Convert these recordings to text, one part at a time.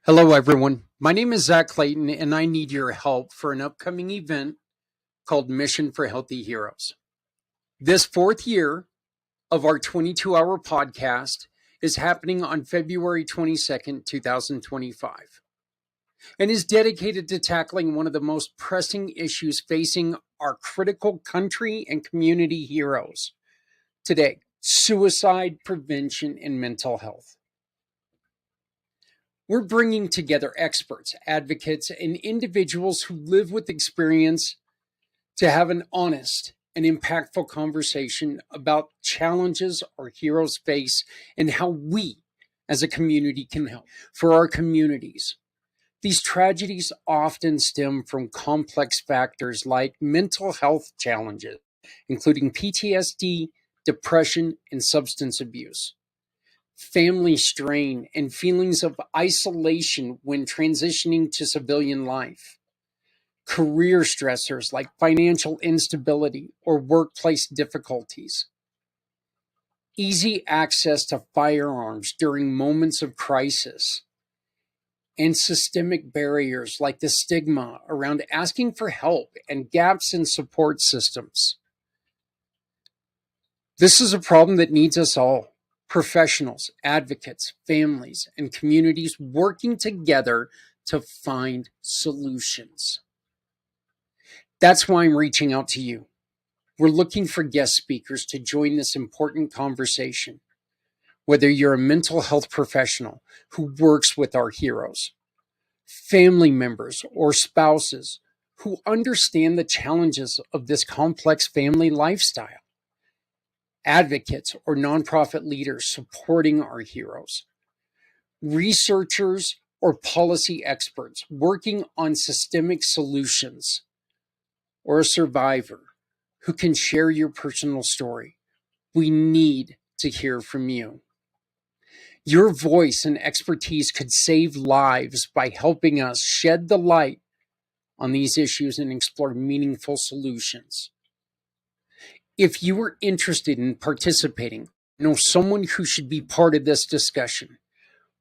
Hello, everyone. My name is Zach Clayton, and I need your help for an upcoming event called Mission for Healthy Heroes. This fourth year of our 22-hour podcast is happening on February 22nd, 2025, and is dedicated to tackling one of the most pressing issues facing our critical country and community heroes today: suicide prevention and mental health. We're bringing together experts, advocates, and individuals who live with experience to have an honest and impactful conversation about challenges our heroes face and how we as a community can help. For our communities, these tragedies often stem from complex factors like mental health challenges, including PTSD, depression, and substance abuse, family strain, and feelings of isolation when transitioning to civilian life, career stressors like financial instability or workplace difficulties, easy access to firearms during moments of crisis, and systemic barriers like the stigma around asking for help and gaps in support systems. This is a problem that needs us all: professionals, advocates, families, and communities working together to find solutions. That's why I'm reaching out to you. We're looking for guest speakers to join this important conversation. Whether you're a mental health professional who works with our heroes, family members or spouses who understand the challenges of this complex family lifestyle, advocates or nonprofit leaders supporting our heroes, researchers or policy experts working on systemic solutions, or a survivor who can share your personal story. We need to hear from you. Your voice and expertise could save lives by helping us shed the light on these issues and explore meaningful solutions. If you are interested in participating, know someone who should be part of this discussion,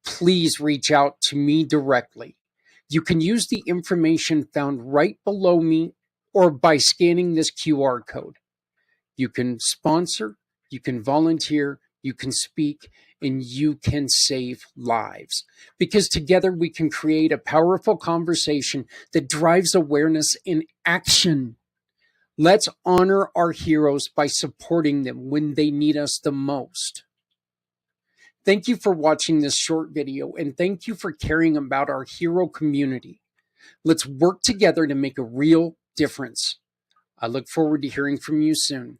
please reach out to me directly. You can use the information found right below me or by scanning this QR code. You can sponsor, you can volunteer, you can speak, and you can save lives. Because together we can create a powerful conversation that drives awareness and action. Let's honor our heroes by supporting them when they need us the most. Thank you for watching this short video, and thank you for caring about our hero community. Let's work together to make a real difference. I look forward to hearing from you soon.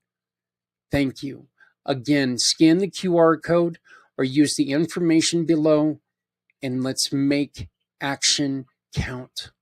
Thank you. Again, scan the QR code or use the information below, and let's make action count.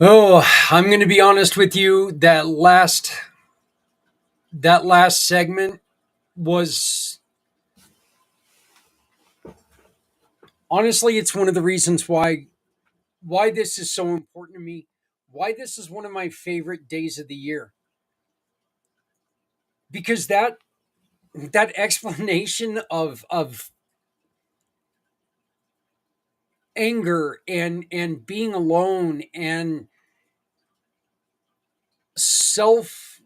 Oh, I'm going to be honest with you. That last segment was honestly, it's one of the reasons why this is so important to me. Why this is one of my favorite days of the year. Because that explanation of anger and being alone and self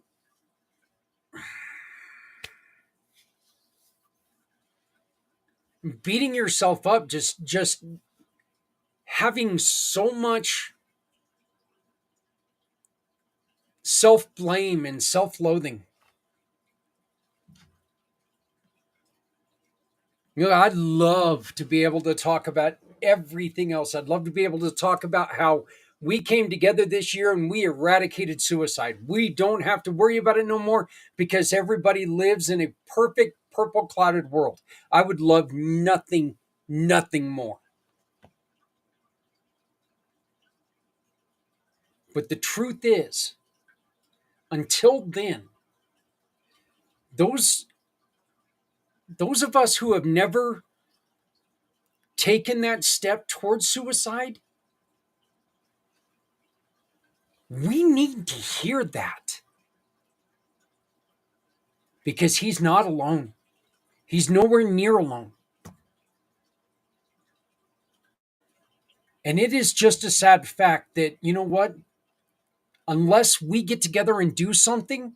beating yourself up, just having so much self blame and self loathing. I'd love to be able to talk about everything else. I'd love to be able to talk about how we came together this year and we eradicated suicide. We don't have to worry about it no more because everybody lives in a perfect purple clouded world. I would love nothing more. But the truth is, until then, those those of us who have never taken that step towards suicide, we need to hear that because he's not alone. He's nowhere near alone. And it is just a sad fact that, you know what? Unless we get together and do something,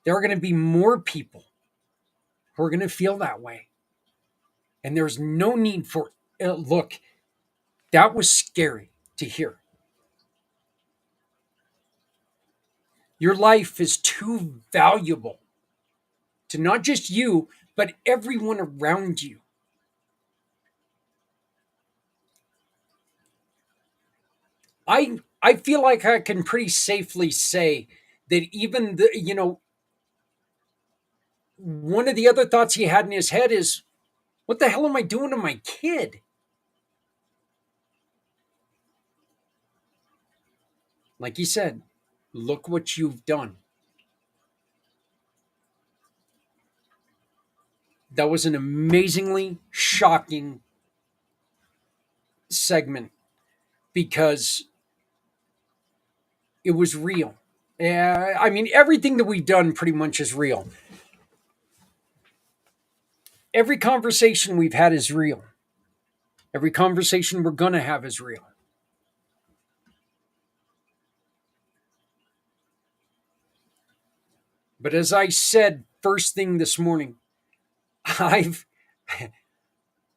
there are going to be more people who are going to feel that way. And there's no need for look, that was scary to hear. Your life is too valuable to not just you, but everyone around you. I feel like I can pretty safely say that even one of the other thoughts he had in his head is, what the hell am I doing to my kid? Like he said, look what you've done. That was an amazingly shocking segment because it was real. I mean, everything that we've done pretty much is real. Every conversation we've had is real. Every conversation we're going to have is real. But as I said first thing this morning, I've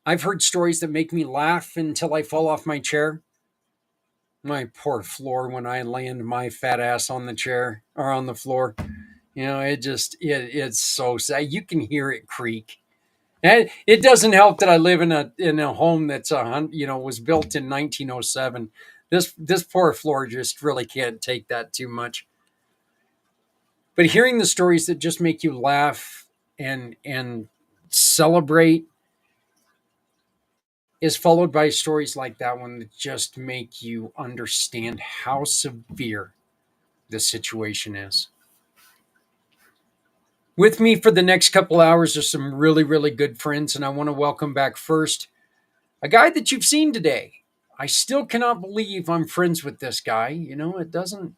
I've heard stories that make me laugh until I fall off my chair. My poor floor when I land my fat ass on the chair or on the floor. It's so sad. You can hear it creak. And it doesn't help that I live in a home that's was built in 1907. This poor floor just really can't take that too much. But hearing the stories that just make you laugh and celebrate is followed by stories like that one that just make you understand how severe the situation is. With me for the next couple hours are some really, really good friends, and I want to welcome back first a guy that you've seen today. I still cannot believe I'm friends with this guy. It doesn't,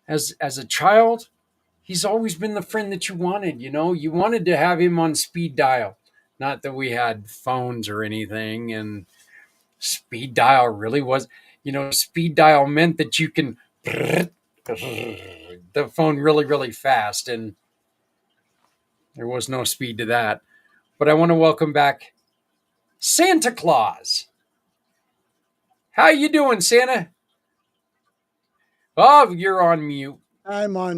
as a child, he's always been the friend that you wanted. You wanted to have him on speed dial. Not that we had phones or anything, and speed dial really was, speed dial meant that you can the phone really, really fast, and there was no speed to that. But I want to welcome back Santa Claus. How you doing, Santa? Oh, you're on mute. I'm on.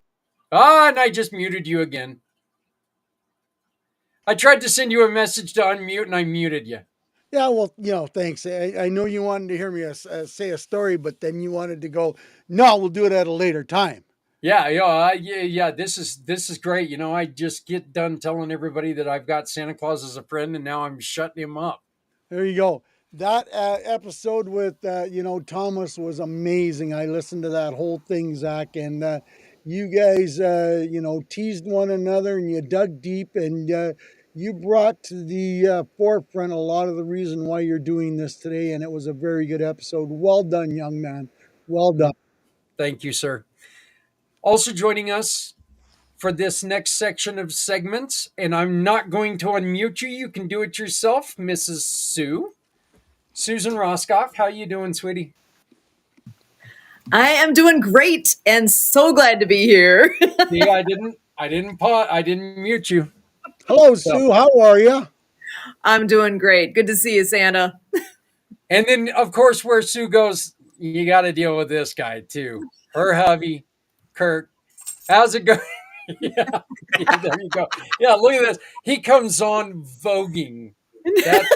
Ah, and I just muted you again. I tried to send you a message to unmute, and I muted you. Yeah, well, thanks. I know you wanted to hear me say a story, but then you wanted to go, no, we'll do it at a later time. Yeah. This is great. I just get done telling everybody that I've got Santa Claus as a friend, and now I'm shutting him up. There you go. That episode with Thomas was amazing. I listened to that whole thing, Zach, and you guys teased one another and you dug deep and you brought to the forefront a lot of the reason why you're doing this today. And it was a very good episode. Well done, young man. Well done. Thank you, sir. Also joining us for this next section of segments, and I'm not going to unmute you. You can do it yourself, Mrs. Sue. Susan Roscoff, how you doing, sweetie? I am doing great and so glad to be here. See, I didn't mute you. Hello, Sue. How are you? I'm doing great. Good to see you, Santa. And then, of course, where Sue goes, you got to deal with this guy too. Her hubby, Kurt. How's it going? Yeah, there you go. Yeah, look at this. He comes on voguing. That's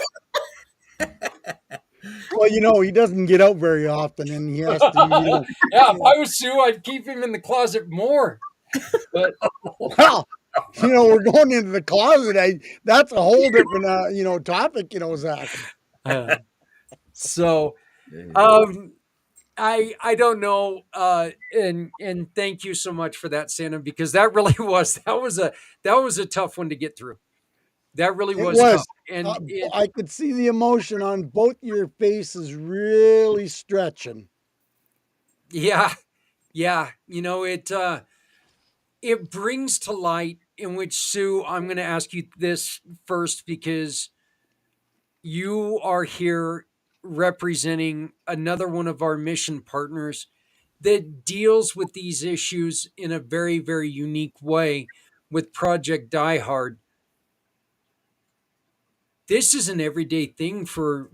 Well, he doesn't get out very often, and he has to. yeah. If I was Sue, I'd keep him in the closet more. But Well, we're going into the closet. That's a whole different, topic, Zach. so, I don't know, and thank you so much for that, Santa, because that really was a tough one to get through. That really It was was. tough, and I could see the emotion on both your faces really stretching. yeah, it brings to light, in which, Sue, I'm going to ask you this first because you are here representing another one of our mission partners that deals with these issues in a very, very unique way with Project Die Hard. This is an everyday thing for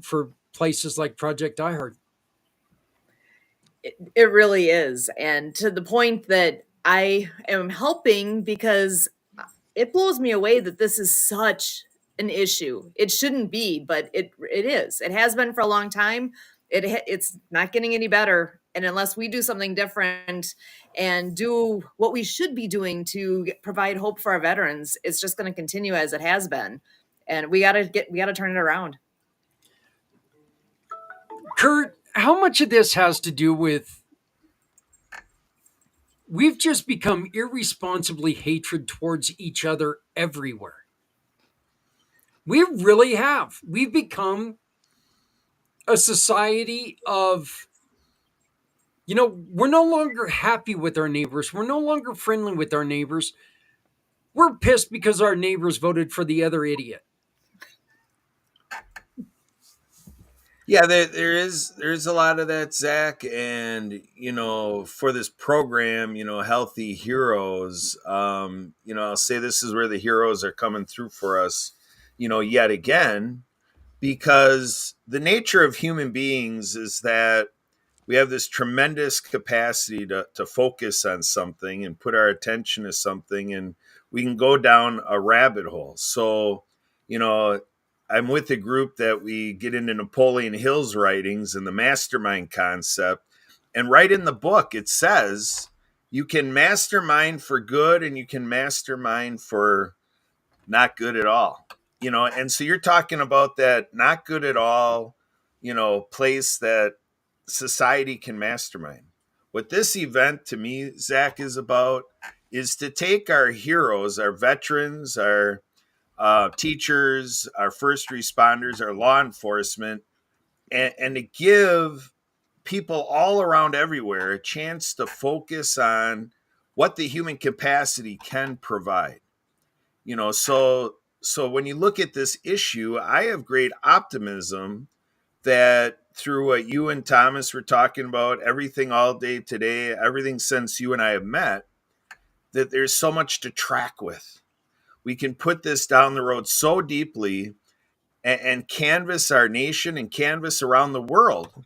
places like Project Die Hard. It really is. And to the point that I am helping because it blows me away that this is such an issue. It shouldn't be, but it is. It has been for a long time. It's not getting any better. And unless we do something different and do what we should be doing to provide hope for our veterans, it's just going to continue as it has been. And we got to turn it around. Kurt, how much of this has to do with we've just become irresponsibly hatred towards each other everywhere? We really have. We've become a society of, we're no longer happy with our neighbors. We're no longer friendly with our neighbors. We're pissed because our neighbors voted for the other idiot. Yeah, there's a lot of that, Zach, and for this program, Healthy Heroes, I'll say this is where the heroes are coming through for us, yet again, because the nature of human beings is that we have this tremendous capacity to focus on something and put our attention to something, and we can go down a rabbit hole. So, I'm with a group that we get into Napoleon Hill's writings and the mastermind concept. And right in the book, it says you can mastermind for good and you can mastermind for not good at all. And so you're talking about that not good at all, place that society can mastermind. What this event to me, Zach, is about is to take our heroes, our veterans, our teachers, our first responders, our law enforcement, and to give people all around everywhere a chance to focus on what the human capacity can provide. So when you look at this issue, I have great optimism that through what you and Thomas were talking about, everything all day today, everything since you and I have met, that there's so much to track with. We can put this down the road so deeply and canvas our nation and canvas around the world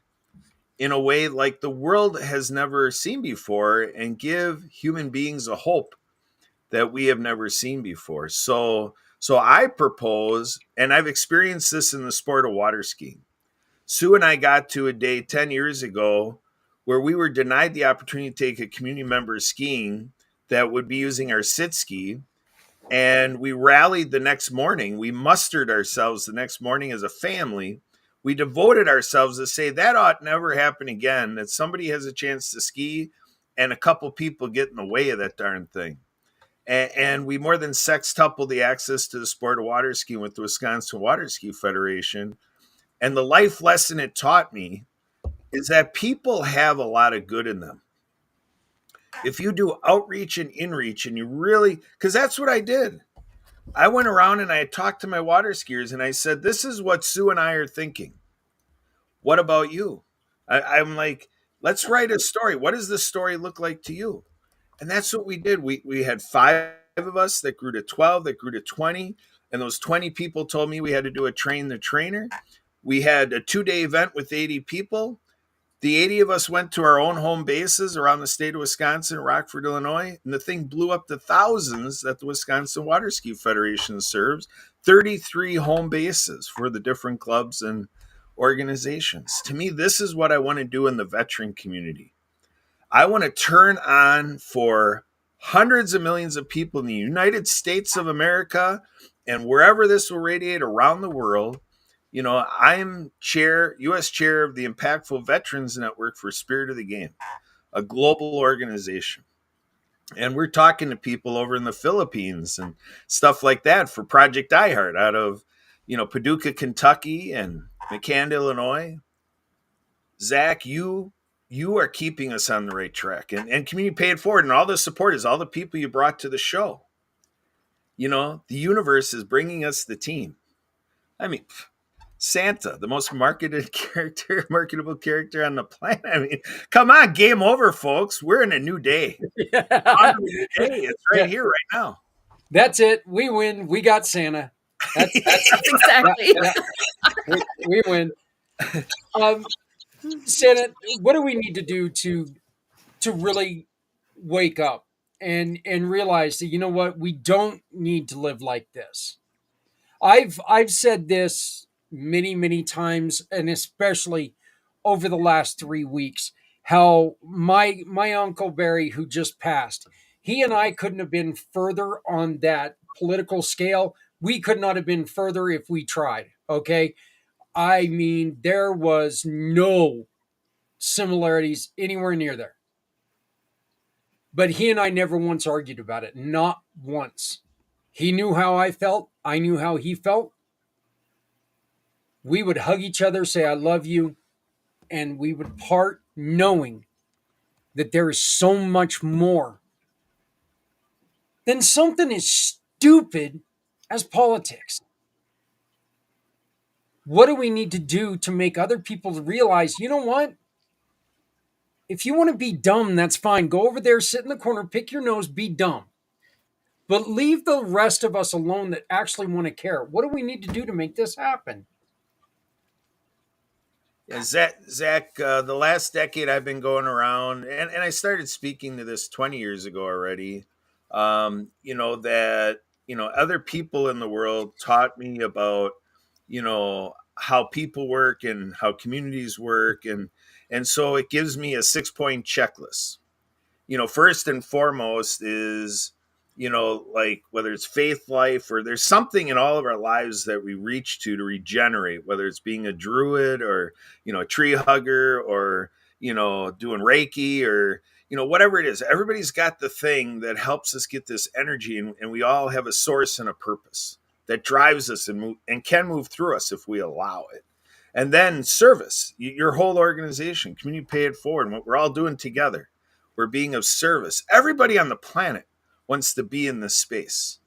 in a way like the world has never seen before and give human beings a hope that we have never seen before. So I propose, and I've experienced this in the sport of water skiing. Sue and I got to a day 10 years ago where we were denied the opportunity to take a community member skiing that would be using our sit ski. And we rallied the next morning. We mustered ourselves the next morning as a family. we devoted ourselves to say that ought never happen again, that somebody has a chance to ski and a couple people get in the way of that darn thing. And we more than sextuple the access to the sport of water skiing with the Wisconsin Water Ski Federation. And the life lesson it taught me is that people have a lot of good in them. If you do outreach and inreach and you really, because that's what I did. I went around and I talked to my water skiers and I said, this is what Sue and I are thinking. What about you? I'm like, let's write a story. What does this story look like to you? And that's what we did. We had 5 of us that grew to 12, that grew to 20. And those 20 people told me we had to do a train the trainer. We had a 2-day event with 80 people. The 80 of us went to our own home bases around the state of Wisconsin, Rockford, Illinois, and the thing blew up to thousands that the Wisconsin Water Ski Federation serves. 33 home bases for the different clubs and organizations. To me, this is what I want to do in the veteran community. I want to turn on for hundreds of millions of people in the United States of America and wherever this will radiate around the world. You know, I'm U.S. chair of the Impactful Veterans Network for Spirit of the Game, a global organization. And we're talking to people over in the Philippines and stuff like that for Project iHeart out of, Paducah, Kentucky and McCann, Illinois. Zach, you are keeping us on the right track, and Community Pay It Forward and all the support is all the people you brought to the show. The universe is bringing us the team. I mean, Santa, the most marketable character on the planet. I mean, come on, game over, folks. We're in a new day. It's right here, right now. That's it. We win. We got Santa. That's exactly. we win. Santa, what do we need to do to really wake up and realize that, you know what, we don't need to live like this? I've said this many times, and especially over the last 3 weeks, how my uncle Barry, who just passed, he and I couldn't have been further on that political scale. We could not have been further if we tried. Okay. I mean, there was no similarities anywhere near there. But he and I never once argued about it. Not once. He knew how I felt. I knew how he felt. We would hug each other, say, I love you. And we would part knowing that there is so much more than something as stupid as politics. What do we need to do to make other people realize, you know what? If you want to be dumb, that's fine. Go over there, sit in the corner, pick your nose, be dumb. But leave the rest of us alone that actually want to care. What do we need to do to make this happen? Yeah, Zach, the last decade I've been going around, and I started speaking to this 20 years ago already, that, other people in the world taught me about, how people work and how communities work. And so it gives me a 6-point checklist. First and foremost is, like whether it's faith life or there's something in all of our lives that we reach to regenerate, whether it's being a druid or, a tree hugger or, doing Reiki or, whatever it is. Everybody's got the thing that helps us get this energy, and we all have a source and a purpose that drives us and can move through us if we allow it. And then service, your whole organization, Community Pay It Forward, and what we're all doing together. We're being of service. Everybody on the planet wants to be in this space.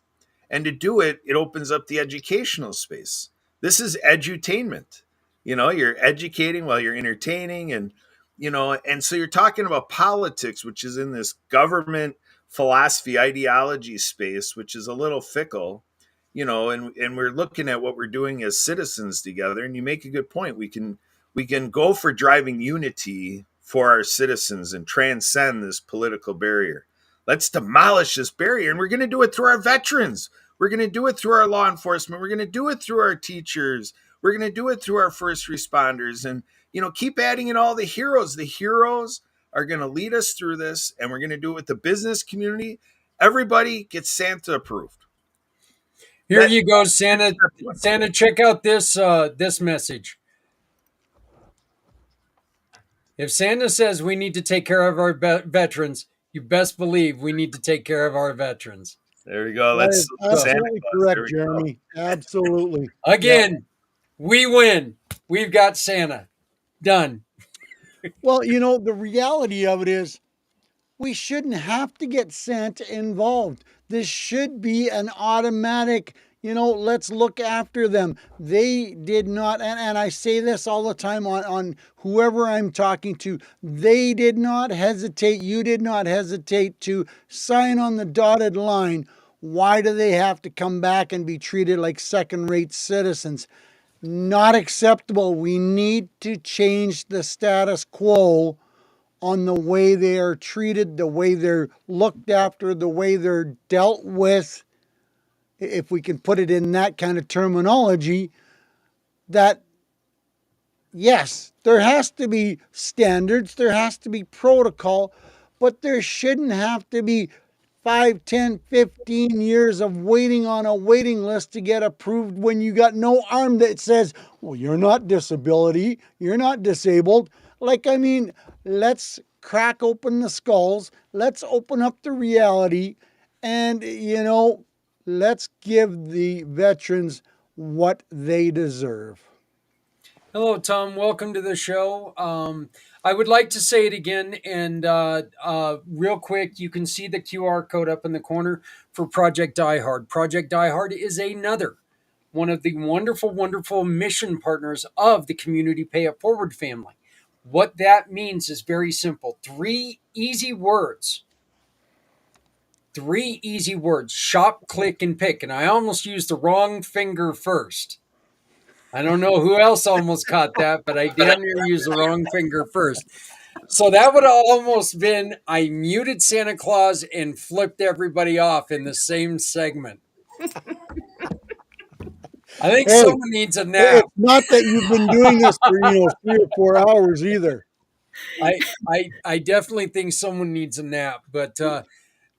And to do it, it opens up the educational space. This is edutainment. You're educating while you're entertaining. And so you're talking about politics, which is in this government philosophy, ideology space, which is a little fickle, and we're looking at what we're doing as citizens together. And you make a good point. We can go for driving unity for our citizens and transcend this political barrier. Let's demolish this barrier. And we're going to do it through our veterans. We're going to do it through our law enforcement. We're going to do it through our teachers. We're going to do it through our first responders. And, keep adding in all the heroes. The heroes are going to lead us through this. And we're going to do it with the business community. Everybody gets Santa approved. Here you go, Santa. Santa, check out this message. If Santa says we need to take care of our veterans, you best believe we need to take care of our veterans. There we go. That Let's is So, Santa absolutely Claus. There correct, we go. Jeremy. Absolutely. again, we win. We've got Santa. Done. Well, the reality of it is we shouldn't have to get Santa involved. This should be an automatic, let's look after them. They did not, and I say this all the time on whoever I'm talking to, they did not hesitate. You did not hesitate to sign on the dotted line. Why do they have to come back and be treated like second-rate citizens? Not acceptable. We need to change the status quo on the way they are treated, the way they're looked after, the way they're dealt with, if we can put it in that kind of terminology, that yes, there has to be standards, there has to be protocol, but there shouldn't have to be 5, 10, 15 years of waiting on a waiting list to get approved when you got no arm that says, well, you're not disability, you're not disabled. Let's crack open the skulls. Let's open up the reality. And, let's give the veterans what they deserve. Hello, Tom. Welcome to the show. I would like to say it again. And real quick, you can see the QR code up in the corner for Project Die Hard. Project Die Hard is another one of the wonderful, wonderful mission partners of the Community Pay It Forward family. What that means is very simple. 3 easy words. 3 easy words. Shop, click, and pick. And I almost used the wrong finger first. I don't know who else almost caught that, but I damn near used the wrong finger first. So that would have almost been, I muted Santa Claus and flipped everybody off in the same segment. I think someone needs a nap. It's not that you've been doing this for 3 or 4 hours either. I definitely think someone needs a nap, but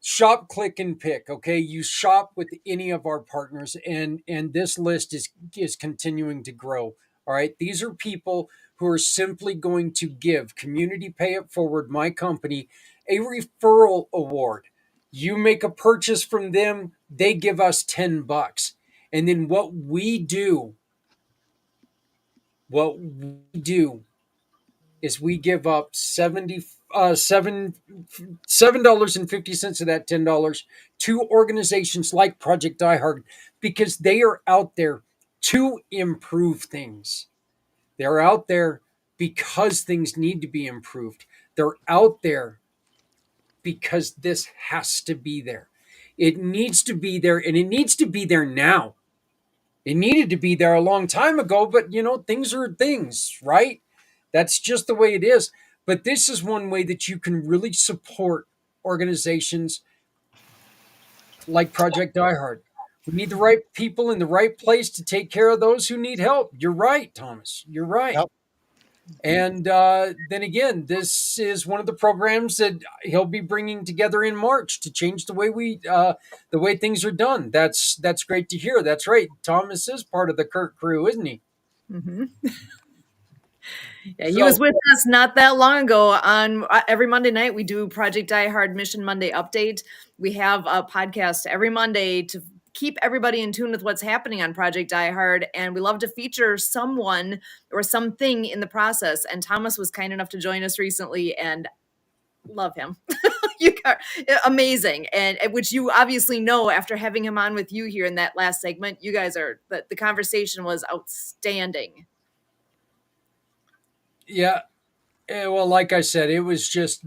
shop, click, and pick. Okay, you shop with any of our partners, and this list is continuing to grow. All right, these are people who are simply going to give Community Pay It Forward, my company, a referral award. You make a purchase from them, they give us $10. And then what we do is we give up $7.50 of that $10 to organizations like Project Die Hard, because they are out there to improve things. They're out there because things need to be improved. They're out there because this has to be there. It needs to be there, and it needs to be there now. It needed to be there a long time ago, but things are things, right? That's just the way it is. But this is one way that you can really support organizations like Project Die Hard. We need the right people in the right place to take care of those who need help. You're right, Thomas. You're right. Yep. And then again, this is one of the programs that he'll be bringing together in March to change the way the way things are done. That's great to hear. That's right. Thomas is part of the Kurt crew, isn't he? Mm-hmm. Yeah, he was with us not that long ago. On every Monday night, we do Project Die Hard Mission Monday update. We have a podcast every Monday to keep everybody in tune with what's happening on Project Die Hard, and we love to feature someone or something in the process. And Thomas was kind enough to join us recently, and love him. You are amazing, and which you obviously know after having him on with you here in that last segment. You guys are the conversation was outstanding. Yeah. Well, like I said, it was just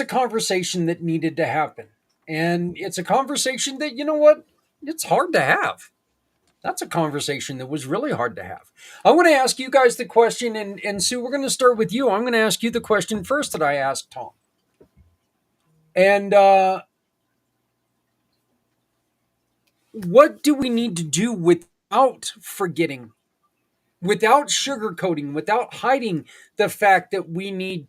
a conversation that needed to happen. And it's a conversation that, you know what? It's hard to have. That's a conversation that was really hard to have. I want to ask you guys the question, and Sue, we're going to start with you. I'm going to ask you the question first that I asked Tom. And what do we need to do without forgetting, without sugarcoating, without hiding the fact that we've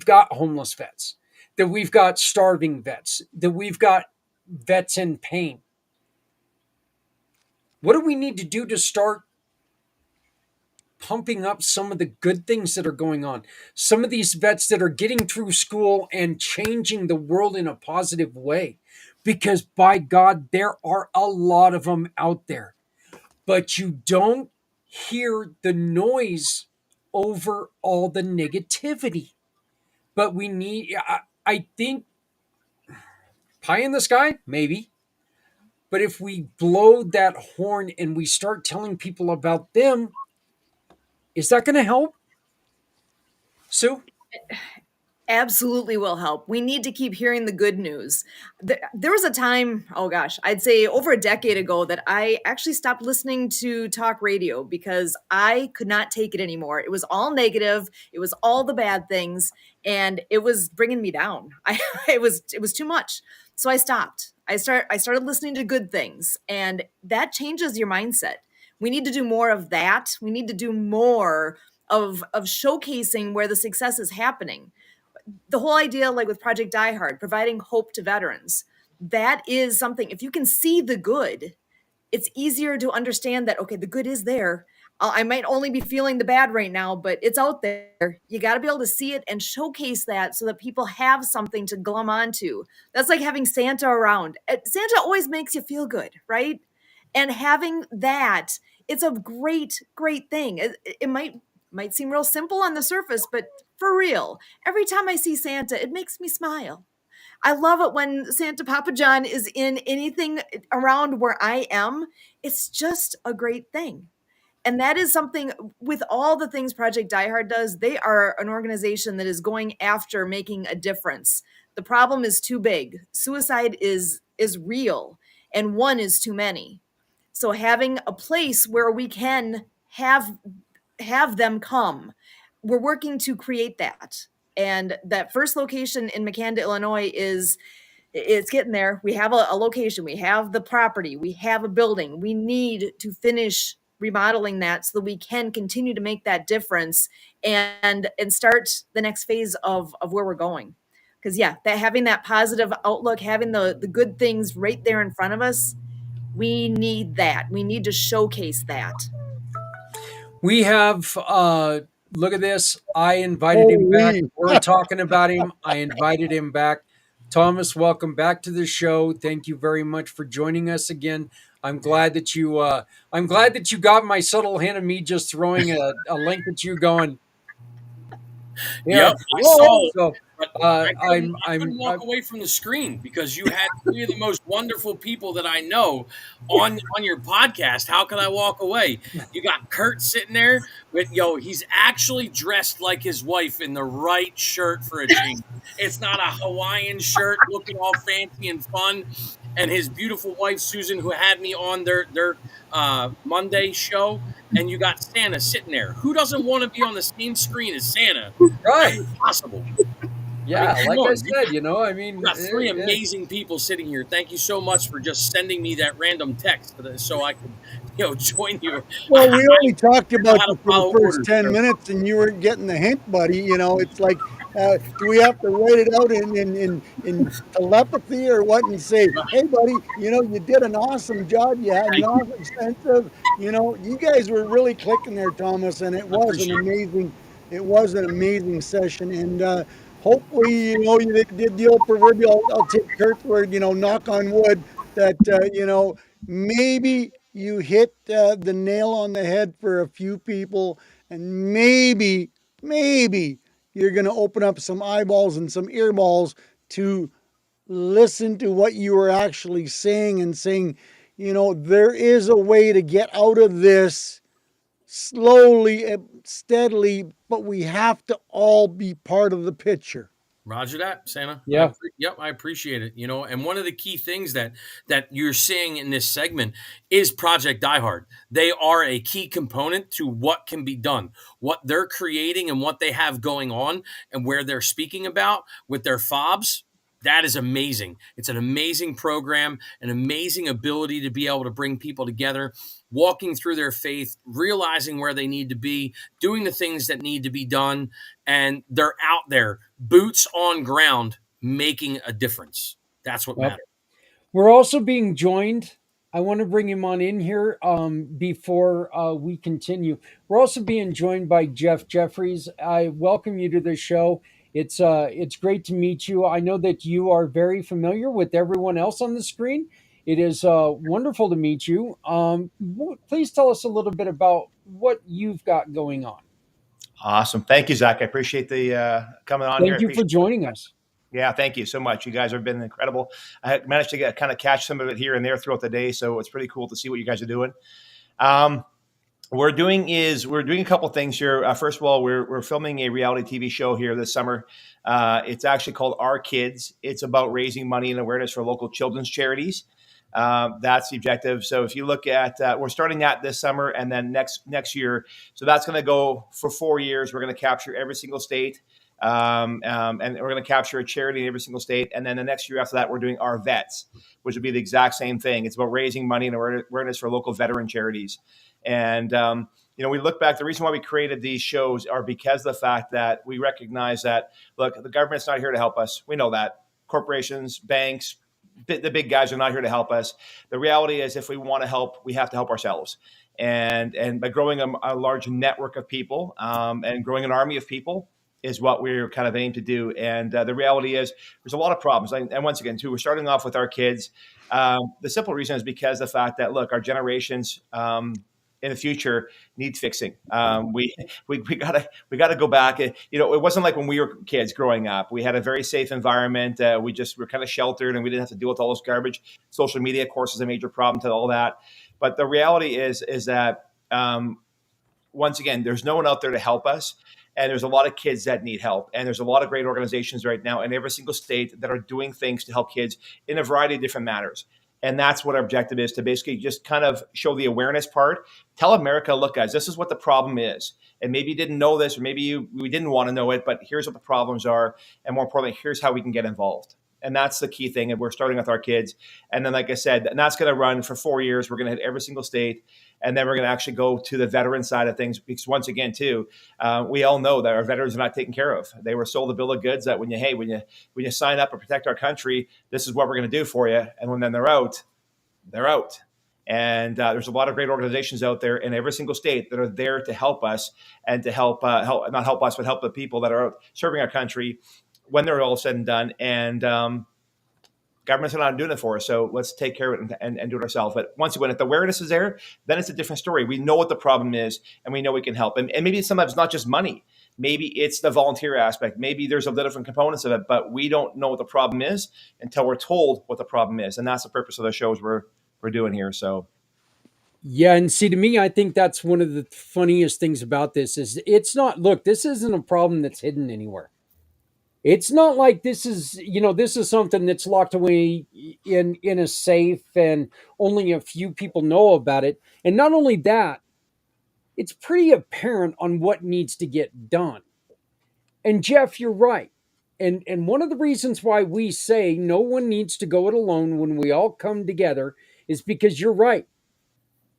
got homeless vets, that we've got starving vets, that we've got vets in pain? What do we need to do to start pumping up some of the good things that are going on. Some of these vets that are getting through school and changing the world in a positive way. Because by God, there are a lot of them out there. But you don't hear the noise over all the negativity. But we need, I think, pie in the sky, maybe. But if we blow that horn and we start telling people about them, is that going to help, Sue? Absolutely will help. We need to keep hearing the good news. There was a time, oh gosh, I'd say over a decade ago, that I actually stopped listening to talk radio because I could not take it anymore. It was all negative. It was all the bad things, and it was bringing me down. It was too much. So I stopped. I started listening to good things, and that changes your mindset. We need to do more of that. We need to do more of showcasing where the success is happening. The whole idea, like with Project Die Hard, providing hope to veterans, that is something, if you can see the good, it's easier to understand that, okay, the good is there. I might only be feeling the bad right now, but it's out there. You got to be able to see it and showcase that so that people have something to glom onto. That's like having Santa around. Santa always makes you feel good, right? And having that, it's a great, great thing. It might seem real simple on the surface, but for real, every time I see Santa, it makes me smile. I love it when Santa Papa John is in anything around where I am. It's just a great thing. And that is something with all the things Project Die Hard does. They are an organization that is going after making a difference. The problem is too big. Suicide is real, and one is too many. So having a place where we can have them come, we're working to create that. And that first location in McAnda, Illinois it's getting there. We have a location, we have the property, we have a building. We need to finish remodeling that so that we can continue to make that difference and start the next phase of where we're going. Because yeah, that having that positive outlook, having the good things right there in front of us, we need that. We need to showcase that. We have, look at this. I invited him back. Holy. We're talking about him. I invited him back. Thomas, welcome back to the show. Thank you very much for joining us again. I'm glad that you got my subtle hint of me just throwing a link at you going. Yeah. Yep, I saw it. So, But I couldn't walk away from the screen because you had three of the most wonderful people that I know on your podcast. How could I walk away? You got Kurt sitting there with he's actually dressed like his wife in the right shirt for a change. It's not a Hawaiian shirt looking all fancy and fun. And his beautiful wife Susan, who had me on their Monday show, and you got Santa sitting there. Who doesn't want to be on the same screen as Santa? right. It's possible. Yeah, I mean, like come I on, said, I mean, We got three amazing people sitting here. Thank you so much for just sending me that random text so I could, join you. Well, we only talked about how to you for follow the first orders, 10 so. minutes and you weren't getting the hint, buddy. It's like, do we have to write it out in telepathy or what and say, hey, buddy, you did an awesome job. You had an awesome sense of, you guys were really clicking there, Thomas, and it was an amazing session. And hopefully, you did the old proverbial, I'll take Kurt's word, knock on wood, that, maybe you hit the nail on the head for a few people, and maybe you're going to open up some eyeballs and some earballs to listen to what you were actually saying and saying, there is a way to get out of this slowly and steadily, but we have to all be part of the picture. Roger that, Santa. Yeah. I appreciate it. And one of the key things that you're seeing in this segment is Project Die Hard. They are a key component to what can be done, what they're creating and what they have going on and where they're speaking about with their FOBs. That is amazing. It's an amazing program, an amazing ability to be able to bring people together, walking through their faith, realizing where they need to be, doing the things that need to be done, and they're out there, boots on ground, making a difference. That's what matters. We're also being joined I want to bring him on in here before we continue. We're also being joined by Jeff Jeffries. I welcome you to the show. It's great to meet you. I know that you are very familiar with everyone else on the screen. It is wonderful to meet you. Please tell us a little bit about what you've got going on. Awesome. Thank you, Zach. I appreciate the coming on here. Thank you for joining us. Yeah, thank you so much. You guys have been incredible. I managed to kind of catch some of it here and there throughout the day, so it's pretty cool to see what you guys are doing. We're doing a couple things here. First of all, we're filming a reality TV show here this summer. It's actually called Our Kids. It's about raising money and awareness for local children's charities. That's the objective. So if you look at, we're starting that this summer, and then next year. So that's going to go for 4 years. We're going to capture every single state. And we're going to capture a charity in every single state. And then the next year after that, we're doing Our Vets, which would be the exact same thing. It's about raising money and awareness for local veteran charities. And, we look back, the reason why we created these shows are because of the fact that we recognize that, look, the government's not here to help us. We know that. Corporations, banks, the big guys are not here to help us. The reality is, if we want to help, we have to help ourselves. And by growing a large network of people and growing an army of people, is what we're kind of aiming to do. And the reality is there's a lot of problems. And once again, too, we're starting off with our kids. The simple reason is because of the fact that, look, our generations in the future need fixing. We gotta go back. It wasn't like when we were kids growing up. We had a very safe environment. We just were kind of sheltered, and we didn't have to deal with all this garbage. Social media, of course, is a major problem to all that. But the reality is that once again, there's no one out there to help us. And there's a lot of kids that need help. And there's a lot of great organizations right now in every single state that are doing things to help kids in a variety of different matters. And that's what our objective is, to basically just kind of show the awareness part. Tell America, look, guys, this is what the problem is. And maybe you didn't know this, or maybe we didn't want to know it, but here's what the problems are. And more importantly, here's how we can get involved. And that's the key thing. And we're starting with our kids. And then, like I said, and that's going to run for 4 years. We're going to hit every single state. And then we're going to actually go to the veteran side of things. Because once again, too, we all know that our veterans are not taken care of. They were sold a bill of goods that when you sign up and protect our country, this is what we're going to do for you. And when then they're out, they're out. And there's a lot of great organizations out there in every single state that are there to help us and to help not help us, but help the people that are out serving our country when they're all said and done. And government's not doing it for us. So let's take care of it and do it ourselves. But once again, if the awareness is there, then it's a different story. We know what the problem is, and we know we can help. And maybe sometimes it's not just money. Maybe it's the volunteer aspect. Maybe there's a different components of it, but we don't know what the problem is until we're told what the problem is. And that's the purpose of the shows we're doing here. So. Yeah, and see, to me, I think that's one of the funniest things about this is it's not, look, this isn't a problem that's hidden anywhere. It's not like this is something that's locked away in a safe and only a few people know about it. And not only that, it's pretty apparent on what needs to get done. And Jeff, you're right. And one of the reasons why we say no one needs to go it alone when we all come together is because you're right.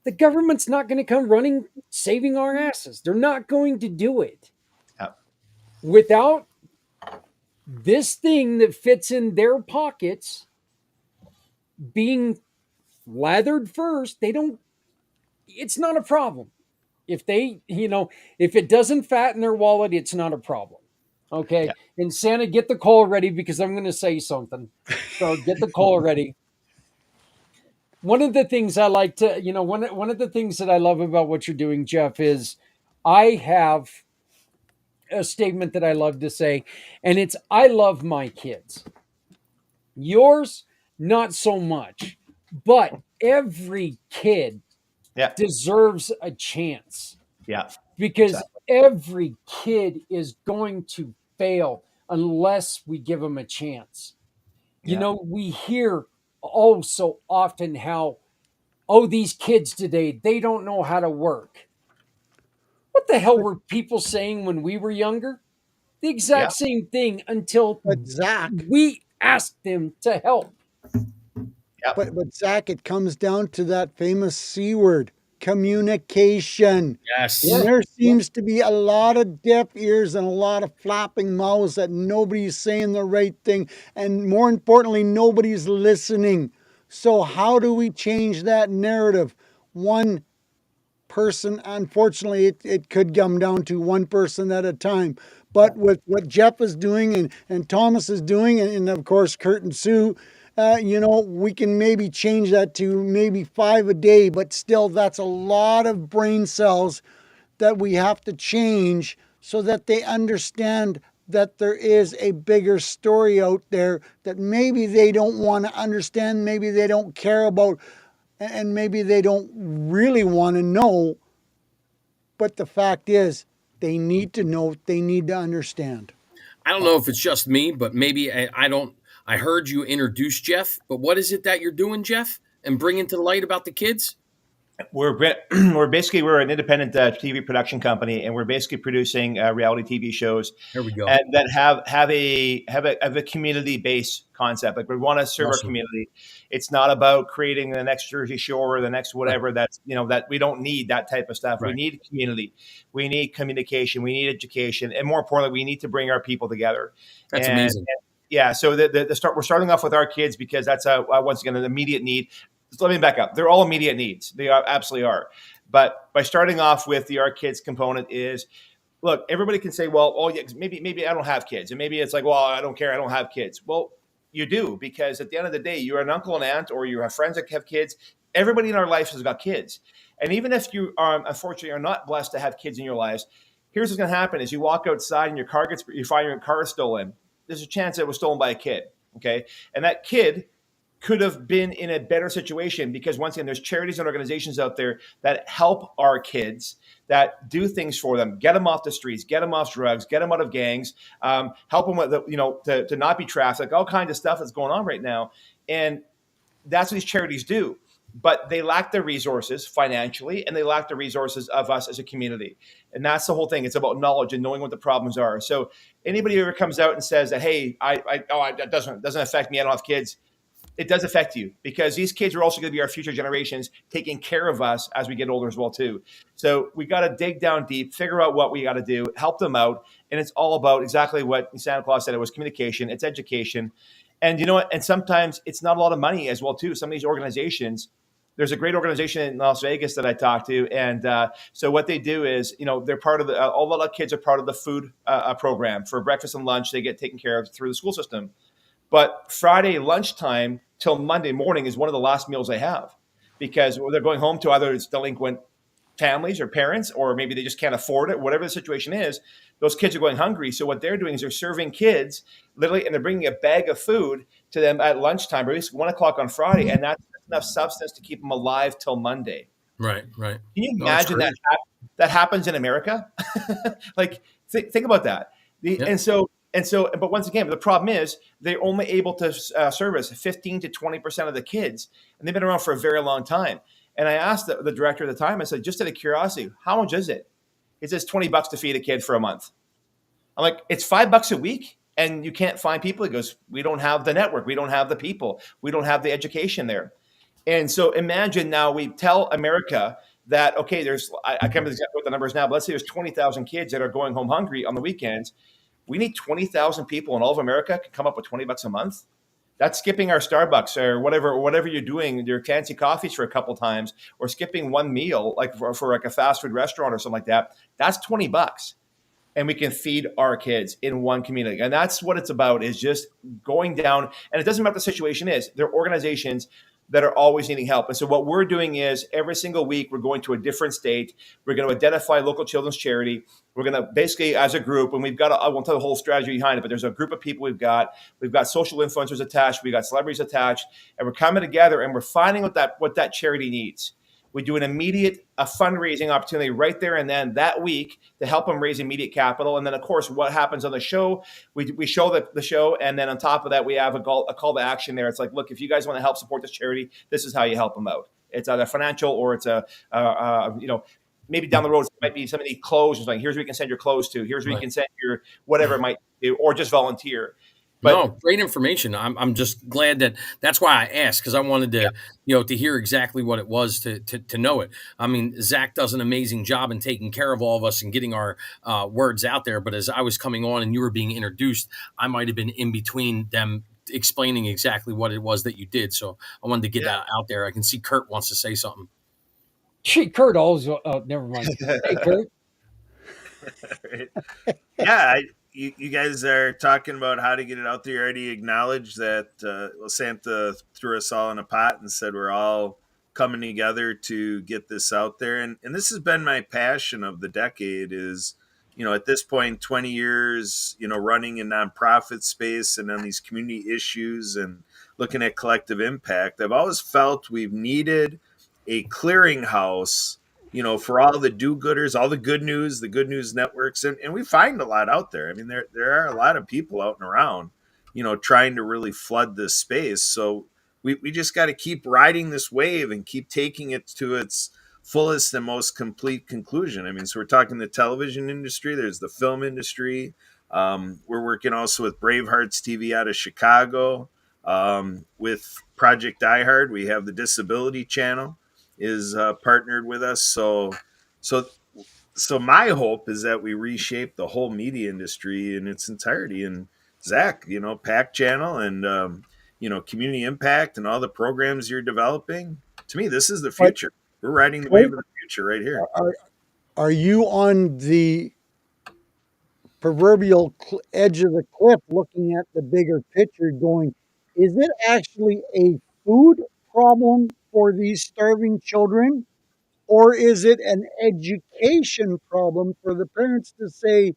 The government's not going to come running saving our asses. They're not going to do it. Yep. Without this thing that fits in their pockets being lathered first, it's not a problem. If if it doesn't fatten their wallet, it's not a problem. Okay. Yeah. And Santa, get the call ready because I'm going to say something. So get the call ready. One of the things I like to, one of the things that I love about what you're doing, Jeff, is I have a statement that I love to say, and it's, I love my kids. Yours, not so much, but every kid deserves a chance. Yeah. Because every kid is going to fail unless we give them a chance. Yeah. We hear so often how, these kids today, they don't know how to work. What the hell were people saying when we were younger? The exact same thing until we asked them to help. Yeah. But Zach, it comes down to that famous C word, communication. Yes. And there seems to be a lot of deaf ears and a lot of flapping mouths that nobody's saying the right thing. And more importantly, nobody's listening. So how do we change that narrative? One person, unfortunately, it could come down to one person at a time. But with what Jeff is doing and Thomas is doing, and of course Kurt and Sue, we can maybe change that to maybe 5 a day, but still that's a lot of brain cells that we have to change so that they understand that there is a bigger story out there that maybe they don't want to understand, maybe they don't care about, and maybe they don't really want to know. But the fact is, they need to know, they need to understand. I don't know if it's just me, but maybe I don't. I heard you introduce Jeff, but what is it that you're doing, Jeff, and bringing to light about the kids? We're an independent TV production company, and we're basically producing reality TV shows There we go. and that have a community based concept. Like we want to serve our Awesome. community. It's not about creating the next Jersey Shore or the next whatever. That's that we don't need that type of stuff. We Right. need community. We need communication. We need education, and more importantly, we need to bring our people together. That's And amazing. yeah, so we're starting off with our kids because that's once again an immediate need. So let me back up. They're all immediate needs. They absolutely are. But by starting off with the our kids component is, look, everybody can say, well, oh yeah, maybe I don't have kids, and maybe it's like, well, I don't care, I don't have kids. Well, you do, because at the end of the day, you're an uncle and aunt, or you have friends that have kids. Everybody in our life has got kids, and even if you are unfortunately are not blessed to have kids in your lives, here's what's going to happen: is you walk outside and you find your car is stolen. There's a chance that it was stolen by a kid. Okay, and that kid could have been in a better situation, because once again, there's charities and organizations out there that help our kids, that do things for them, get them off the streets, get them off drugs, get them out of gangs, help them with to not be trafficked, all kinds of stuff that's going on right now. And that's what these charities do. But they lack the resources financially, and they lack the resources of us as a community. And that's the whole thing. It's about knowledge and knowing what the problems are. So anybody who ever comes out and says that, hey, that doesn't affect me, I don't have kids, it does affect you, because these kids are also going to be our future generations, taking care of us as we get older as well too. So we got to dig down deep, figure out what we got to do, help them out. And it's all about exactly what Santa Claus said. It was communication, it's education. And you know what? And sometimes it's not a lot of money as well too. Some of these organizations, there's a great organization in Las Vegas that I talked to. And so what they do is, they're part of all the kids are part of the food program for breakfast and lunch. They get taken care of through the school system. But Friday lunchtime till Monday morning is one of the last meals they have, because they're going home to either it's delinquent families or parents, or maybe they just can't afford it. Whatever the situation is, those kids are going hungry. So what they're doing is they're serving kids literally, and they're bringing a bag of food to them at lunchtime, or at least 1 o'clock on Friday. And that's enough substance to keep them alive till Monday. Right. Can you imagine that happens in America? Like, think about that. Yeah. But once again, the problem is they're only able to service 15 to 20% of the kids, and they've been around for a very long time. And I asked the director at the time, I said, just out of curiosity, how much is it? He says $20 to feed a kid for a month. I'm like, it's $5 a week, and you can't find people. He goes, we don't have the network, we don't have the people, we don't have the education there. And so imagine now we tell America that, okay, I can't remember exactly what the number is now, but let's say there's 20,000 kids that are going home hungry on the weekends. We need 20,000 people in all of America can come up with $20 a month. That's skipping our Starbucks or whatever you're doing, your fancy coffees for a couple times, or skipping one meal, like for like a fast food restaurant or something like that. That's $20. And we can feed our kids in one community. And that's what it's about, is just going down. And it doesn't matter what the situation is. There are organizations that are always needing help. And so what we're doing is every single week, we're going to a different state. We're going to identify local children's charity. We're going to basically, as a group, and I won't tell the whole strategy behind it, but there's a group of people we've got social influencers attached. We've got celebrities attached, and we're coming together and we're finding what that charity needs. We do an immediate fundraising opportunity right there and then that week to help them raise immediate capital. And then, of course, what happens on the show, we show the show. And then on top of that, we have a call to action there. It's like, look, if you guys want to help support this charity, this is how you help them out. It's either financial, or it's maybe down the road, it might be somebody clothes. It's like, here's where you can send your clothes to. Here's where you can send your whatever it might do, or just volunteer. But no, great information. I'm just glad that's why I asked, because I wanted to, to hear exactly what it was to know it. I mean, Zach does an amazing job in taking care of all of us and getting our words out there. But as I was coming on and you were being introduced, I might have been in between them explaining exactly what it was that you did. So I wanted to get Yeah. that out there. I can see Kurt wants to say something. Gee, Kurt always. Oh, never mind. Hey, Kurt. Right. Yeah, you guys are talking about how to get it out there. You already acknowledged that Santa threw us all in a pot and said we're all coming together to get this out there. And this has been my passion of the decade is, at this point, 20 years, running in nonprofit space and on these community issues and looking at collective impact. I've always felt we've needed a clearinghouse for all the do-gooders, all the good news networks, and we find a lot out there. I mean, there are a lot of people out and around, trying to really flood this space. So we just got to keep riding this wave and keep taking it to its fullest and most complete conclusion. I mean, so we're talking the television industry, there's the film industry. We're working also with Bravehearts TV out of Chicago. With Project Die Hard, we have the Disability Channel is partnered with us. So my hope is that we reshape the whole media industry in its entirety. And Zach, Pack Channel and community impact and all the programs you're developing. To me, this is the But future. We're riding the wait, wave of the future right here. are you on the proverbial edge of the cliff looking at the bigger picture going, is it actually a food problem for these starving children? Or is it an education problem for the parents to say,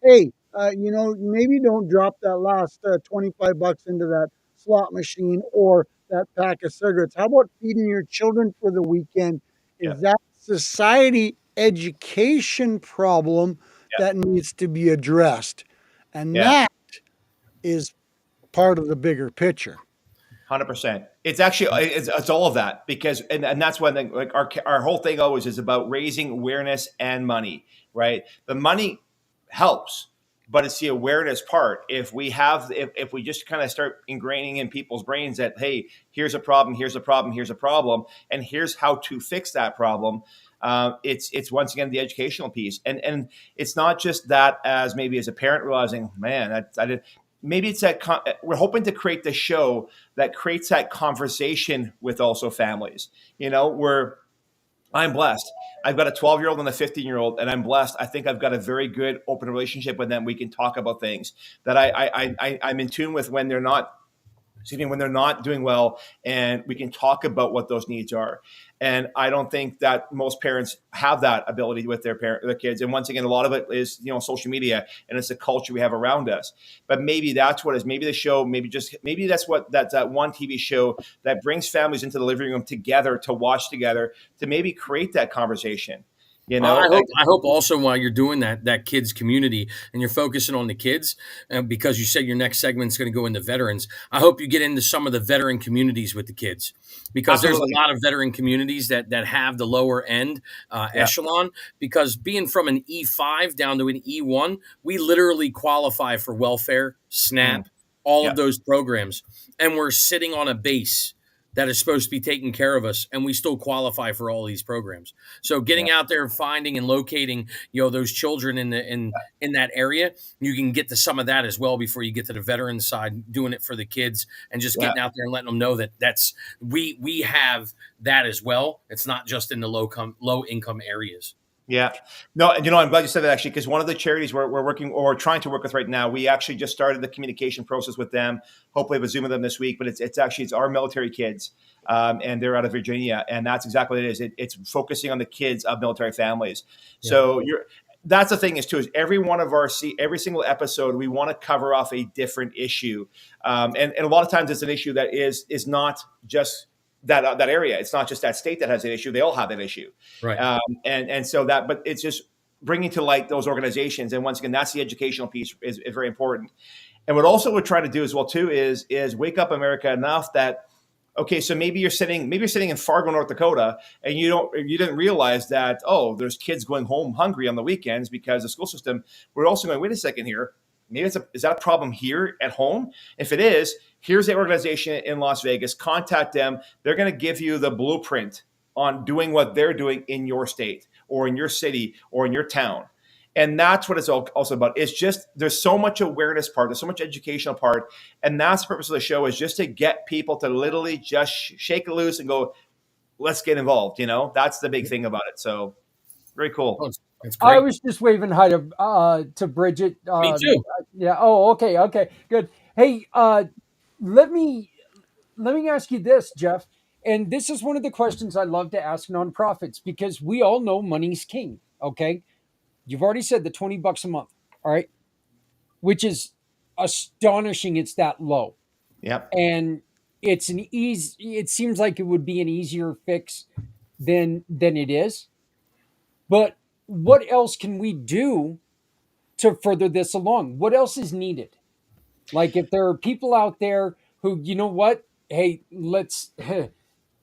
hey, maybe don't drop that last $25 into that slot machine or that pack of cigarettes. How about feeding your children for the weekend? Yeah. Is that society education problem that needs to be addressed? And Yeah. that is part of the bigger picture. 100%. It's actually it's all of that because and that's one thing. Like our whole thing always is about raising awareness and money, right? The money helps, but it's the awareness part. If we just kind of start ingraining in people's brains that hey, here's a problem, here's a problem, here's a problem, and here's how to fix that problem. It's once again the educational piece, and it's not just that as maybe as a parent realizing, man, I did. Maybe it's that we're hoping to create the show that creates that conversation with also families. Where I'm blessed. I've got a 12-year-old and a 15-year-old, and I'm blessed. I think I've got a very good open relationship with them. We can talk about things that I'm in tune with when they're not. When they're not doing well, and we can talk about what those needs are. And I don't think that most parents have that ability with their kids. And once again, a lot of it is, social media and it's the culture we have around us. But maybe that's what it is. Maybe the show, maybe that's what that one TV show that brings families into the living room together to watch together to maybe create that conversation. I hope also while you're doing that kids community and you're focusing on the kids, because you said your next segment is going to go into veterans. I hope you get into some of the veteran communities with the kids, because Absolutely. there's a lot of veteran communities that have the lower end echelon. Because being from an E5 down to an E1, we literally qualify for welfare, SNAP, all of those programs, and we're sitting on a base that is supposed to be taking care of us, and we still qualify for all these programs. So getting out there, finding and locating, those children in that area, you can get to some of that as well before you get to the veteran side, doing it for the kids and just getting out there and letting them know that we have that as well. It's not just in the low income areas. Yeah. No, I'm glad you said that actually, because one of the charities we're working or trying to work with right now, we actually just started the communication process with them. Hopefully have a Zoom with them this week, but it's our military kids. And they're out of Virginia, and that's exactly what it is. It's focusing on the kids of military families. Yeah. So that's the thing is every single episode, we want to cover off a different issue. And a lot of times it's an issue that is not just that area. It's not just that state that has an issue. They all have that issue. Right. But it's just bringing to light those organizations. And once again, that's the educational piece is very important. And what also we're trying to do as well too is wake up America enough that, okay, so maybe you're sitting in Fargo, North Dakota, and you didn't realize that, there's kids going home hungry on the weekends because the school system. We're also going, wait a second here. Maybe is that a problem here at home? If it is, here's the organization in Las Vegas. Contact them. They're going to give you the blueprint on doing what they're doing in your state or in your city or in your town. And that's what it's also about. It's just, there's so much awareness part, there's so much educational part. And that's the purpose of the show, is just to get people to literally just shake it loose and go, let's get involved. That's the big thing about it. So very cool. Oh, it's I great. was just waving hi to Bridget. Me too. Yeah. Oh, okay, good. Hey, let me ask you this, Jeff. And this is one of the questions I love to ask nonprofits, because we all know money's king. Okay, you've already said the $20 a month. All right, which is astonishing. It's that low, Yep. and it's an easy. It seems like it would be an easier fix than it is. But what else can we do to further this along? What else is needed? Like, if there are people out there who, you know what, hey, let's,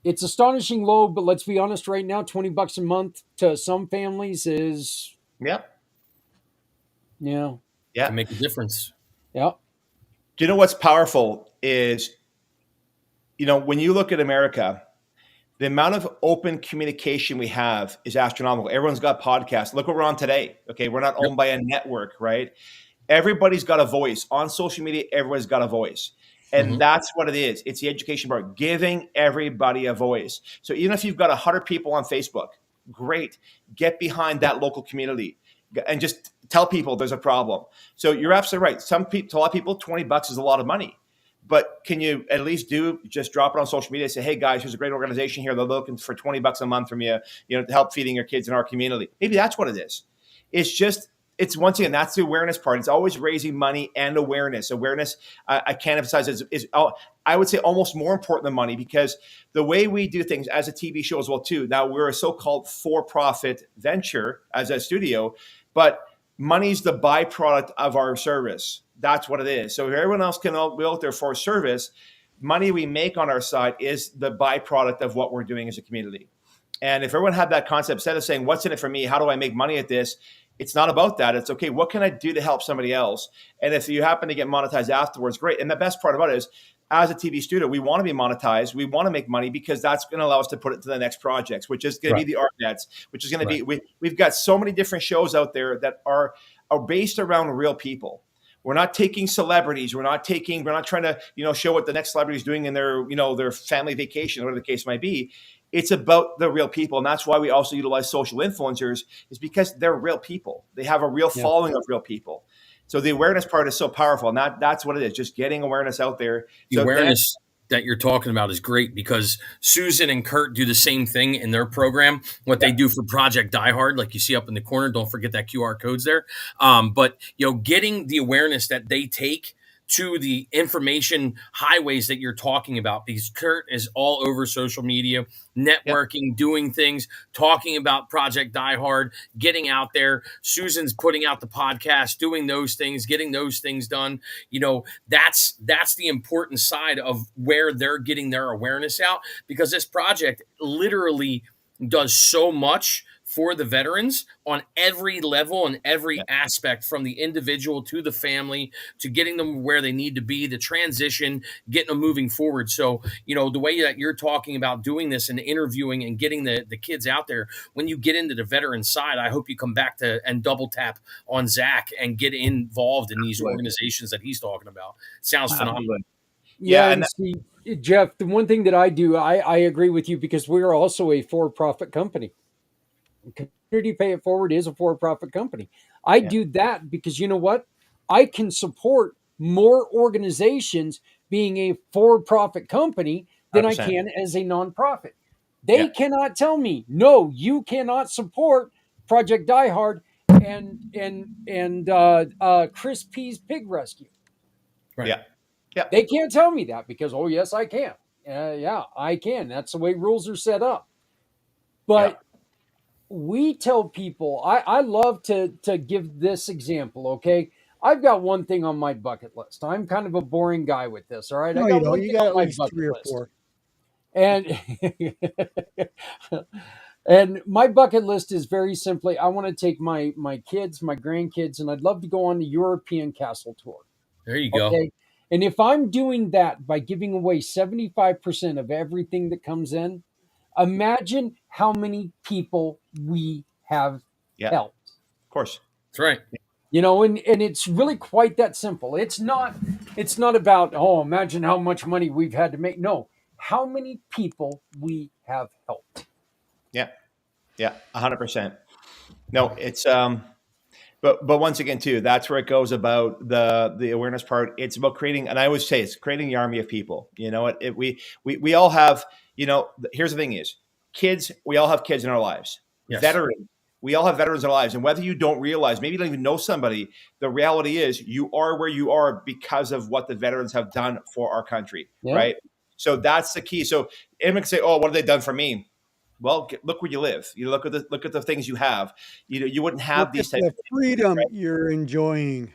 it's astonishing low, but let's be honest right now, $20 a month to some families is, Yep. yeah, Yeah. Can make a difference. yeah, Do you know what's powerful is, when you look at America, the amount of open communication we have is astronomical. Everyone's got podcasts. Look what we're on today. Okay. We're not owned by a network, right? Everybody's got a voice on social media. Everyone's got a voice. And Mhm. that's what it is. It's the education part, giving everybody a voice. So even if you've got 100 people on Facebook, great. Get behind that local community and just tell people there's a problem. So you're absolutely right. To a lot of people, $20 is a lot of money. But can you at least just drop it on social media and say, hey guys, here's a great organization here. They're looking for $20 a month from you, to help feeding your kids in our community. Maybe that's what it is. It's once again, that's the awareness part. It's always raising money and awareness. Awareness, I can't emphasize, is I would say almost more important than money, because the way we do things as a TV show as well too. Now we're a so-called for-profit venture as a studio, but money's the byproduct of our service. That's what it is. So if everyone else can be out there for service, money we make on our side is the byproduct of what we're doing as a community. And if everyone had that concept, instead of saying, what's in it for me? How do I make money at this? It's not about that. It's okay, what can I do to help somebody else? And if you happen to get monetized afterwards, great. And the best part about it is, as a TV studio, we want to be monetized. We want to make money, because that's going to allow us to put it to the next projects, which is going to be the ArtNets, which is going to be, we've got so many different shows out there that are based around real people. We're not taking celebrities. We're not trying to, show what the next celebrity is doing in their, their family vacation, whatever the case might be. It's about the real people. And that's why we also utilize social influencers, is because they're real people. They have a real following of real people. So the awareness part is so powerful. And that's what it is, just getting awareness out there. The awareness that you're talking about is great, because Susan and Kurt do the same thing in their program. What they do for Project Die Hard, like you see up in the corner, don't forget that QR code's there. But getting the awareness that they take to the information highways that you're talking about, because Kurt is all over social media, networking, doing things, talking about Project Die Hard, getting out there. Susan's putting out the podcast, doing those things, getting those things done. That's the important side of where they're getting their awareness out, because this project literally does so much for the veterans on every level and every aspect, from the individual to the family, to getting them where they need to be, the transition, getting them moving forward. So, the way that you're talking about doing this and interviewing and getting the kids out there, when you get into the veteran side, I hope you come back to and double tap on Zach and get involved in these organizations that he's talking about. Sounds phenomenal. Yeah. And see, Jeff, the one thing that I do, I agree with you, because we're also a for-profit company. Community Pay It Forward is a for-profit company. I do that because, you know what? I can support more organizations being a for-profit company than 100%. I can as a nonprofit. They cannot tell me, no, you cannot support Project Die Hard and Chris P's Pig Rescue. Right. Yeah. They can't tell me that, because, oh, yes, I can. I can. That's the way rules are set up. But we tell people, I love to give this example, okay? I've got one thing on my bucket list. I'm kind of a boring guy with this, all right? No, you don't. You got at least 3 or 4. And and my bucket list is very simply, I want to take my kids, my grandkids, and I'd love to go on the European Castle tour. There you go. Okay? And if I'm doing that by giving away 75% of everything that comes in, imagine how many people we have helped. Of course. That's right. You know, and it's really quite that simple. It's not about, oh, imagine how much money we've had to make. No, how many people we have helped. Yeah. Yeah. 100%. No, it's, but once again, too, that's where it goes about the awareness part. It's about creating, and I always say it's creating the army of people. You know, we all have. You know, here's the thing: is kids. We all have kids in our lives. Yes. Veterans. We all have veterans in our lives, and whether you don't realize, maybe you don't even know somebody, the reality is you are where you are because of what the veterans have done for our country, Yeah. right? So that's the key. So anyone can say, "Oh, what have they done for me?" Well, look where you live. You look at the things you have. You know, you wouldn't have Look these at types the freedom you're enjoying.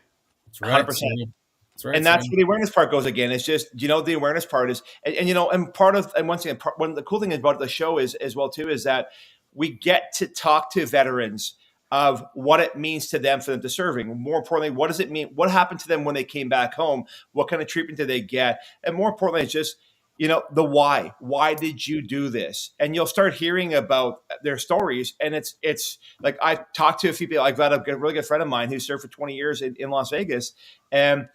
That's right. 100%. That's right. And that's where the awareness part goes again. It's just, you know, the awareness part is, and you know, and part of, and once again, one of the cool things about the show is as well too, is that we get to talk to veterans of what it means to them for them to serving. More importantly, what does it mean? What happened to them when they came back home? What kind of treatment did they get? And more importantly, it's just, you know, the why. Why did you do this? And you'll start hearing about their stories. And it's like, I talked to a few people. I've got a really good friend of mine who served for 20 years in Las Vegas. And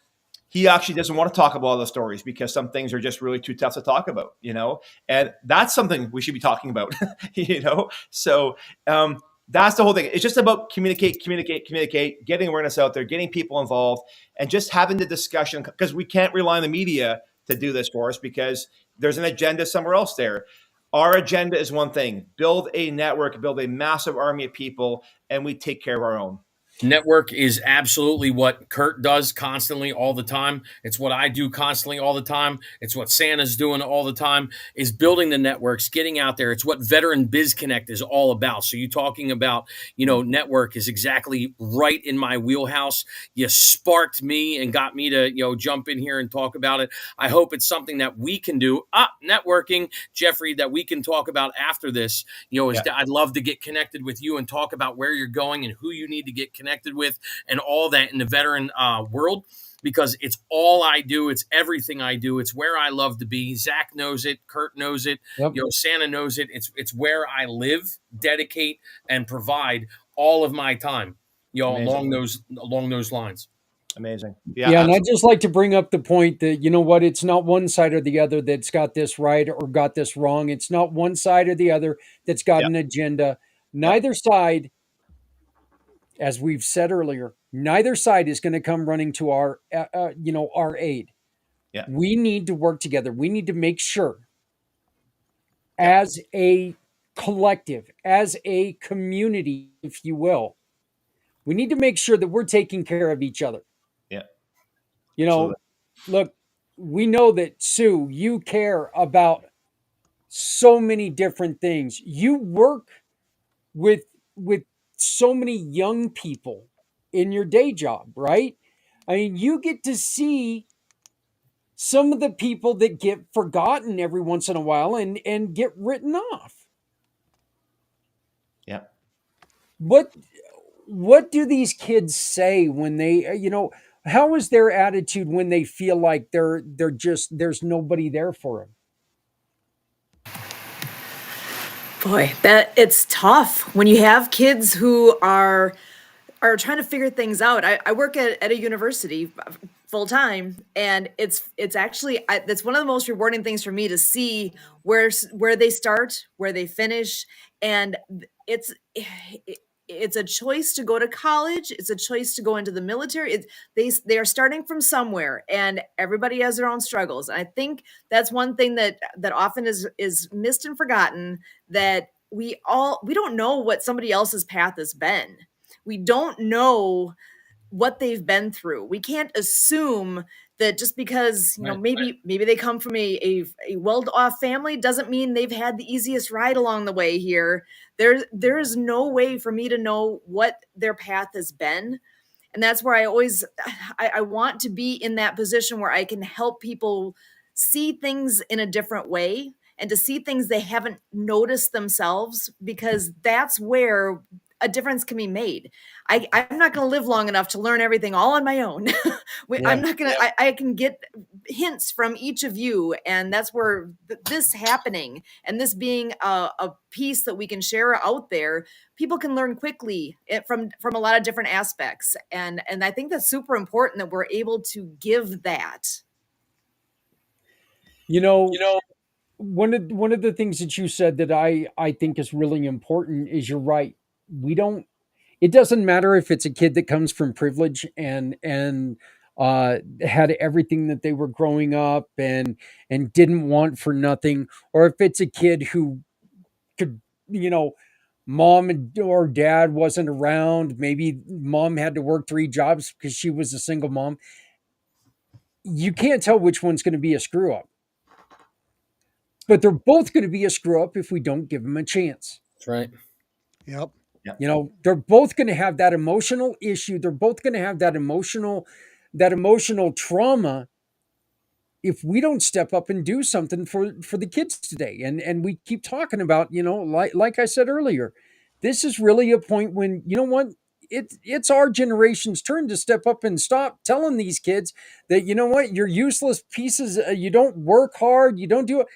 he actually doesn't want to talk about all the stories because some things are just really too tough to talk about, you know, and that's something we should be talking about, you know? So that's the whole thing. It's just about communicate, getting awareness out there, getting people involved, and just having the discussion, because we can't rely on the media to do this for us because there's an agenda somewhere else there. Our agenda is one thing: build a network, build a massive army of people, and we take care of our own. Network is absolutely what Kurt does constantly all the time. It's what I do constantly all the time. It's what Santa's doing all the time, is building the networks, getting out there. It's what Veteran Biz Connect is all about. So you talking about, you know, network is exactly right in my wheelhouse. You sparked me and got me to, you know, jump in here and talk about it. I hope it's something that we can do. Networking, Jeffrey, that we can talk about after this. You know, I'd love to get connected with you and talk about where you're going and who you need to get connected with and all that in the veteran world, because it's all I do. It's everything I do. It's where I love to be. Zach knows it. Kurt knows it. Yep. You know, Santa knows it. It's where I live, dedicate, and provide all of my time, you know, along those lines. Amazing. Yeah, and I'd just like to bring up the point that, you know what, it's not one side or the other that's got this right or got this wrong. It's not one side or the other that's got an agenda. Neither side, as we've said earlier, neither side is going to come running to our, our aid. Yeah. We need to work together. We need to make sure, as a collective, as a community, if you will, we need to make sure that we're taking care of each other. Yeah. You know, look, we know that, Sue, you care about so many different things. You work with so many young people in your day job, right? I mean, you get to see some of the people that get forgotten every once in a while and get written off. Yeah. What do these kids say when they, you know, how is their attitude when they feel like they're just, there's nobody there for them? Boy, that it's tough when you have kids who are trying to figure things out. I work at a university full time, and it's actually that's one of the most rewarding things for me to see where they start, where they finish, and it's a choice to go to college. It's a choice to go into the military. They are starting from somewhere, and everybody has their own struggles. And I think that's one thing that often is missed and forgotten, that we don't know what somebody else's path has been. We don't know what they've been through. We can't assume that just because, you know, maybe they come from a well-off family doesn't mean they've had the easiest ride along the way here. There is no way for me to know what their path has been. And that's where I want to be in that position where I can help people see things in a different way and to see things they haven't noticed themselves, because that's where a difference can be made. I'm not going to live long enough to learn everything all on my own. I'm not going to, I can get hints from each of you, and that's where this happening and this being a piece that we can share out there, people can learn quickly from a lot of different aspects, and I think that's super important that we're able to give that. You know, one of the things that you said that I think is really important is you're right. We don't. It doesn't matter if it's a kid that comes from privilege and had everything that they were growing up and didn't want for nothing, or if it's a kid who could, mom or dad wasn't around. Maybe mom had to work 3 jobs because she was a single mom. You can't tell which one's going to be a screw up, but they're both going to be a screw up if we don't give them a chance. That's right. Yep. They're both going to have that emotional issue. They're both going to have that emotional trauma if we don't step up and do something for the kids today. And we keep talking about, like I said earlier, this is really a point when, you know what, it's our generation's turn to step up and stop telling these kids that, you know what, you're useless pieces. You don't work hard. You don't do it.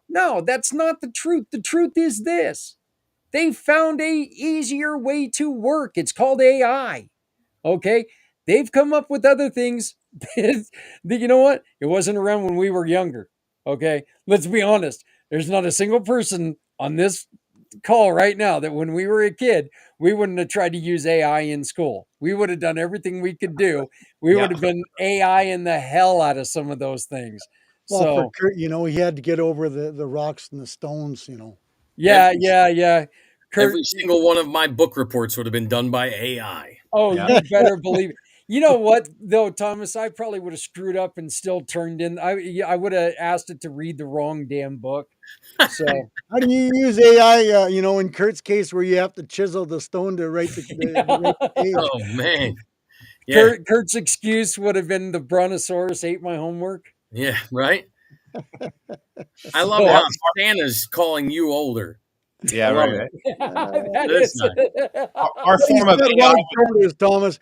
No, that's not the truth. The truth is this: they found a easier way to work. It's called AI. Okay. They've come up with other things that, you know what? It wasn't around when we were younger. Okay. Let's be honest. There's not a single person on this call right now that when we were a kid, we wouldn't have tried to use AI in school. We would have done everything we could do. We would have been AI in the hell out of some of those things. Well, So for Kurt, he had to get over the rocks and the stones, yeah. Kurt, Every single one of my book reports would have been done by AI. oh, you better believe it. You know what, though, Thomas? I probably would have screwed up and still turned in. I would have asked it to read the wrong damn book. So How do you use AI, in Kurt's case where you have to chisel the stone to write the page? Oh man. Yeah. Kurt's excuse would have been the Brontosaurus ate my homework. Yeah, right. I love how Santa's calling you older. Yeah, right. That It's is- Our form of Said AI. one shoulders, Thomas.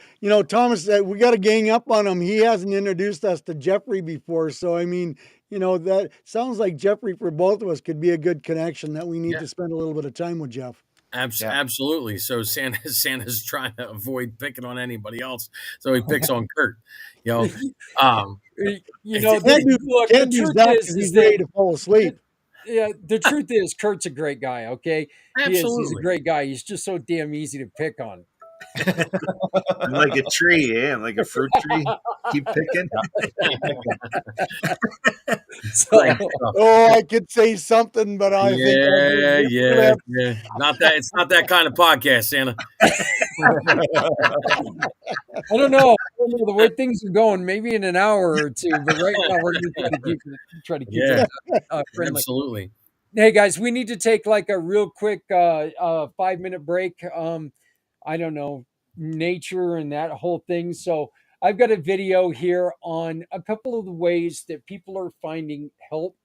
Thomas, we got to gang up on him. He hasn't introduced us to Jeffrey before. So, that sounds like Jeffrey for both of us could be a good connection that we need to spend a little bit of time with Jeff. Absolutely. So Santa's trying to avoid picking on anybody else, so he picks on Kurt. Can't the do truth that is 'cause he's that- ready to fall asleep. Yeah, the truth is, Kurt's a great guy. Okay, He's a great guy. He's just so damn easy to pick on. I'm like a tree, I'm like a fruit tree. Keep picking. So, I could say something, but I think yeah. It's not that kind of podcast, Santa. I don't know the way things are going. Maybe in an hour or two, but right now we're going to try to keep it friendly. Absolutely. Hey guys, we need to take like a real quick 5-minute break. I don't know, nature and that whole thing. So I've got a video here on a couple of the ways that people are finding help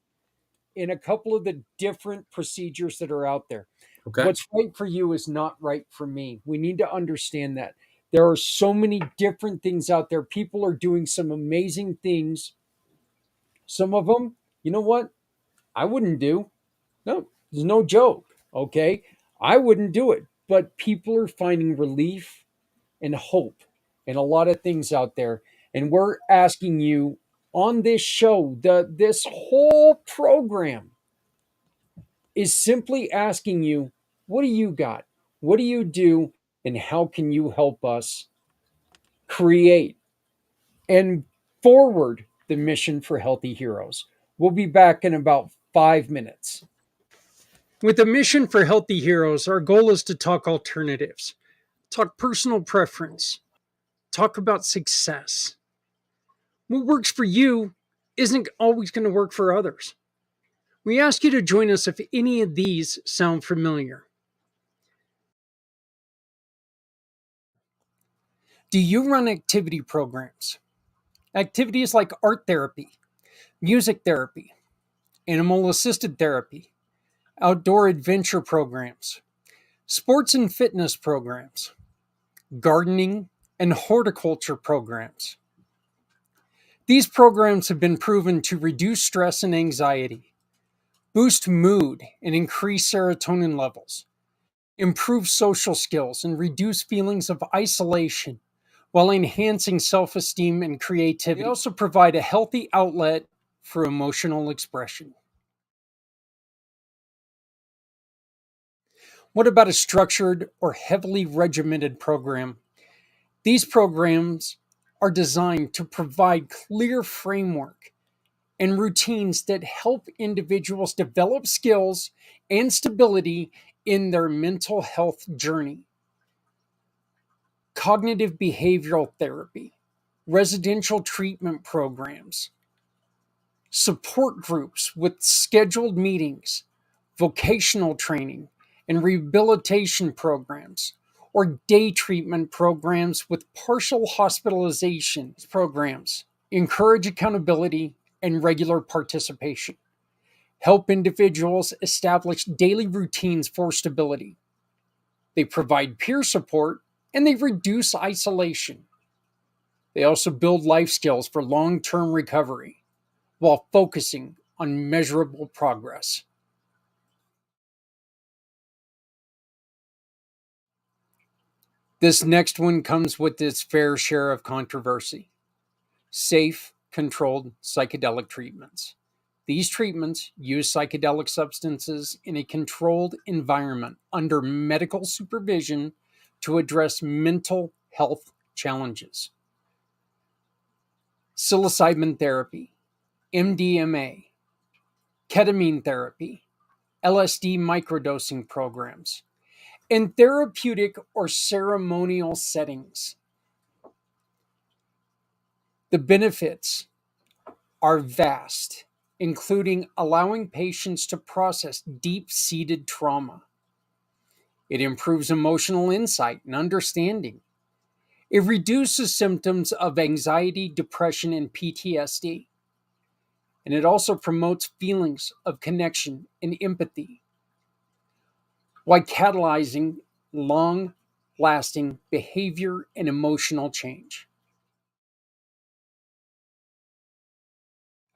in a couple of the different procedures that are out there. Okay. What's right for you is not right for me. We need to understand that. There are so many different things out there. People are doing some amazing things. Some of them, you know what? I wouldn't do. No, there's no joke. Okay. I wouldn't do it. But people are finding relief and hope in a lot of things out there. And we're asking you on this show, this whole program is simply asking you, what do you got? What do you do? And how can you help us create and forward the mission for Healthy Heroes? We'll be back in about 5 minutes. With the mission for Healthy Heroes, our goal is to talk alternatives, talk personal preference, talk about success. What works for you isn't always going to work for others. We ask you to join us if any of these sound familiar. Do you run activity programs? Activities like art therapy, music therapy, animal-assisted therapy, outdoor adventure programs, sports and fitness programs, gardening and horticulture programs. These programs have been proven to reduce stress and anxiety, boost mood and increase serotonin levels, improve social skills, and reduce feelings of isolation while enhancing self-esteem and creativity. They also provide a healthy outlet for emotional expression. What about a structured or heavily regimented program? These programs are designed to provide clear framework and routines that help individuals develop skills and stability in their mental health journey. Cognitive behavioral therapy, residential treatment programs, support groups with scheduled meetings, vocational training, and rehabilitation programs, or day treatment programs with partial hospitalization programs. Encourage accountability and regular participation. Help individuals establish daily routines for stability. They provide peer support and they reduce isolation. They also build life skills for long-term recovery while focusing on measurable progress. This next one comes with its fair share of controversy. Safe, controlled psychedelic treatments. These treatments use psychedelic substances in a controlled environment under medical supervision to address mental health challenges. Psilocybin therapy, MDMA, ketamine therapy, LSD microdosing programs, in therapeutic or ceremonial settings. The benefits are vast, including allowing patients to process deep-seated trauma. It improves emotional insight and understanding. It reduces symptoms of anxiety, depression, and PTSD. And it also promotes feelings of connection and empathy, while catalyzing long-lasting behavior and emotional change.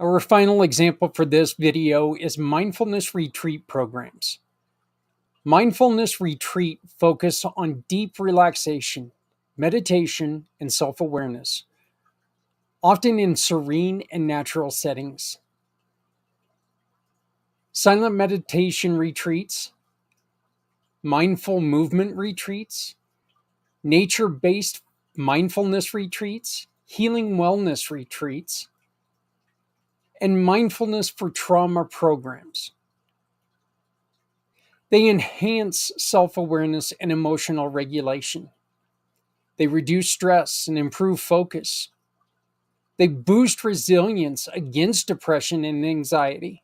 Our final example for this video is mindfulness retreat programs. Mindfulness retreat focus on deep relaxation, meditation, and self-awareness, often in serene and natural settings. Silent meditation retreats, mindful movement retreats, nature-based mindfulness retreats, healing wellness retreats, and mindfulness for trauma programs. They enhance self-awareness and emotional regulation. They reduce stress and improve focus. They boost resilience against depression and anxiety,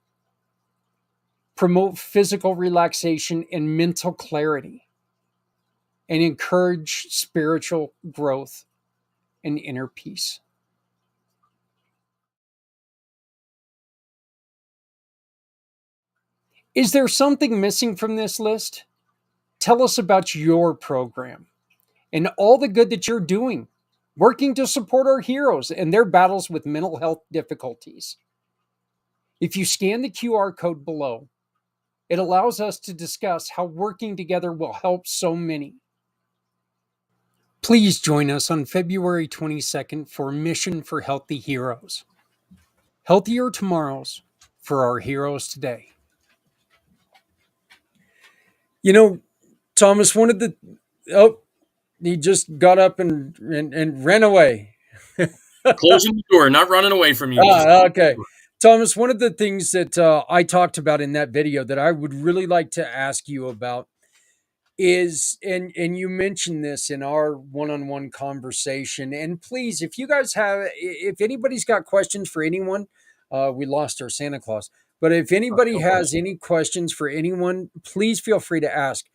promote physical relaxation and mental clarity, and encourage spiritual growth and inner peace. Is there something missing from this list? Tell us about your program and all the good that you're doing, working to support our heroes and their battles with mental health difficulties. If you scan the QR code below, it allows us to discuss how working together will help so many. Please join us on February 22nd for Mission for Healthy Heroes. Healthier tomorrows for our heroes today. You know, Thomas, he just got up and ran away. Closing the door, not running away from you. Okay. Thomas, one of the things that I talked about in that video that I would really like to ask you about is, and you mentioned this in our one-on-one conversation, and please, if anybody's got questions for anyone, we lost our Santa Claus, but if anybody has any questions for anyone, please feel free to ask.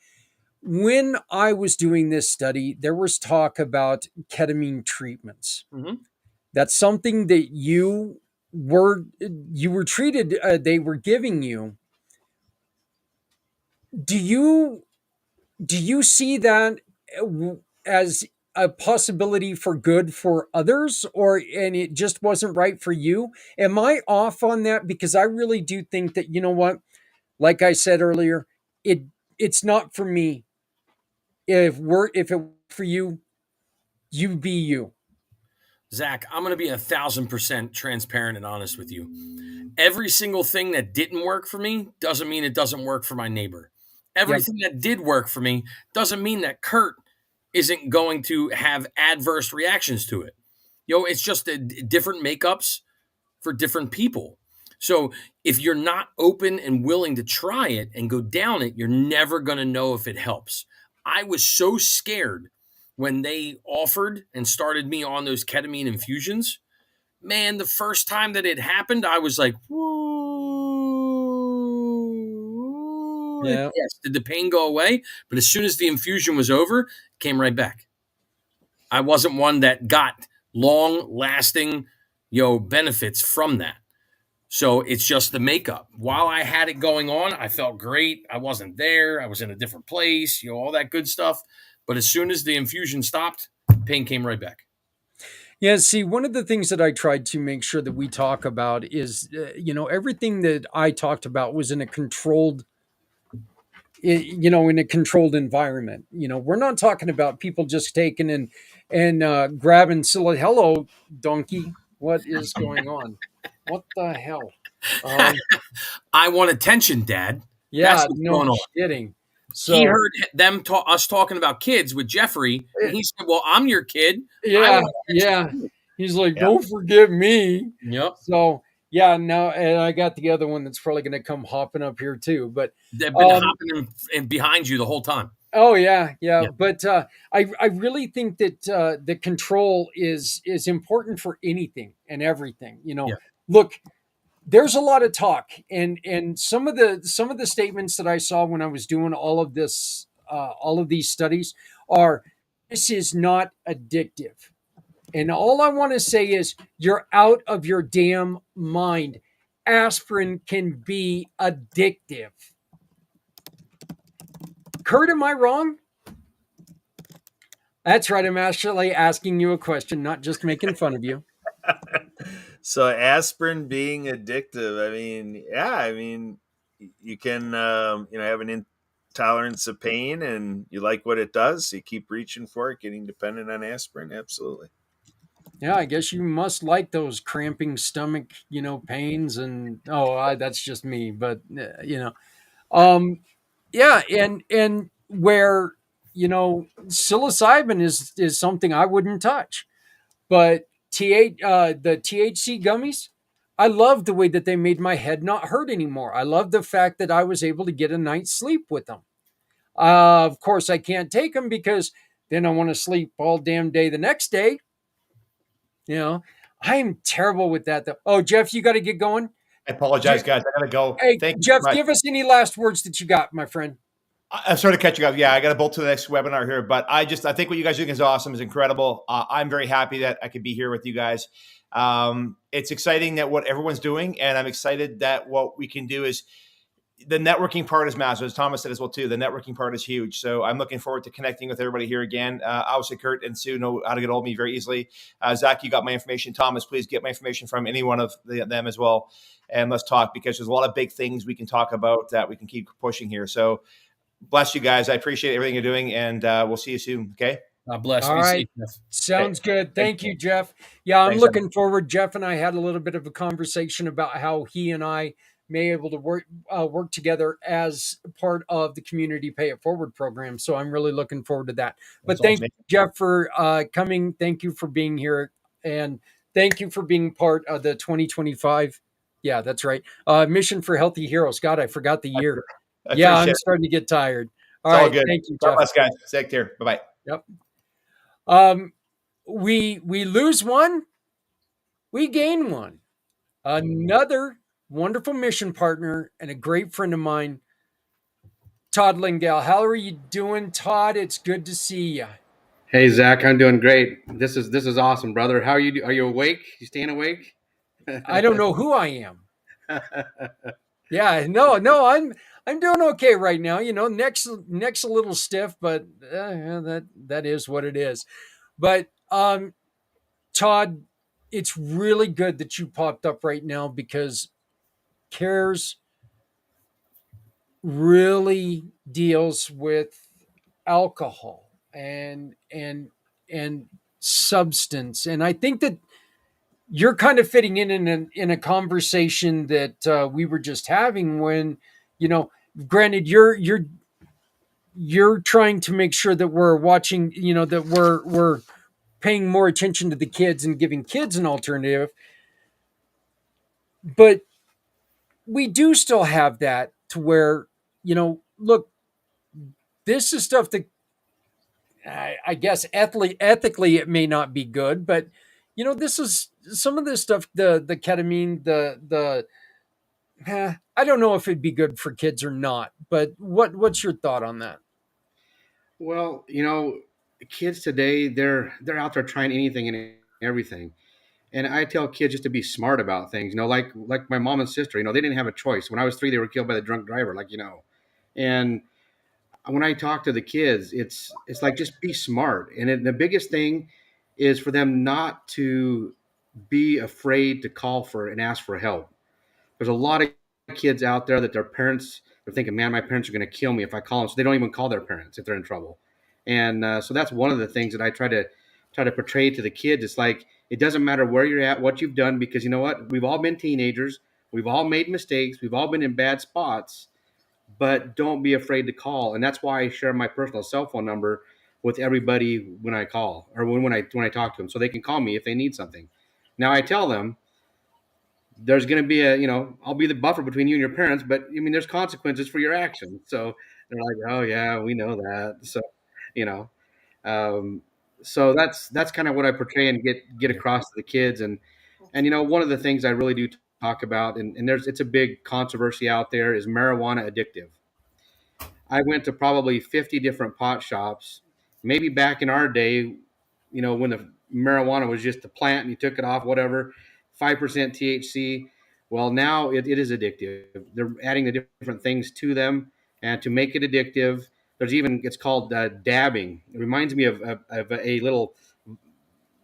When I was doing this study, there was talk about ketamine treatments. Mm-hmm. That's something that you were treated, they were giving you. Do you see that as a possibility for good for others, and it just wasn't right for you? Am I off on that? Because I really do think that, you know what, like I said earlier, it it's not for me. If it worked for you, you be you. Zach, I'm going to be 1,000% transparent and honest with you. Every single thing that didn't work for me doesn't mean it doesn't work for my neighbor. Everything that did work for me doesn't mean that Kurt isn't going to have adverse reactions to it. It's just different makeups for different people. So if you're not open and willing to try it and go down it, you're never going to know if it helps. I was so scared when they offered and started me on those ketamine infusions. Man, the first time that it happened, I was like, whoa. Yeah. Yes, did the pain go away? But as soon as the infusion was over, it came right back. I wasn't one that got long-lasting, benefits from that. So it's just the makeup. While I had it going on, I felt great. I wasn't there. I was in a different place, all that good stuff. But as soon as the infusion stopped, pain came right back. Yeah, see, one of the things that I tried to make sure that we talk about is, everything that I talked about was in a controlled, in a controlled environment. We're not talking about people just taking and grabbing silly, hello, donkey. What is going on? What the hell? I want attention, Dad. Yeah, That's what's going no on. kidding. So He heard us talking about kids with Jeffrey, and he said, "Well, I'm your kid." yeah. He's like, Yeah. don't forget me. Yep. So yeah, no, and I got the other one that's probably going to come hopping up here too. But They've been hopping in behind you the whole time. oh yeah. But I really think that the control is important for anything and everything. Yeah. Look, there's a lot of talk, and some of the statements that I saw when I was doing all of this, all of these studies are, this is not addictive. And all I want to say is, you're out of your damn mind. Aspirin can be addictive. Kurt, am I wrong? That's right. I'm actually asking you a question, not just making fun of you. So aspirin being addictive, you can have an intolerance of pain and you like what it does, you keep reaching for it, getting dependent on aspirin. Absolutely. Yeah, I guess you must like those cramping stomach, pains, and that's just me. But yeah, and where psilocybin is something I wouldn't touch, but the THC gummies, I love the way that they made my head not hurt anymore. I love the fact that I was able to get a night's sleep with them. Of course, I can't take them because then I want to sleep all damn day the next day. I'm terrible with that though. Oh, Jeff, you got to get going. I apologize, guys. I gotta go. Hey, Thank you Jeff, so much. give us any last words that you got, my friend. I'm sort of catching up. Yeah, I got to bolt to the next webinar here, but I think what you guys are doing is awesome, is incredible. I'm very happy that I could be here with you guys. It's exciting that what everyone's doing, and I'm excited that what we can do is, the networking part is massive. As Thomas said as well too, the networking part is huge. So I'm looking forward to connecting with everybody here again. Obviously, Kurt and Sue know how to get hold of me very easily. Zach, you got my information. Thomas, please get my information from any one of them as well, and let's talk, because there's a lot of big things we can talk about that we can keep pushing here. So bless you guys. I appreciate everything you're doing, and we'll see you soon. Okay. God bless. All Be right. safe, Jeff. Sounds good. Thank you, Jeff. Yeah, I'm Thanks, looking forward. Jeff and I had a little bit of a conversation about how he and I may be able to work together as part of the Community Pay It Forward program. So I'm really looking forward to that. But thank you, Jeff, for coming. Thank you for being here. And thank you for being part of the 2025. Yeah, that's right. Mission for Healthy Heroes. God, I forgot the year. Yeah, I'm starting to get tired. All right. Good. Thank you, God Jeff. bless, guys. Take care. Bye-bye. Yep. We lose one, we gain one. Another wonderful mission partner and a great friend of mine, Todd Lingale. How are you doing, Todd? It's good to see you. Hey, Zach, I'm doing great. This is awesome, brother. How are you? Are you awake? You staying awake? I don't know who I am. Yeah, no, I'm doing okay right now. Neck's a little stiff, but that is what it is. But Todd, it's really good that you popped up right now because CARES really deals with alcohol and substance, and I think that you're kind of fitting in a conversation that we were just having when, you know, granted you're trying to make sure that we're watching, you know, that we're paying more attention to the kids and giving kids an alternative, but we do still have that to where, you know, look, this is stuff that I guess ethically it may not be good, but you know, this is some of this stuff, the ketamine, I don't know if it'd be good for kids or not, but what's your thought on that? Well, kids today, they're out there trying anything and everything. And I tell kids just to be smart about things, like my mom and sister, they didn't have a choice. When I was 3, they were killed by the drunk driver, And when I talk to the kids, it's like, just be smart. And the biggest thing is for them not to be afraid to call for and ask for help. There's a lot of kids out there that their parents, they're thinking, man, my parents are going to kill me if I call them. So they don't even call their parents if they're in trouble. And so that's one of the things that I try to portray to the kids. It's like, it doesn't matter where you're at, what you've done, because you know what? We've all been teenagers. We've all made mistakes. We've all been in bad spots, but don't be afraid to call. And that's why I share my personal cell phone number with everybody when I call, or when I talk to them, so they can call me if they need something. Now I tell them, there's going to be I'll be the buffer between you and your parents, but I mean, there's consequences for your actions. So they're like, oh yeah, we know that. So, you know, um, so that's kind of what I portray and get across to the kids. And one of the things I really do talk about, and it's a big controversy out there, is marijuana addictive. I went to probably 50 different pot shops. Maybe back in our day, when the marijuana was just a plant and you took it off, whatever, 5% THC. Well, now it is addictive. They're adding the different things to them, and to make it addictive, it's called dabbing. It reminds me of a little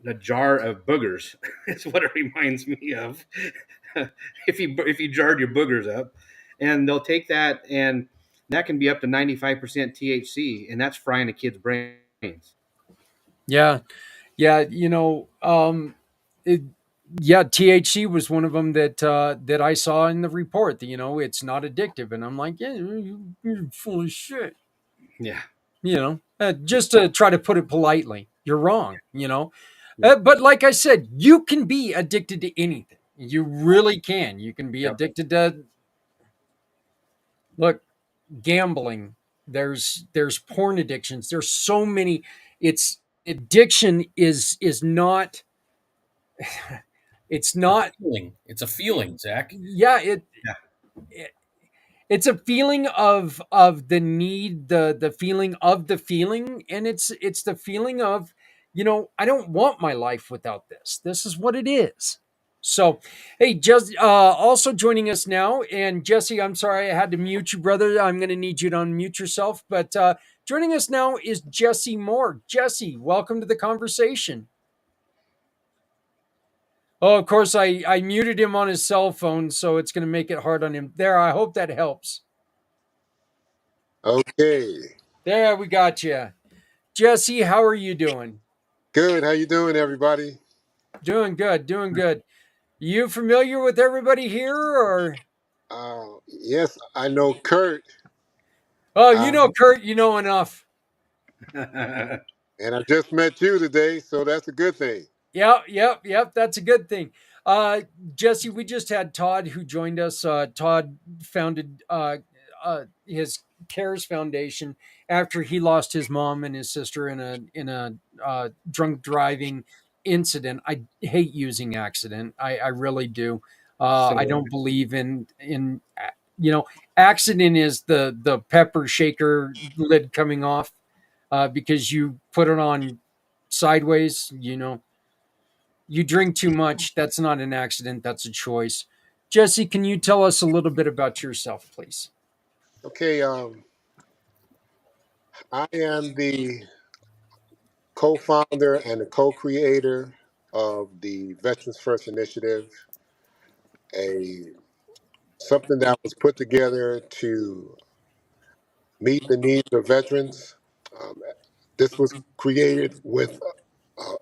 a jar of boogers. It's what it reminds me of. if you jarred your boogers up, and they'll take that, and that can be up to 95% THC, and that's frying a kid's brains. Yeah, yeah, it, yeah, THC was one of them that I saw in the report. That, it's not addictive, and I'm like, yeah, you're full of shit. Yeah. Just to try to put it politely, you're wrong. But like I said, you can be addicted to anything. You really can. You can be addicted to, look, gambling. There's porn addictions. There's so many. It's addiction is not. It's not. It's a feeling, Zach. Yeah. It's a feeling of the need, the feeling of the feeling, and it's the feeling of, I don't want my life without this. This is what it is. So, hey, just also joining us now, and Jesse, I'm sorry I had to mute you, brother. I'm going to need you to unmute yourself. But joining us now is Jesse Moore. Jesse, welcome to the conversation. Oh, of course, I muted him on his cell phone, so it's going to make it hard on him. There, I hope that helps. Okay. There, we got you. Jesse, how are you doing? Good. How you doing, everybody? Doing good, doing good. You familiar with everybody here, or? Yes, I know Kurt. Oh, you know Kurt, you know enough. And I just met you today, so that's a good thing. Yep. That's a good thing. Jesse, we just had Todd who joined us. Todd founded his CARES Foundation after he lost his mom and his sister in a drunk driving incident. I hate using accident. I really do. I don't believe in accident is the pepper shaker lid coming off because you put it on sideways. You drink too much. That's not an accident. That's a choice. Jesse, can you tell us a little bit about yourself, please? Okay. I am the co-founder and a co-creator of the Veterans First Initiative, a something that was put together to meet the needs of veterans. Um, this was created with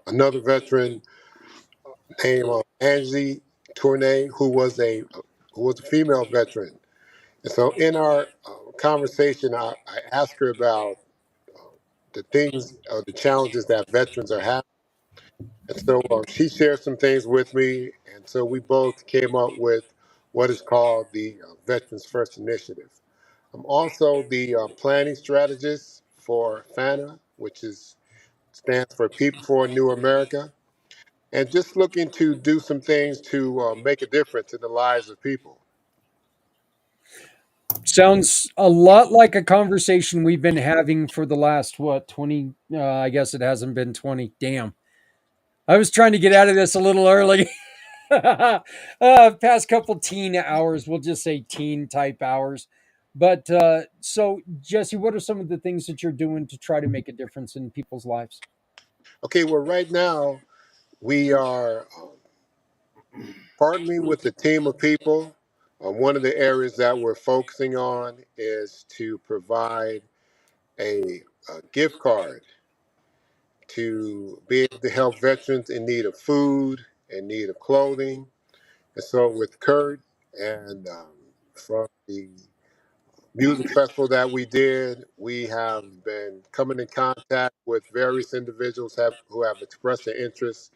another veteran named Angie Tournay, who was a female veteran. And so, in our conversation, I asked her about the things, the challenges that veterans are having. And so, she shared some things with me, and so we both came up with what is called the Veterans First Initiative. I'm also the planning strategist for FANA, which stands for People for a New America, and just looking to do some things to make a difference in the lives of people. Sounds a lot like a conversation we've been having for the last, what, 20? I guess it hasn't been 20. Damn. I was trying to get out of this a little early. Past couple teen hours, we'll just say teen type hours. But so, Jesse, what are some of the things that you're doing to try to make a difference in people's lives? Okay, well, right now we are partnering with a team of people. One of the areas that we're focusing on is to provide a gift card to be able to help veterans in need of food, in need of clothing. And so, with Kurt and from the music festival that we did, we have been coming in contact with various individuals who have expressed their interest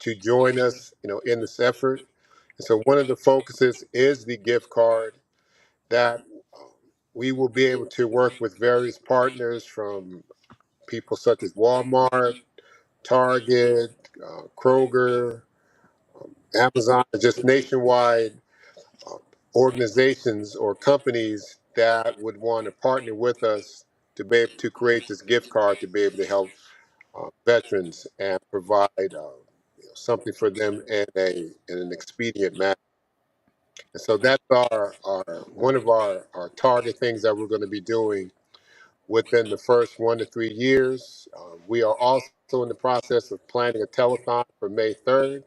to join us, in this effort. And so one of the focuses is the gift card that um, we will be able to work with various partners from people such as Walmart, Target, Kroger, Amazon, just nationwide uh, organizations or companies that would want to partner with us to be able to create this gift card to be able to help veterans and provide something for them in an expedient manner. And so that's our one of our target things that we're going to be doing within the first 1 to 3 years. We are also in the process of planning a telethon for May 3rd,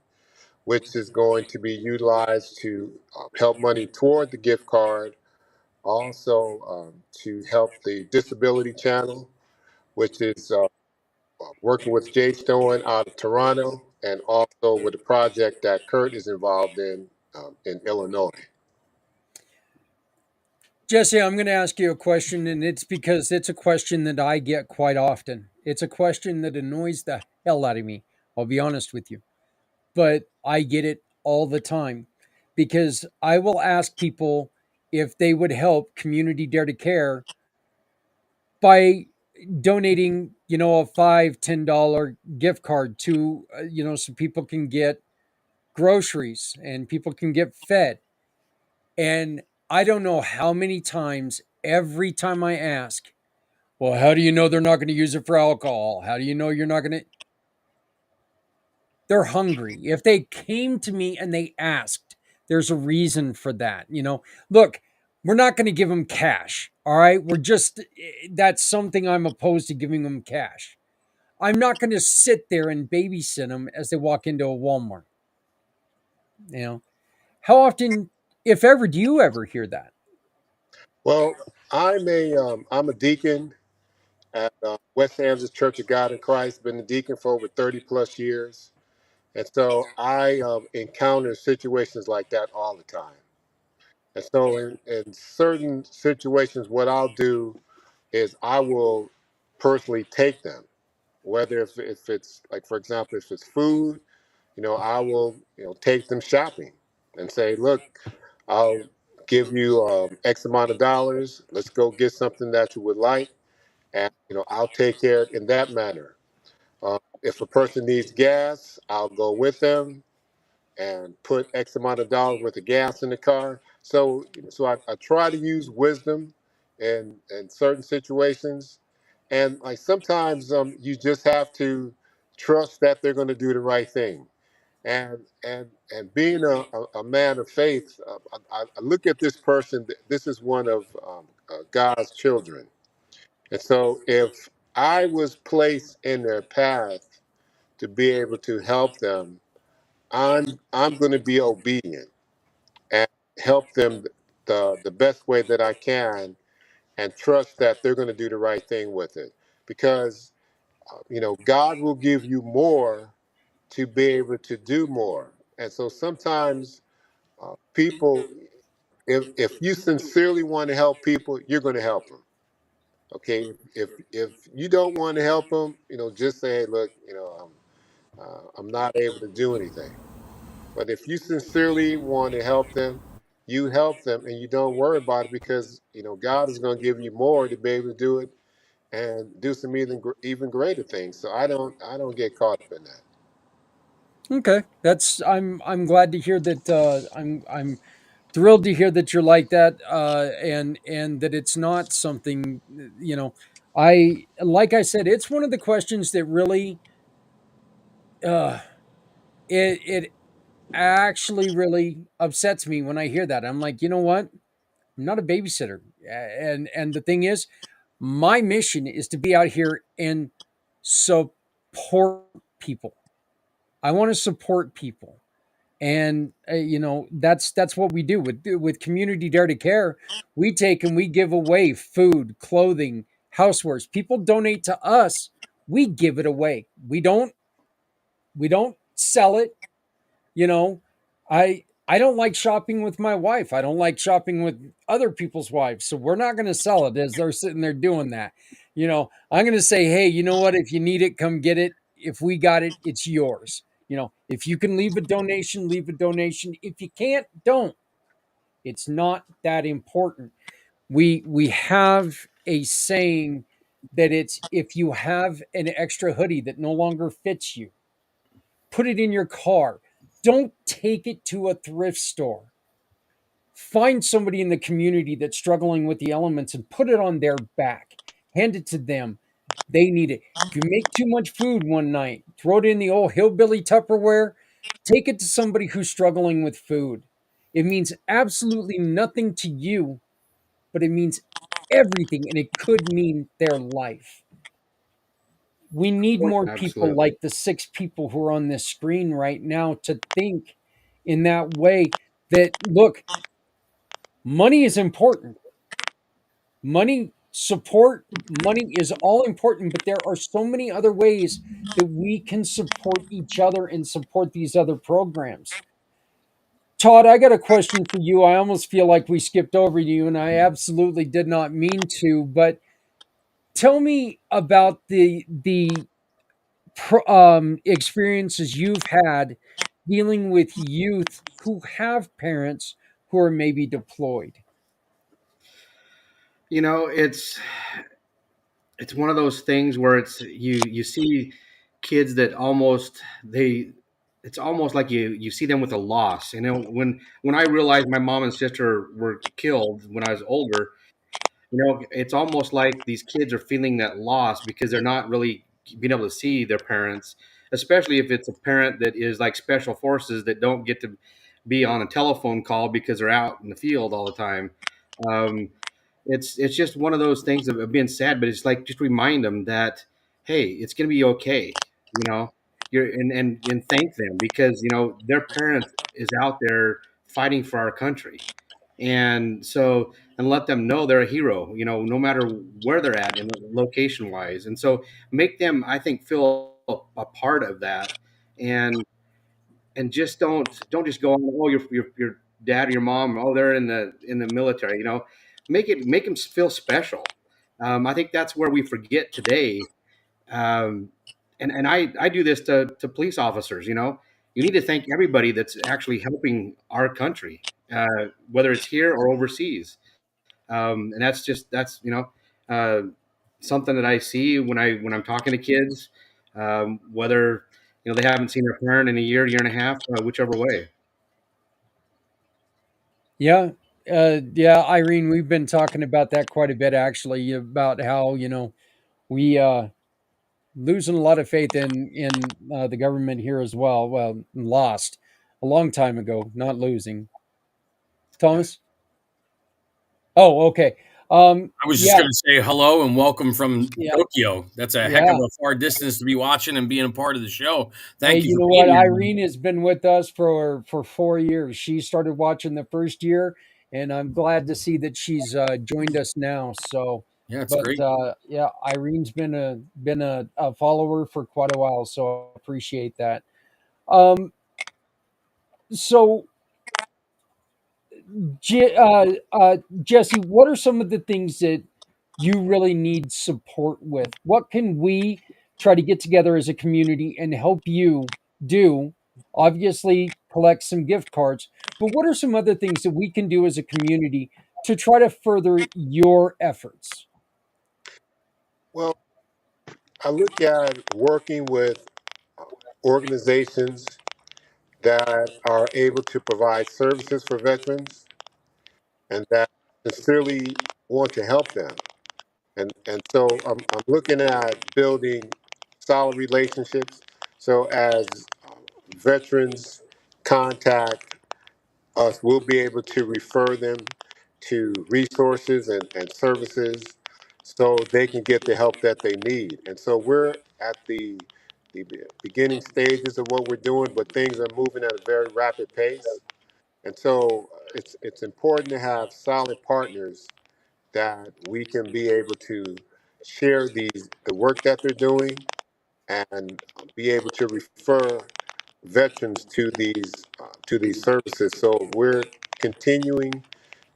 which is going to be utilized to help money toward the gift card, also to help the Disability Channel, which is working with Jay Stone out of Toronto, and also with a project that Kurt is involved in Illinois. Jesse, I'm going to ask you a question, and it's because it's a question that I get quite often. It's a question that annoys the hell out of me. I'll be honest with you, but I get it all the time because I will ask people if they would help Community Dare to Care by donating, a $5, $10 gift card to, so people can get groceries and people can get fed. And I don't know how many times, every time I ask, well, how do you know they're not going to use it for alcohol? How do you know you're not going to? They're hungry. If they came to me and they asked, there's a reason for that. Look, we're not going to give them cash. All right. That's something I'm opposed to giving them cash. I'm not going to sit there and babysit them as they walk into a Walmart. How often, if ever, do you ever hear that? Well, I'm a deacon at West Kansas Church of God in Christ. Been a deacon for over 30 plus years, and so I encounter situations like that all the time. And so, in certain situations, what I'll do is I will personally take them, whether if it's like, for example, if it's food, I will take them shopping and say, look, I'll give you X amount of dollars. Let's go get something that you would like, and I'll take care of it in that manner. If a person needs gas, I'll go with them and put X amount of dollars worth of gas in the car. So I try to use wisdom in certain situations, and like sometimes you just have to trust that they're going to do the right thing. And being a man of faith, I look at this person. This is one of God's children, and so if I was placed in their path to be able to help them, I'm going to be obedient and help them the best way that I can, and trust that they're going to do the right thing with it, because God will give you more to be able to do more. And so sometimes people, if you sincerely want to help people, you're going to help them. Okay, if you don't want to help them, just say, hey, look, I'm not able to do anything. But if you sincerely want to help them, you help them, and you don't worry about it, because God is going to give you more to be able to do it and do some even greater things. So I don't get caught up in that. Okay, that's I'm glad to hear that. I'm thrilled to hear that you're like that, and that it's not something. I like I said, it's one of the questions that really, uh, it actually really upsets me when I hear that. I'm like, you know what? I'm not a babysitter, and the thing is, my mission is to be out here and support people. I want to support people, and that's what we do with Community Dare to Care. We take and we give away food, clothing, housewares. People donate to us, we give it away. We don't sell it. you know I don't like shopping with my wife. I don't like shopping with other people's wives, so we're not going to sell it as they're sitting there doing that. I'm going to say, hey, you know what, if you need it, come get it. If we got it, it's yours. If you can leave a donation, leave a donation. If you can't, don't. It's not that important. We have a saying that it's, if you have an extra hoodie that no longer fits you, put it in your car. Don't take it to a thrift store. Find somebody in the community that's struggling with the elements and put it on their back. Hand it to them. They need it. If you make too much food one night, throw it in the old hillbilly Tupperware. Take it to somebody who's struggling with food. It means absolutely nothing to you, but it means everything, and it could mean their life. We need more people Absolutely. like the 6 people who are on this screen right now to think in that way. That, look, money is important. Money, support, money is all important, but there are so many other ways that we can support each other and support these other programs. Todd, I got a question for you. I almost feel like we skipped over you, and I absolutely did not mean to, but tell me about the experiences you've had dealing with youth who have parents who are maybe deployed. It's one of those things where you see kids that almost they it's almost like you see them with a loss. When I realized my mom and sister were killed when I was older, it's almost like these kids are feeling that loss because they're not really being able to see their parents, especially if it's a parent that is like special forces that don't get to be on a telephone call because they're out in the field all the time. Um, it's just one of those things of being sad, but it's like just remind them that hey, it's gonna be okay. You know, and thank them because their parent is out there fighting for our country, and so and let them know they're a hero. No matter where they're at in location wise, and so make them, I think, feel a part of that, and just don't just go on. Oh, your dad or your mom. Oh, they're in the military. Make them feel special. I think that's where we forget today. Um, and I do this to police officers. You need to thank everybody that's actually helping our country, whether it's here or overseas. And that's uh, something that I see when I'm talking to kids, whether they haven't seen their parent in a year and a half, whichever way. Yeah. Yeah, Irene, we've been talking about that quite a bit, actually, about how, we losing a lot of faith in the government here as well. Well, lost a long time ago, not losing. Yeah. Thomas? Oh, okay. I was just Yeah, going to say hello and welcome from yeah, Tokyo. That's a heck of yeah. a far distance to be watching and being a part of the show. Hey, Thank you you for know what? being here, man. Irene has been with us for 4 years. She started watching the first year, and I'm glad to see that she's joined us now. So, Yeah, it's but great. yeah, Irene's been a follower for quite a while, so I appreciate that. Um, so Jesse, what are some of the things that you really need support with? What can we try to get together as a community and help you do? Obviously, collect some gift cards, but what are some other things that we can do as a community to try to further your efforts? Well, I look at working with organizations that are able to provide services for veterans and that sincerely want to help them. And so I'm looking at building solid relationships. So as veterans contact us, we'll be able to refer them to resources and services so they can get the help that they need. And so we're at the beginning stages of what we're doing, but things are moving at a very rapid pace. And so it's important to have solid partners that we can be able to share the work that they're doing and be able to refer veterans to these services. So we're continuing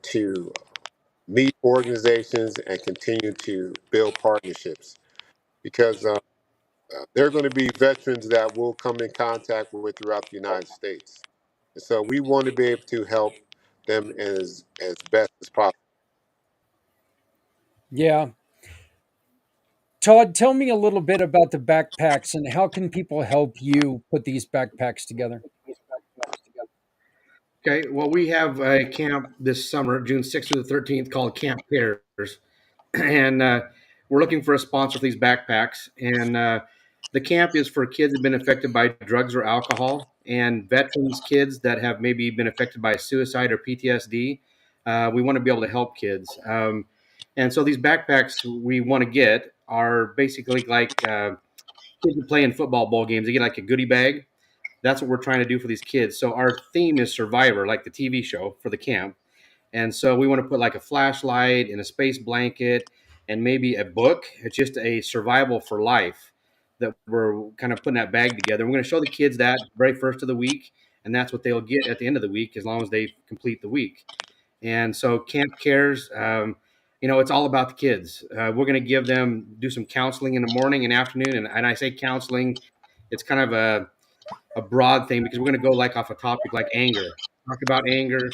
to meet organizations and continue to build partnerships because there are going to be veterans that we'll come in contact with throughout the United States. And so we want to be able to help them as best as possible. Yeah. Todd, tell me a little bit about the backpacks and how can people help you put these backpacks together? Okay, well, we have a camp this summer, June 6th through the 13th, called Camp Cares. And we're looking for a sponsor for these backpacks. And the camp is for kids that have been affected by drugs or alcohol, and veterans kids that have maybe been affected by suicide or PTSD. We want to be able to help kids. And so these backpacks we want to get are basically like kids that play in football bowl games. They get like a goodie bag. That's what we're trying to do for these kids. So our theme is Survivor, like the TV show for the camp. And so we want to put like a flashlight and a space blanket and maybe a book. It's just a survival for life that we're kind of putting that bag together. We're going to show the kids that very first of the week, and that's what they'll get at the end of the week as long as they complete the week. And so Camp Cares, it's all about the kids. We're going to do some counseling in the morning and afternoon. And I say counseling, it's kind of a broad thing because we're going to go like off a topic like anger. Talk about anger.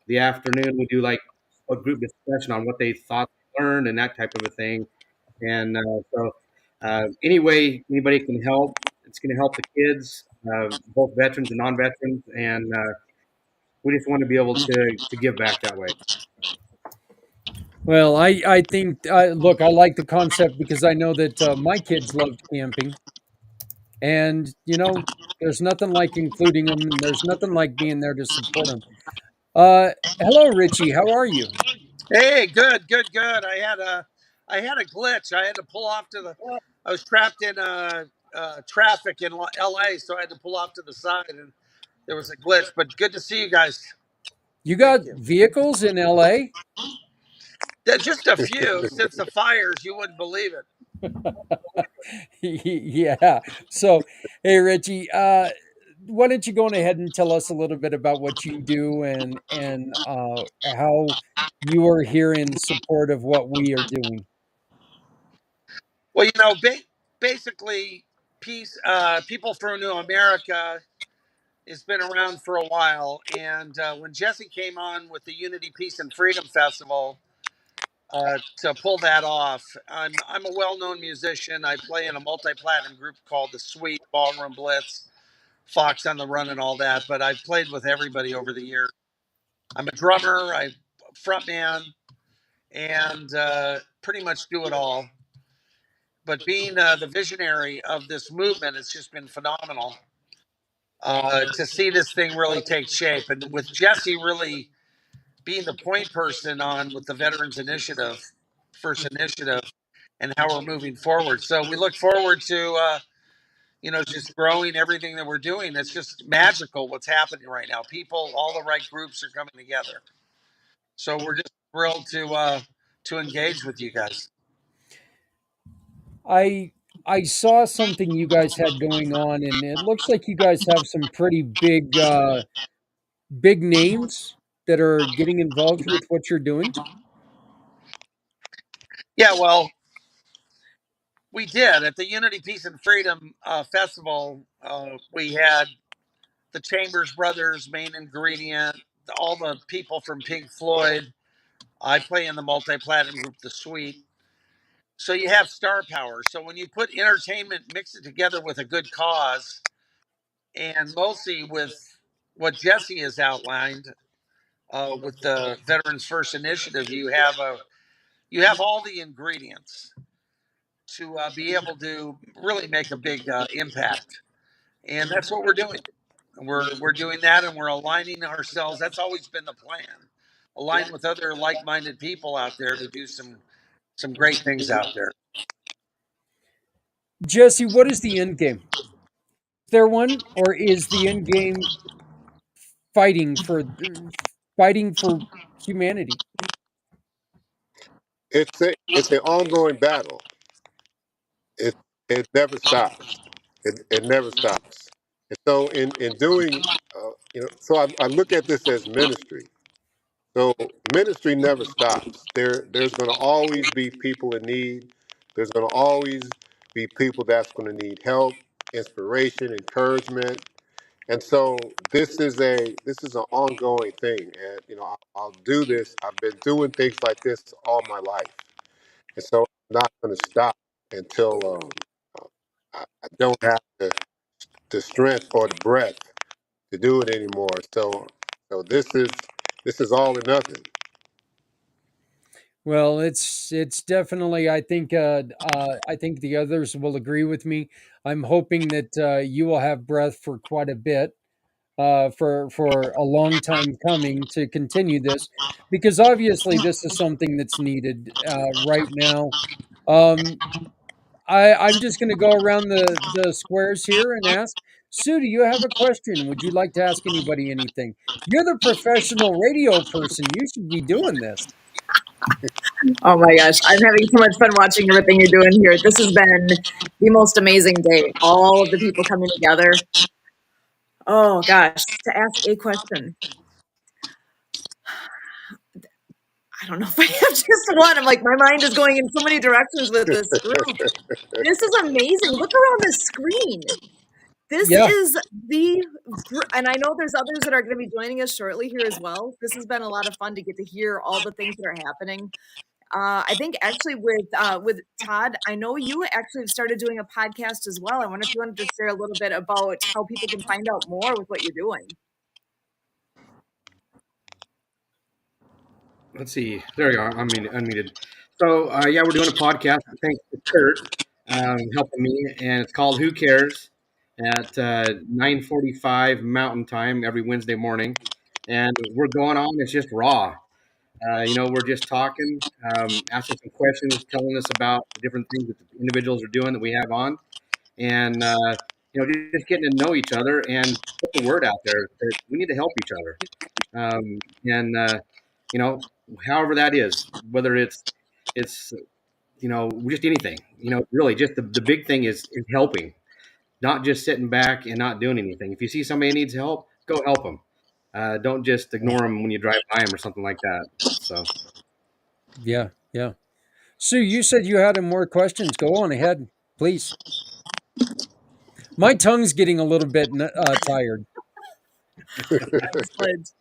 The afternoon we do like a group discussion on what they thought they learned and that type of a thing. And anyway, anybody can help. It's going to help the kids, both veterans and non-veterans, and we just want to be able to give back that way. Well, I think, look, I like the concept because I know that my kids loved camping. And, there's nothing like including them, and there's nothing like being there to support them. Hello, Richie. How are you? Hey, good, good, good. I had a glitch. I had to pull off to the. I was trapped in traffic in L.A., so I had to pull off to the side, and there was a glitch. But good to see you guys. You Thank got you. vehicles in LA? Just a few since the fires. You wouldn't believe it. Yeah. So, hey, Richie, why don't you go on ahead and tell us a little bit about what you do and how you are here in support of what we are doing? Well, basically, peace. People for New America has been around for a while, and when Jesse came on with the Unity, Peace, and Freedom Festival, to pull that off. I'm a well-known musician. I play in a multi-platinum group called the Sweet Ballroom Blitz, Fox on the Run, and all that. But I've played with everybody over the years. I'm a drummer, I frontman, and pretty much do it all. But being the visionary of this movement, it's just been phenomenal to see this thing really take shape. And with Jesse really being the point person on with the Veterans Initiative, First Initiative, and how we're moving forward. So we look forward to just growing everything that we're doing. It's just magical what's happening right now. People, all the right groups are coming together. So we're just thrilled to engage with you guys. I saw something you guys had going on, and it looks like you guys have some pretty big names that are getting involved with what you're doing. Yeah, well, we did at the Unity, Peace, and Freedom Festival. We had the Chambers Brothers, Main Ingredient, all the people from Pink Floyd. I play in the multi-platinum group, The Sweet. So you have star power. So when you put entertainment, mix it together with a good cause, and mostly with what Jesse has outlined with the Veterans First Initiative, you have all the ingredients to be able to really make a big impact, and that's what we're doing. We're doing that, and we're aligning ourselves. That's always been the plan. Align with other like-minded people out there to do some great things out there. Jesse, what is the end game? Is there one, or is the end game fighting for humanity? It's an ongoing battle. It never stops. It never stops. And so in doing, so I look at this as ministry. So ministry never stops. There's going to always be people in need. There's going to always be people that's going to need help, inspiration, encouragement. And so this is an ongoing thing. And I'll do this. I've been doing things like this all my life, and so I'm not going to stop until I don't have the strength or the breath to do it anymore. So this is all or nothing. Well, it's definitely. I think the others will agree with me. I'm hoping that you will have breath for quite a bit, for a long time coming to continue this, because obviously this is something that's needed right now. Um, I'm just going to go around the squares here and ask Sue. Do you have a question? Would you like to ask anybody anything? You're the professional radio person. You should be doing this. Oh my gosh, I'm having so much fun watching everything you're doing here. This has been the most amazing day. All of the people coming together. Oh gosh, to ask a question. I don't know if I have just one. I'm like, my mind is going in so many directions with this group. This is amazing. Look around the screen. This Yeah. is and I know there's others that are going to be joining us shortly here as well. This has been a lot of fun to get to hear all the things that are happening. I think actually with Todd, I know you actually have started doing a podcast as well. I wonder if you wanted to share a little bit about how people can find out more with what you're doing. Let's see. There you are. I'm unmuted. So yeah, we're doing a podcast. Thanks to Kurt helping me, and it's called Who Cares at 9:45 Mountain Time every Wednesday morning, and we're going on. It's just raw. We're just talking, asking some questions, telling us about the different things that the individuals are doing that we have on, and just getting to know each other and put the word out there that we need to help each other. However that is, whether it's just anything, really just the big thing is helping, not just sitting back and not doing anything. If you see somebody needs help, go help them. Don't just ignore them when you drive by them or something like that. So Yeah. Sue, you said you had more questions. Go on ahead, please. My tongue's getting a little bit tired. Excellent.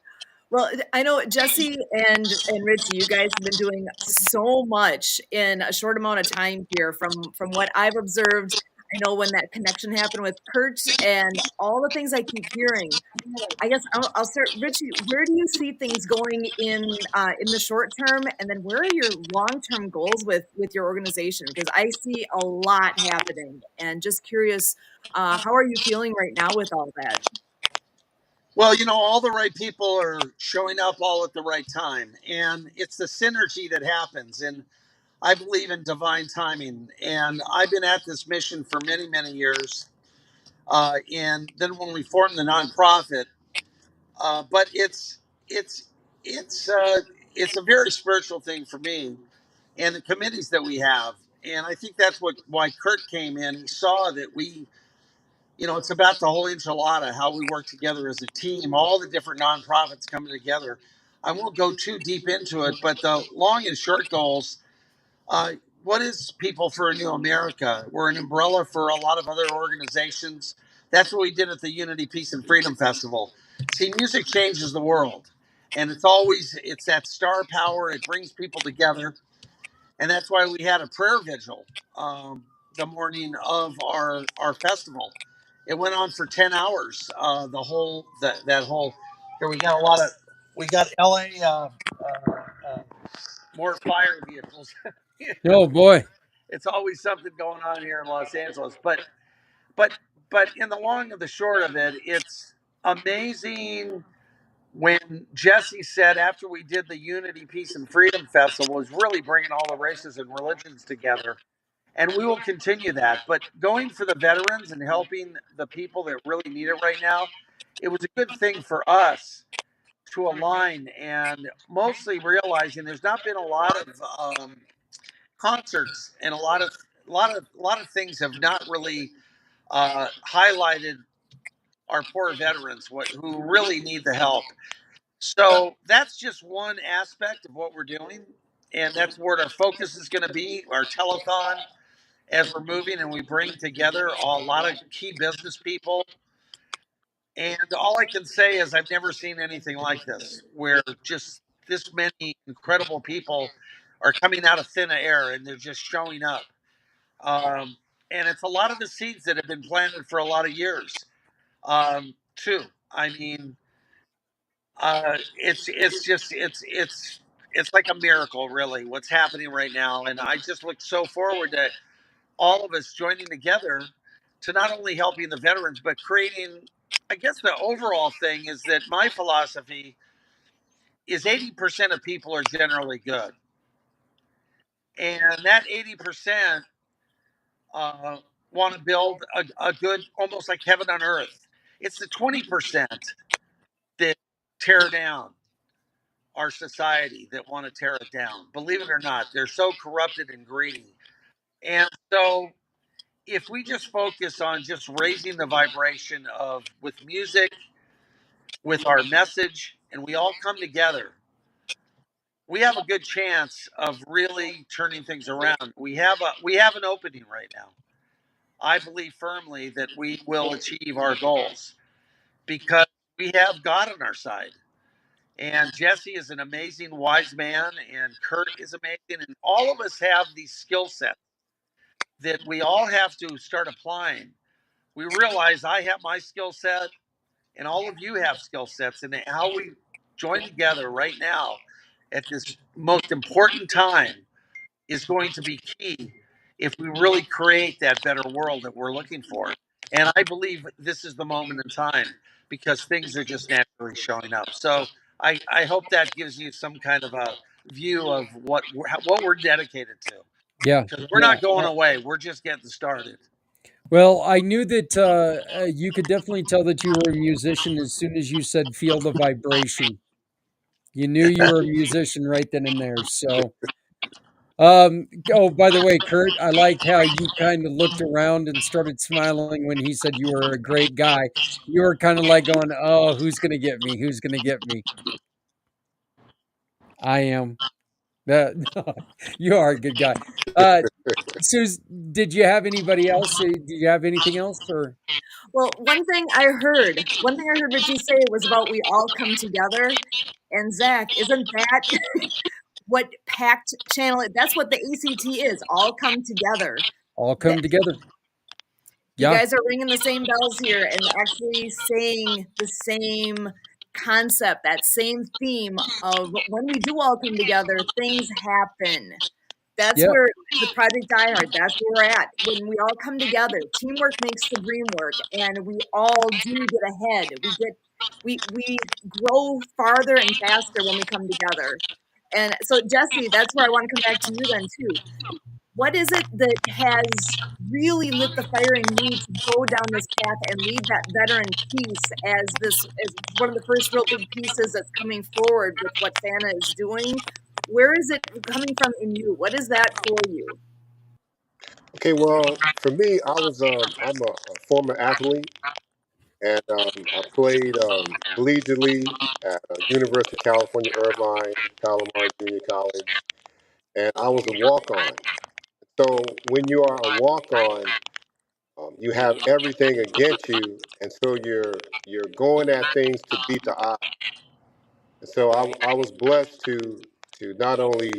Well, I know Jesse and Richie, you guys have been doing so much in a short amount of time here. From what I've observed, I know when that connection happened with Kurt and all the things I keep hearing. I guess I'll start, Richie. Where do you see things going in the short term, and then where are your long term goals with your organization? Because I see a lot happening, and just curious, how are you feeling right now with all that? Well, all the right people are showing up all at the right time, and it's the synergy that happens. And I believe in divine timing, and I've been at this mission for many, many years. And then when we formed the nonprofit, but it's it's uh, it's a very spiritual thing for me, and the committees that we have. And I think that's why Kurt came in. He saw that it's about the whole enchilada, how we work together as a team, all the different nonprofits coming together. I won't go too deep into it, but the long and short goals. Uh, what is People for a New America? We're an umbrella for a lot of other organizations. That's what we did at the Unity, Peace, and Freedom Festival. See, music changes the world, and it's that star power. It brings people together, and that's why we had a prayer vigil the morning of our festival. It went on for 10 hours. The whole that whole here we got LA more fire vehicles. Oh boy. It's always something going on here in Los Angeles. But but in the long and the short of it, it's amazing when Jesse said after we did the Unity, Peace, and Freedom Festival was really bringing all the races and religions together. And we will continue that. But going for the veterans and helping the people that really need it right now, it was a good thing for us to align and mostly realizing there's not been a lot of concerts and a lot of things have not really highlighted our poor veterans who really need the help. So that's just one aspect of what we're doing, and that's where our focus is going to be. Our telethon, as we're moving and we bring together a lot of key business people. And all I can say is I've never seen anything like this, where just this many incredible people are coming out of thin air and they're just showing up. And it's a lot of the seeds that have been planted for a lot of years, too. I mean, it's like a miracle, really, what's happening right now. And I just look so forward to all of us joining together to not only helping the veterans, but creating. I guess the overall thing is that my philosophy is 80% of people are generally good, and that 80% want to build a good, almost like heaven on earth. It's the 20% that tear down our society, that want to tear it down. Believe it or not, they're so corrupted and greedy. And so if we just focus on just raising the vibration of with music, with our message, and we all come together, we have a good chance of really turning things around. We have an opening right now. I believe firmly that we will achieve our goals because we have God on our side. And Jesse is an amazing wise man, and Kurt is amazing, and all of us have these skill sets that we all have to start applying. We realize I have my skill set, and all of you have skill sets, and how we join together right now at this most important time is going to be key if we really create that better world that we're looking for. And I believe this is the moment in time because things are just naturally showing up. So I hope that gives you some kind of a view of what we're dedicated to. Yeah. Because we're not going away. We're just getting started. Well, I knew that you could definitely tell that you were a musician as soon as you said feel the vibration. You knew you were a musician right then and there. So, oh, by the way, Kurt, I liked how you kind of looked around and started smiling when he said you were a great guy. You were kind of like going, "Oh, who's gonna get me? Who's gonna get me?" I am. That you are a good guy. Suze, did you have anybody else? Do you have anything else, or? Well, one thing I heard Richie say was about we all come together. And Zach, isn't that what Pact Channel? That's what the ACT is. All come together. All come together. You Yeah. guys are ringing the same bells here and actually saying the same concept, that same theme of when we do all come together, things happen. That's Yep. where the Project Die Hard, that's where we're at. When we all come together, teamwork makes the dream work, and we all do get ahead. We grow farther and faster when we come together. And so, Jesse, that's where I want to come back to you then too. What is it that has really lit the fire in you to go down this path and lead that veteran piece as one of the first real big pieces that's coming forward with what Santa is doing? Where is it coming from in you? What is that for you? Okay, well, for me, I'm a former athlete, and I played collegiately at University of California, Irvine, Palomar Junior College, and I was a walk-on. So when you are a walk-on, you have everything against you, and so you're going at things to beat the odds. And so I was blessed to not only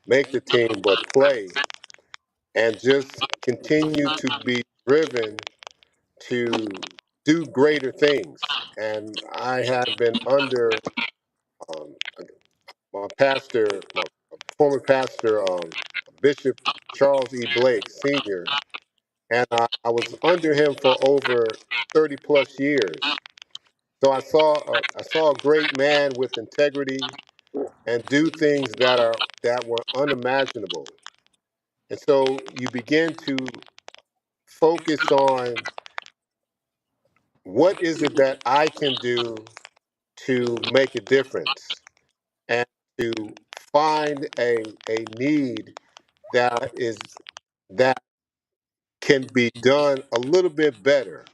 make the team but play and just continue to be driven to do greater things. And I had been under um, my former pastor, Bishop Charles E. Blake Sr., and I was under him for over 30 plus years. So I saw a great man with integrity and do things that were unimaginable. And so you begin to focus on what is it that I can do to make a difference and to find a need that can be done a little bit better.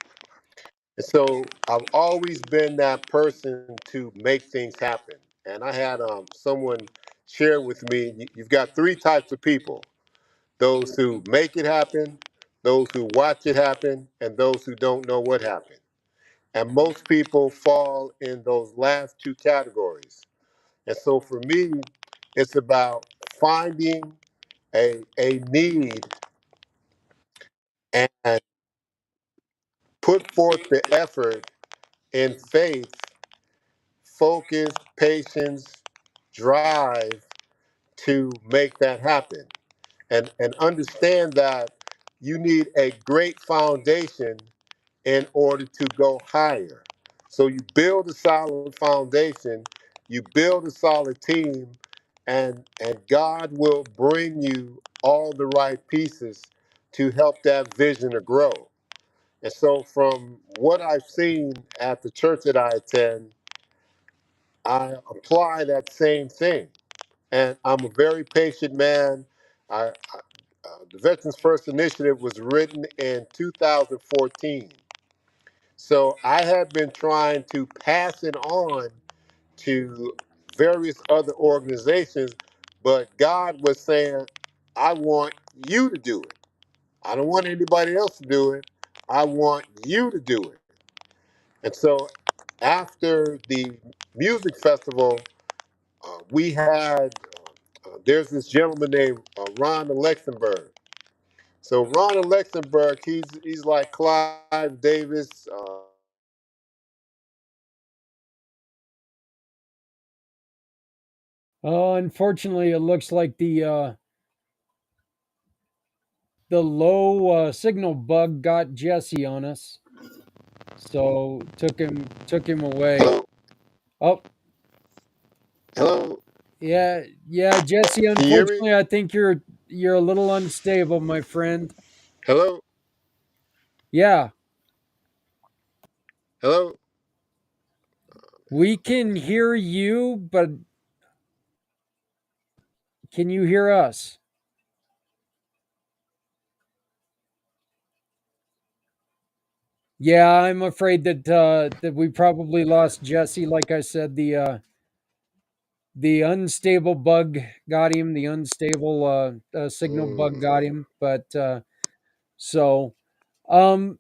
And so I've always been that person to make things happen. And I had someone share with me, you've got three types of people: those who make it happen, those who watch it happen, and those who don't know what happened. And most people fall in those last two categories. And so for me, it's about finding a need and put forth the effort in faith, focus, patience, drive to make that happen. And understand that you need a great foundation in order to go higher. So you build a solid foundation, you build a solid team, and God will bring you all the right pieces to help that vision to grow. And so from what I've seen at the church that I attend, I apply that same thing. And I'm a very patient man. The Veterans First Initiative was written in 2014. So I have been trying to pass it on to various other organizations, but God was saying, I want you to do it. I don't want anybody else to do it. I want you to do it. And so after the music festival, we had, there's this gentleman named Ron Alexenberg. So Ron Alexenberg, he's like Clive Davis. Unfortunately, it looks like the low signal bug got Jesse on us, so took him away. Hello, Oh, hello, yeah, Jesse. can you hear me? Unfortunately, I think you're a little unstable, my friend. Hello, Yeah, hello. we can hear you, but can you hear us? Yeah, I'm afraid that we probably lost Jesse. Like I said, the unstable bug got him. The unstable signal bug Mm. got him. But so, um,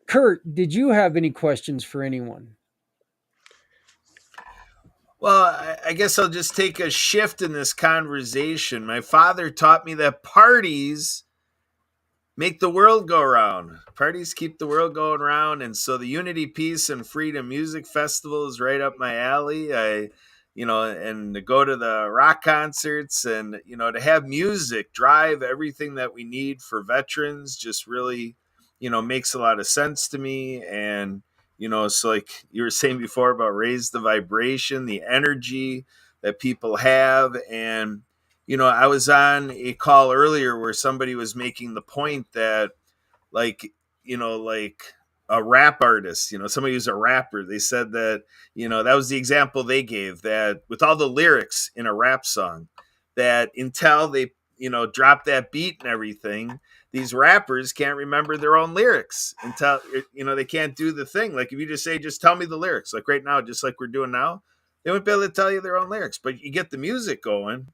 Kurt, did you have any questions for anyone? Well, I guess I'll just take a shift in this conversation. My father taught me that parties make the world go round. Parties keep the world going round. And so the Unity, Peace, and Freedom Music Festival is right up my alley. and to go to the rock concerts, and to have music drive everything that we need for veterans just really makes a lot of sense to me. And so like you were saying before about raise the vibration, the energy that people have. And I was on a call earlier where somebody was making the point that, like like a rap artist, somebody who's a rapper, they said that that was the example they gave, that with all the lyrics in a rap song, that until they drop that beat and everything, these rappers can't remember their own lyrics until they can't do the thing. Like if you just say, just tell me the lyrics, like right now, just like we're doing now, they wouldn't be able to tell you their own lyrics. But you get the music going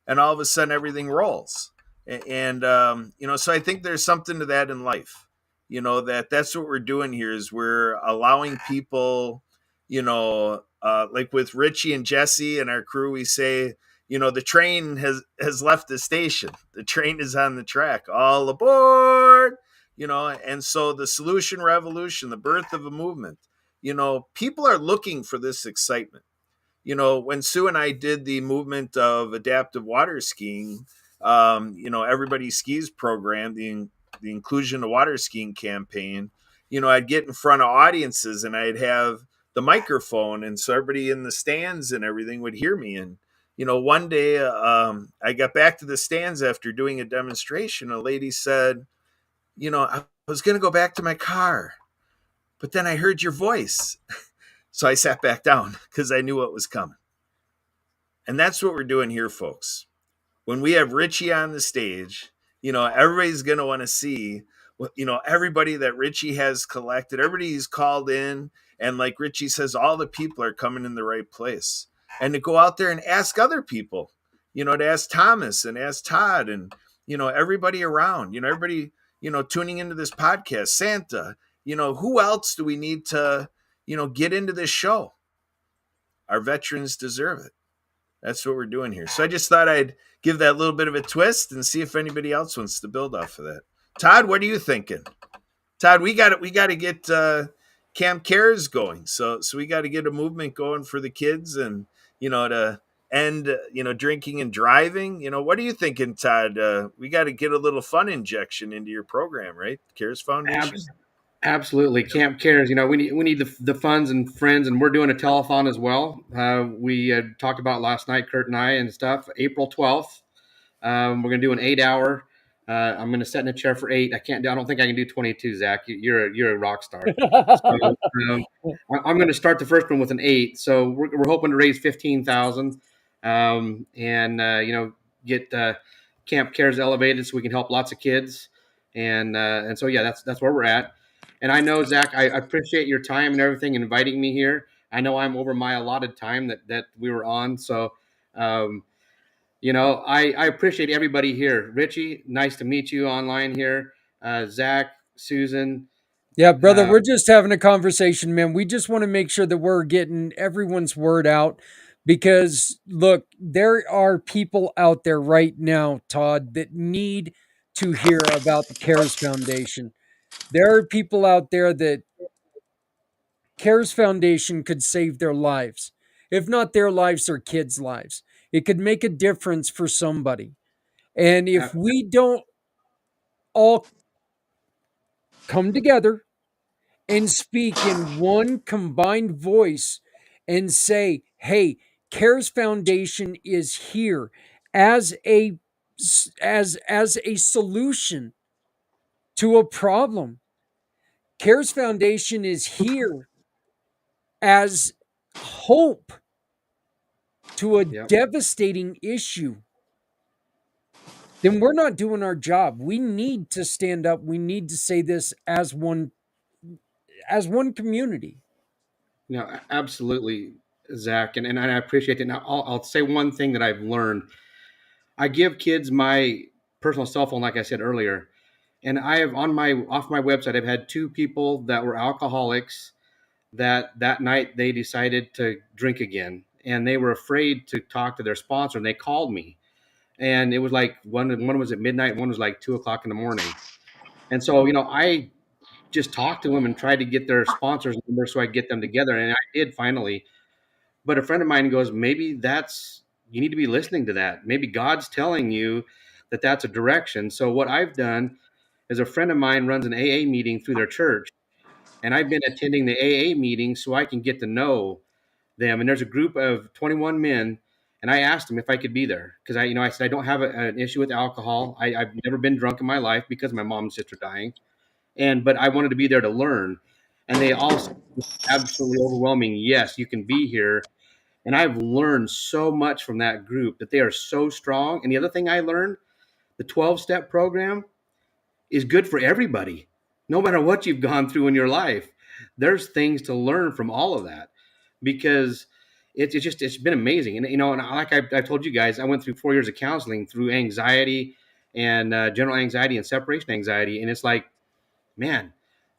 and all of a sudden everything rolls. And so I think there's something to that in life, that's what we're doing here, is we're allowing people, like with Richie and Jesse and our crew, we say, the train has left the station, the train is on the track, all aboard. And so the solution revolution, the birth of a movement, people are looking for this excitement. When Sue and I did the movement of adaptive water skiing, Everybody Skis program, the inclusion of water skiing campaign, I'd get in front of audiences and I'd have the microphone, and so everybody in the stands and everything would hear me. And one day I got back to the stands after doing a demonstration. A lady said, I was going to go back to my car, but then I heard your voice. So I sat back down because I knew what was coming. And that's what we're doing here, folks. When we have Richie on the stage, everybody's going to want to see, everybody that Richie has collected, everybody he's called in. And like Richie says, all the people are coming in the right place. And to go out there and ask other people, to ask Thomas and ask Todd and, everybody around, everybody, tuning into this podcast, Santa, who else do we need to, get into this show? Our veterans deserve it. That's what we're doing here. So I just thought I'd give that little bit of a twist and see if anybody else wants to build off of that. Todd, what are you thinking? Todd, we got to get Camp Cares going. So we got to get a movement going for the kids, and to end drinking and driving. What are you thinking, Todd? We got to get a little fun injection into your program, right? Cares Foundation. Absolutely. Camp Cares, we need the funds and friends, and we're doing a telethon as well. We had talked about last night, Kurt and I and stuff, April 12th. We're going to do an 8-hour. I'm going to sit in a chair for 8. I don't think I can do 22, Zach. You're a rock star. So, I'm going to start the first one with an 8. So we're hoping to raise $15,000, and get Camp Cares elevated so we can help lots of kids. And so, yeah, that's where we're at. And I know, Zach, I appreciate your time and everything, inviting me here. I know I'm over my allotted time that we were on. So, I appreciate everybody here. Richie, nice to meet you online here. Zach, Susan. Yeah, brother, we're just having a conversation, man. We just want to make sure that we're getting everyone's word out, because, look, there are people out there right now, Todd, that need to hear about the Cares Foundation. There are people out there that Cares Foundation could save their lives. If not their lives, their kids' lives. It could make a difference for somebody. And if we don't all come together and speak in one combined voice and say, hey, Cares Foundation is here as a solution to a problem. Cares Foundation is here as hope to a devastating issue, then we're not doing our job. We need to stand up. We need to say this as one community. Absolutely, Zach. And I appreciate it. Now, I'll say one thing that I've learned. I give kids my personal cell phone, like I said earlier. And I have off my website, I've had 2 people that were alcoholics that night they decided to drink again. And they were afraid to talk to their sponsor, and they called me. And it was like one was at midnight, one was like 2:00 in the morning. And so, I just talked to them and tried to get their sponsors number so I could get them together. And I did finally. But a friend of mine goes, maybe you need to be listening to that. Maybe God's telling you that that's a direction. So what I've done is, a friend of mine runs an AA meeting through their church, and I've been attending the AA meeting so I can get to know them. And there's a group of 21 men, and I asked them if I could be there because I said I don't have an issue with alcohol. I've never been drunk in my life because of my mom and sister dying, but I wanted to be there to learn. And they all said absolutely overwhelming, yes, you can be here. And I've learned so much from that group, that they are so strong. And the other thing I learned, the 12-step program is good for everybody. No matter what you've gone through in your life, there's things to learn from all of that, because it's been amazing. And and like I've told you guys, I went through 4 years of counseling through anxiety and general anxiety and separation anxiety, and it's like, man,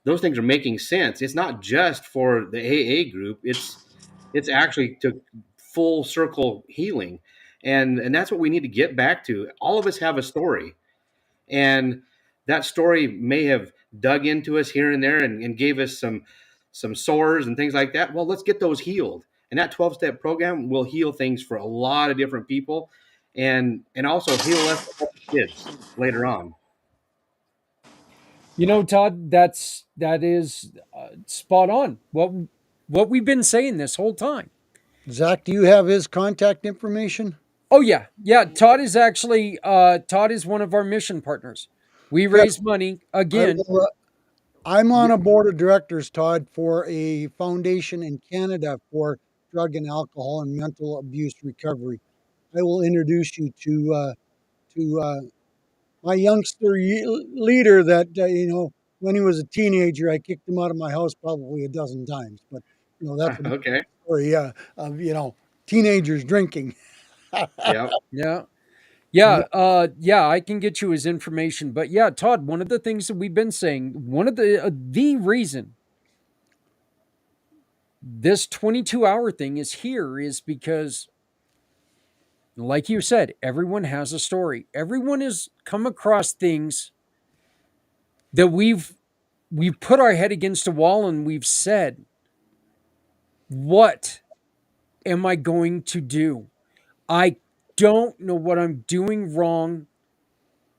those things are making sense. It's not just for the AA group. It's actually to full circle healing, and that's what we need to get back to. All of us have a story, and that story may have dug into us here and there and gave us some sores and things like that. Well, let's get those healed, and that 12-step program will heal things for a lot of different people, and also heal us kids later on. Todd, that is spot on. What we've been saying this whole time. Zach, do you have his contact information? Oh yeah. Todd is actually Todd is one of our mission partners. We raise money again. I'm on a board of directors, Todd, for a foundation in Canada for drug and alcohol and mental abuse recovery. I will introduce you to my youngster leader that when he was a teenager, I kicked him out of my house probably a dozen times. But that's a Okay. story of teenagers drinking. Yeah. Yeah, I can get you his information. But yeah, Todd, one of the things that we've been saying, one of the reason this 22-hour thing is here is because, like you said, everyone has a story. Everyone has come across things that we've put our head against a wall and we've said, what am I going to do? I don't know what I'm doing wrong.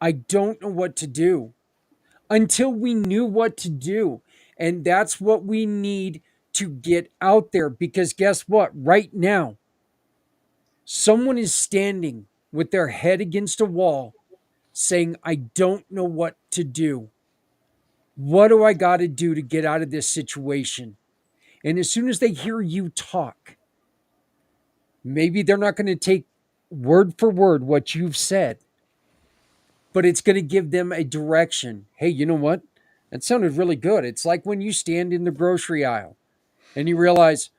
I don't know what to do, until we knew what to do. And that's what we need to get out there, because guess what? Right now, someone is standing with their head against a wall saying, I don't know what to do. What do I got to do to get out of this situation? And as soon as they hear you talk, maybe they're not going to take word for word what you've said, but it's going to give them a direction. Hey, you know what? That sounded really good. It's like when you stand in the grocery aisle and you realize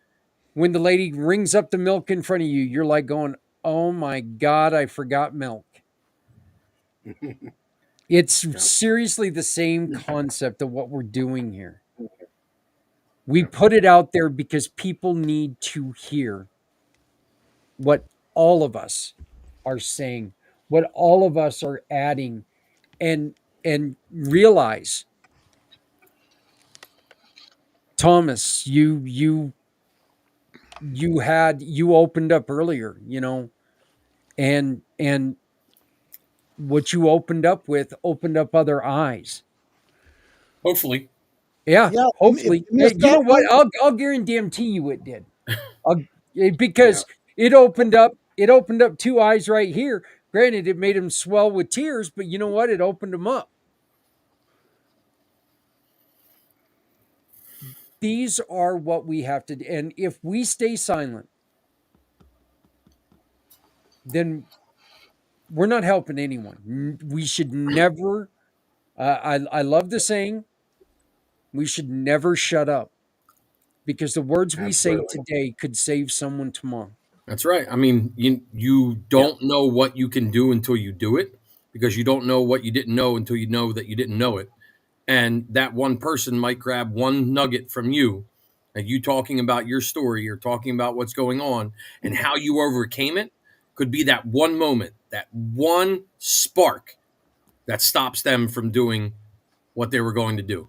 when the lady rings up the milk in front of you, you're like going, oh my God, I forgot milk. It's seriously the same concept of what we're doing here. We put it out there because people need to hear what all of us are saying, what all of us are adding, and realize, Thomas, you opened up earlier, and what you opened up with opened up other eyes. Hopefully. Yeah, hopefully. Hey, you know what? I'll guarantee you it did. Because it opened up two eyes right here. Granted, it made them swell with tears, but you know what? It opened them up. These are what we have to do. And if we stay silent, then we're not helping anyone. We should never, I love the saying, we should never shut up, because the words we say today could save someone tomorrow. That's right. I mean, you don't know what you can do until you do it, because you don't know what you didn't know until you know that you didn't know it. And that one person might grab one nugget from you, like you talking about your story or talking about what's going on and how you overcame it, could be that one moment, that one spark that stops them from doing what they were going to do.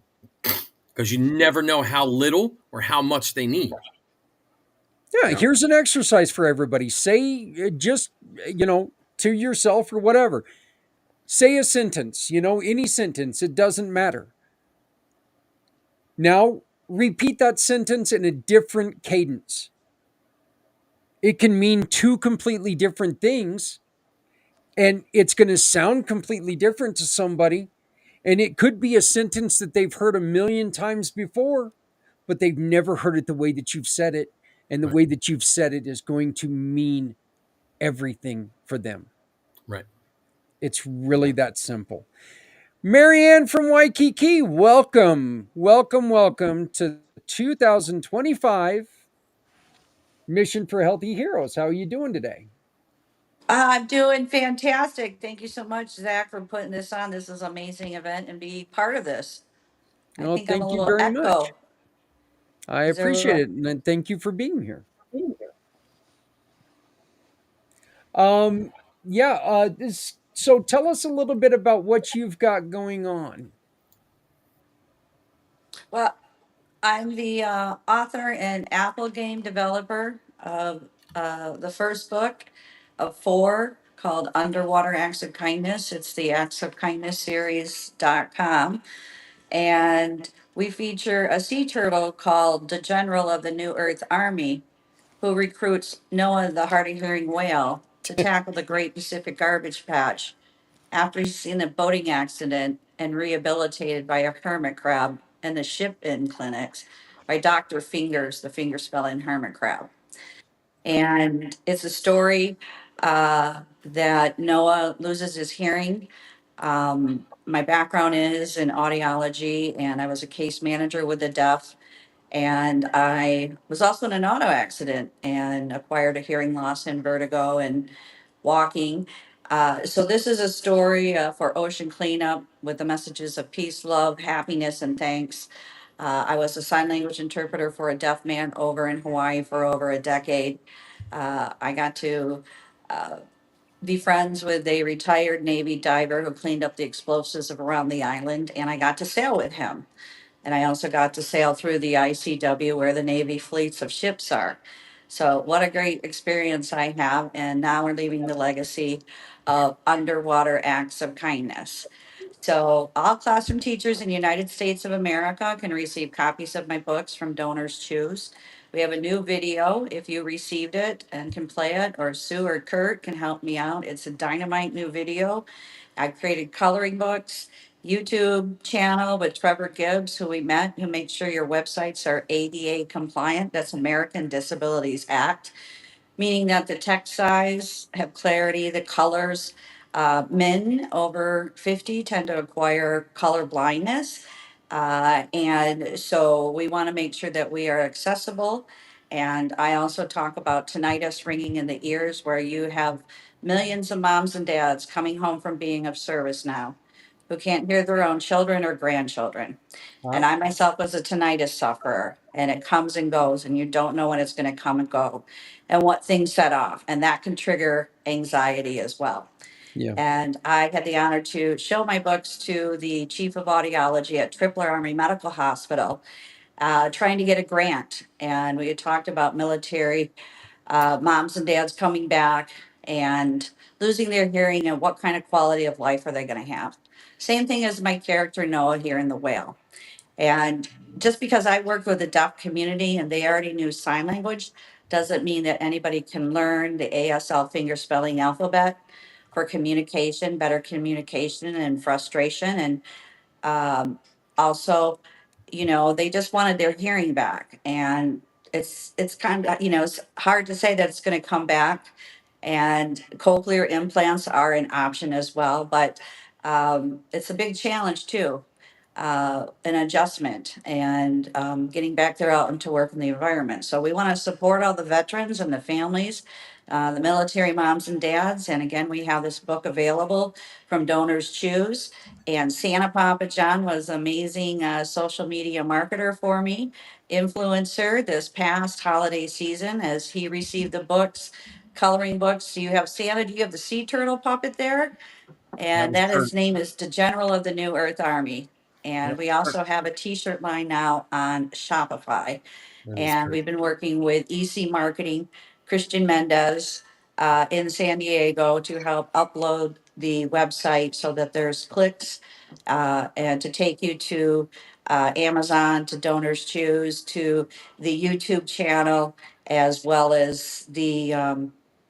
Because you never know how little or how much they need. Yeah, Yeah. here's an exercise for everybody. Say just, to yourself or whatever. Say a sentence, any sentence, it doesn't matter. Now, repeat that sentence in a different cadence. It can mean two completely different things, and it's going to sound completely different to somebody. And it could be a sentence that they've heard a million times before, but they've never heard it the way that you've said it. And the Right. way that you've said it is going to mean everything for them. Right. It's really that simple. Marianne from Waikiki, welcome, welcome, welcome to 2025 Mission for Healthy Heroes. How are you doing today? I'm doing fantastic. Thank you so much, Zach, for putting this on. This is an amazing event and be part of this. I Well, think I'm a thank you little very much. echo. I Is there a appreciate little? it, and thank you for being here. Um, yeah. So tell us a little bit about what you've got going on. Well, I'm the author and Apple game developer of the first book of four called Underwater Acts of Kindness. It's the Acts of Kindness series.com. And we feature a sea turtle called the General of the New Earth Army, who recruits Noah the hard hearing whale to tackle the Great Pacific Garbage Patch after he's seen a boating accident and rehabilitated by a hermit crab in the ship in clinics by Dr. Fingers, the finger spelling hermit crab. And it's a story that Noah loses his hearing. My background is in audiology, and I was a case manager with the deaf. And I was also in an auto accident and acquired a hearing loss and vertigo and walking. So this is a story for ocean cleanup with the messages of peace, love, happiness, and thanks. I was a sign language interpreter for a deaf man over in Hawaii for over a decade. I got to uh, be friends with a retired Navy diver who cleaned up the explosives around the island, and I got to sail with him. And I also got to sail through the ICW where the Navy fleets of ships are. So, what a great experience I have. And now we're leaving the legacy of underwater acts of kindness. So, all classroom teachers in the United States of America can receive copies of my books from Donors Choose. We have a new video if you received it and can play it, or Sue or Kurt can help me out. It's a dynamite new video. I created coloring books, YouTube channel with Trevor Gibbs, who we met, who made sure your websites are ADA compliant. That's American Disabilities Act, meaning that the text size have clarity, the colors. Men over 50 tend to acquire color blindness. And so we want to make sure that we are accessible. And I also talk about tinnitus ringing in the ears, where you have millions of moms and dads coming home from being of service now who can't hear their own children or grandchildren. And Wow. I myself was a tinnitus sufferer, and it comes and goes, and you don't know when it's going to come and go and what things set off. And that can trigger anxiety as well. Yeah. And I had the honor to show my books to the chief of audiology at Tripler Army Medical Hospital, trying to get a grant. And we had talked about military moms and dads coming back and losing their hearing, and what kind of quality of life are they going to have. Same thing as my character Noah here in The Whale. And just because I worked with the deaf community and they already knew sign language doesn't mean that anybody can learn the ASL finger spelling alphabet for communication, better communication and frustration. And also, they just wanted their hearing back. And it's kind of, it's hard to say that it's going to come back. And cochlear implants are an option as well, but it's a big challenge too, an adjustment and getting back there out into work in the environment. So we want to support all the veterans and the families, the military moms and dads. And again, we have this book available from Donors Choose. And Santa Papa John was an amazing social media marketer for me, influencer this past holiday season as he received the books, coloring books. Do you have Santa? Do you have the sea turtle puppet there? That And was that Kurt. his name is the General of the New Earth Army. And we also have a t-shirt line now on Shopify. That is And great. we've been working with EC Marketing, Christian Mendez in San Diego to help upload the website so that there's clicks and to take you to Amazon, to Donors Choose, to the YouTube channel, as well as the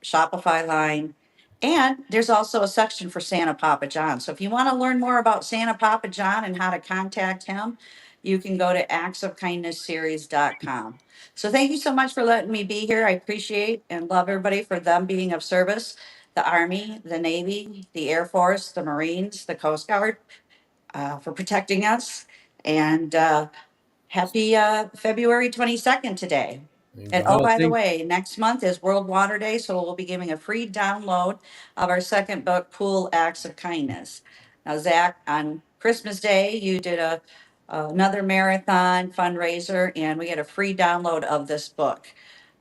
Shopify line. And there's also a section for Santa Papa John. So if you want to learn more about Santa Papa John and how to contact him, you can go to actsofkindnessseries.com. So thank you so much for letting me be here. I appreciate and love everybody for them being of service. The Army, the Navy, the Air Force, the Marines, the Coast Guard, for protecting us. And happy February 22nd today. There you And go. oh, Well, by the thank way, next month is World Water Day, so we'll be giving a free download of our second book, Pool Acts of Kindness. Now, Zach, on Christmas Day, you did another marathon fundraiser, and we get a free download of this book,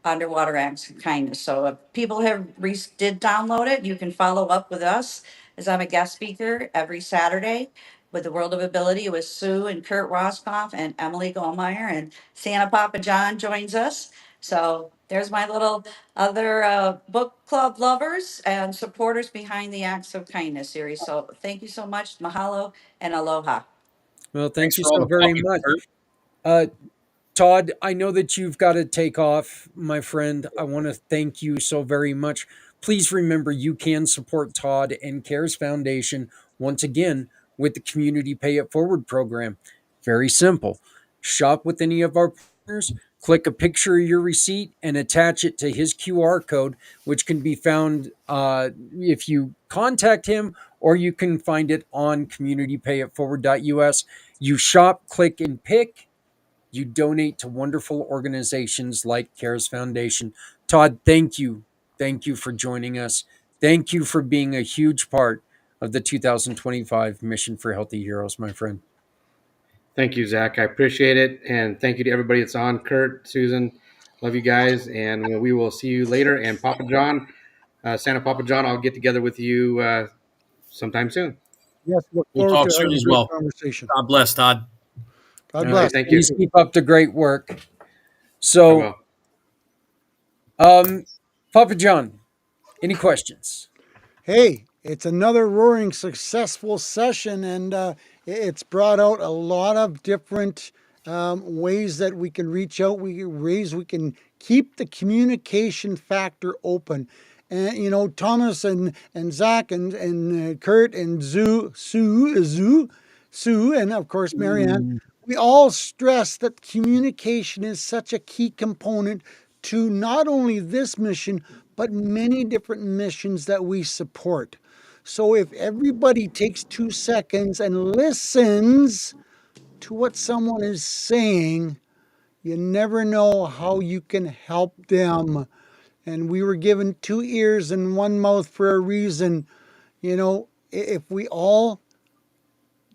Underwater Acts of Kindness. So if people did download it, you can follow up with us, as I'm a guest speaker every Saturday with the World of Ability with Sue and Kurt Roscoff and Emily Goldmeyer, and Santa Papa John joins us. So there's my little other book club lovers and supporters behind the Acts of Kindness series. So thank you so much. Mahalo and aloha. well, thank Thanks you for all so the very plugging, much. Kurt. Uh, Todd, I know that you've got to take off, my friend. I want to thank you so very much. Please remember you can support Todd and CARES Foundation once again with the Community Pay It Forward program. Very simple. Shop with any of our partners, click a picture of your receipt, and attach it to his QR code, which can be found if you contact him, or you can find it on communitypayitforward.us. You shop, click, and pick. You donate to wonderful organizations like CARES Foundation. Todd, thank you. Thank you for joining us. Thank you for being a huge part of the 2025 Mission for Healthy Heroes, my friend. Thank you, Zach. I appreciate it. And thank you to everybody that's on. Kurt, Susan, love you guys. And we will see you later. And Papa John, Santa Papa John, I'll get together with you sometime soon. Yes, look We'll forward talk to soon having a as great well. conversation. God bless, Todd. God All bless. right, Thank you. please keep up the great work. I So, will. Papa John, any questions? Hey, it's another roaring successful session, and it's brought out a lot of different ways that we can reach out. Ways we can keep the communication factor open. And you know, Thomas and Zach and Kurt and Sue, and of course Marianne, we all stress that communication is such a key component to not only this mission, but many different missions that we support. So if everybody takes 2 seconds and listens to what someone is saying, you never know how you can help them. And we were given 2 ears and 1 mouth for a reason. You know, if we all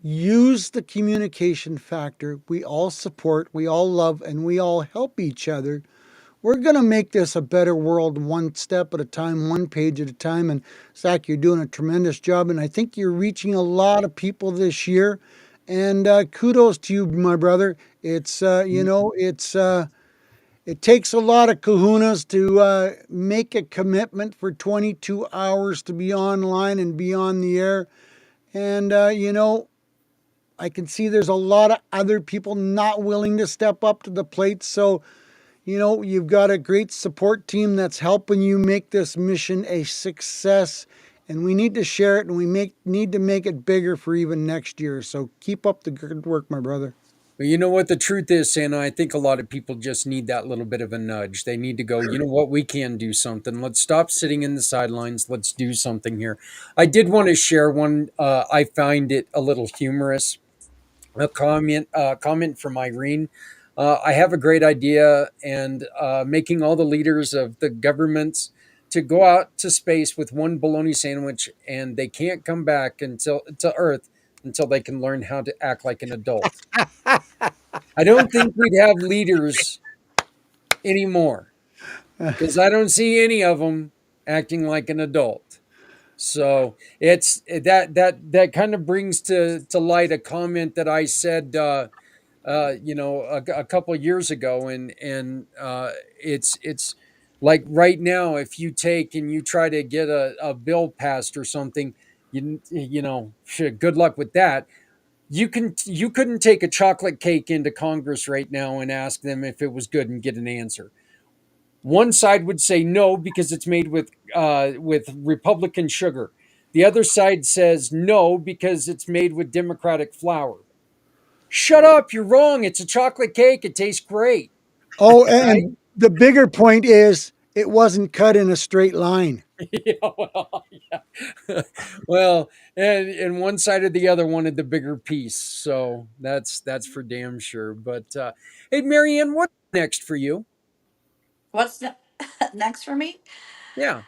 use the communication factor, we all support, we all love, and we all help each other, we're going to make this a better world one step at a time, one page at a time. And Zach, you're doing a tremendous job. And I think you're reaching a lot of people this year. And kudos to you, my brother. It's, it takes a lot of kahunas to make a commitment for 22 hours to be online and be on the air. And, I can see there's a lot of other people not willing to step up to the plate. So, you've got a great support team that's helping you make this mission a success. And we need to share it, and we need to make it bigger for even next year. So keep up the good work, my brother. But you know what the truth is, Santa? I think a lot of people just need that little bit of a nudge. They need to go, you know what, we can do something. Let's stop sitting in the sidelines. Let's do something here. I did want to share one. I find it a little humorous. A comment from Irene. I have a great idea, and making all the leaders of the governments to go out to space with one bologna sandwich, and they can't come back to Earth until they can learn how to act like an adult. I don't think we'd have leaders anymore because I don't see any of them acting like an adult. So it's that kind of brings to light a comment that I said, a couple of years ago, and it's like right now, if you take and you try to get a bill passed or something, good luck with that. You couldn't take a chocolate cake into Congress right now and ask them if it was good and get an answer. One side would say no because it's made with Republican sugar. The other side says no because it's made with Democratic flour. Shut up! You're wrong. It's a chocolate cake. It tastes great, Oh, right? and the bigger point is it wasn't cut in a straight line. Yeah, well, yeah. Well, and one side or the other wanted the bigger piece, so that's for damn sure. But hey, Marianne, what's next for you? What's next for me? Yeah,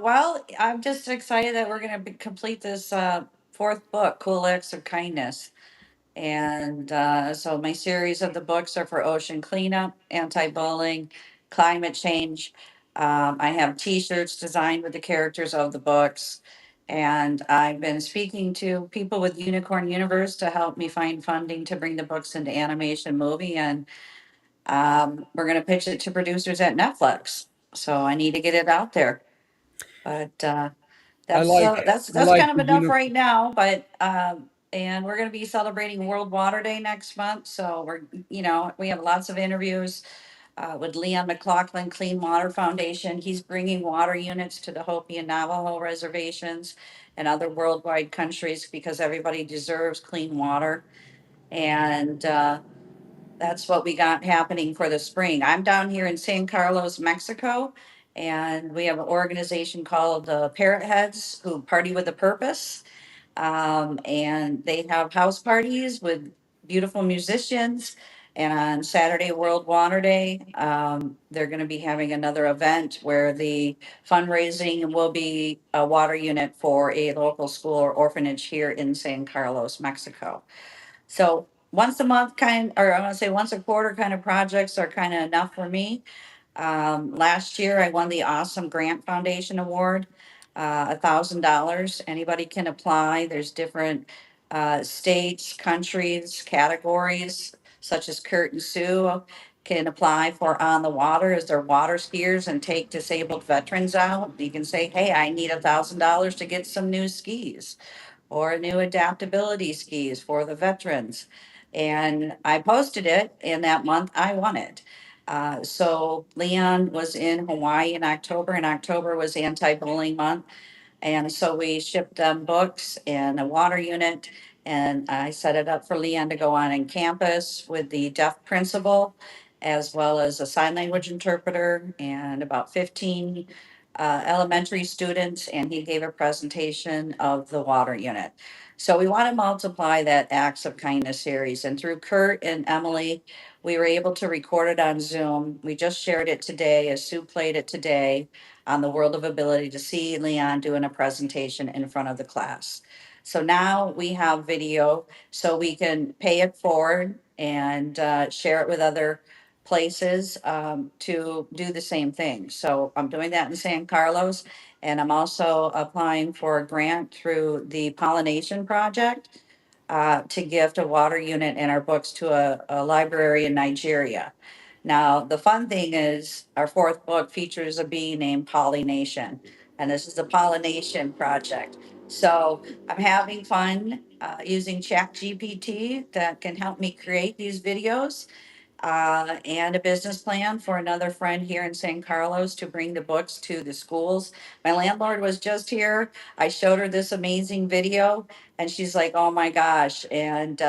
Well, I'm just excited that we're going to complete this fourth book, Cool Acts of Kindness. And so my series of the books are for ocean cleanup, anti-bullying, climate change. I have T-shirts designed with the characters of the books, and I've been speaking to people with Unicorn Universe to help me find funding to bring the books into animation movie, and we're going to pitch it to producers at Netflix. So I need to get it out there, but I that's like uh, it. that's I that's like kind of the enough right now. But and we're going to be celebrating World Water Day next month. So we have lots of interviews with Leon McLaughlin, Clean Water Foundation. He's bringing water units to the Hopi and Navajo reservations and other worldwide countries because everybody deserves clean water. And that's what we got happening for the spring. I'm down here in San Carlos, Mexico, and we have an organization called the Parrot Heads who party with a purpose. And they have house parties with beautiful musicians. And on Saturday, World Water Day, they're going to be having another event where the fundraising will be a water unit for a local school or orphanage here in San Carlos, Mexico. So once a month or I want to say once a quarter kind of projects are kind of enough for me. Last year I won the Awesome Grant Foundation Award, $1,000. Anybody can apply. There's different states, countries, categories, such as Kurt and Sue can apply for on the water as their water skiers and take disabled veterans out. You can say, hey, I need $1,000 to get some new skis or new adaptability skis for the veterans. And I posted it, and that month I won it. So Leon was in Hawaii in October, and October was anti-bullying month. And so we shipped them books and a water unit. And I set it up for Leon to go on in campus with the deaf principal, as well as a sign language interpreter and about 15 elementary students. And he gave a presentation of the water unit. So we want to multiply that Acts of Kindness series. And through Kurt and Emily, we were able to record it on Zoom. We just shared it today as Sue played it today on the World of Ability to see Leon doing a presentation in front of the class. So now we have video, so we can pay it forward and share it with other places to do the same thing. So I'm doing that in San Carlos, and I'm also applying for a grant through the Pollination Project to gift a water unit and our books to a library in Nigeria. Now, the fun thing is our fourth book features a bee named Pollination, and this is the Pollination Project. So I'm having fun using ChatGPT that can help me create these videos and a business plan for another friend here in San Carlos to bring the books to the schools. My landlord was just here. I showed her this amazing video, and she's like, "Oh my gosh!" And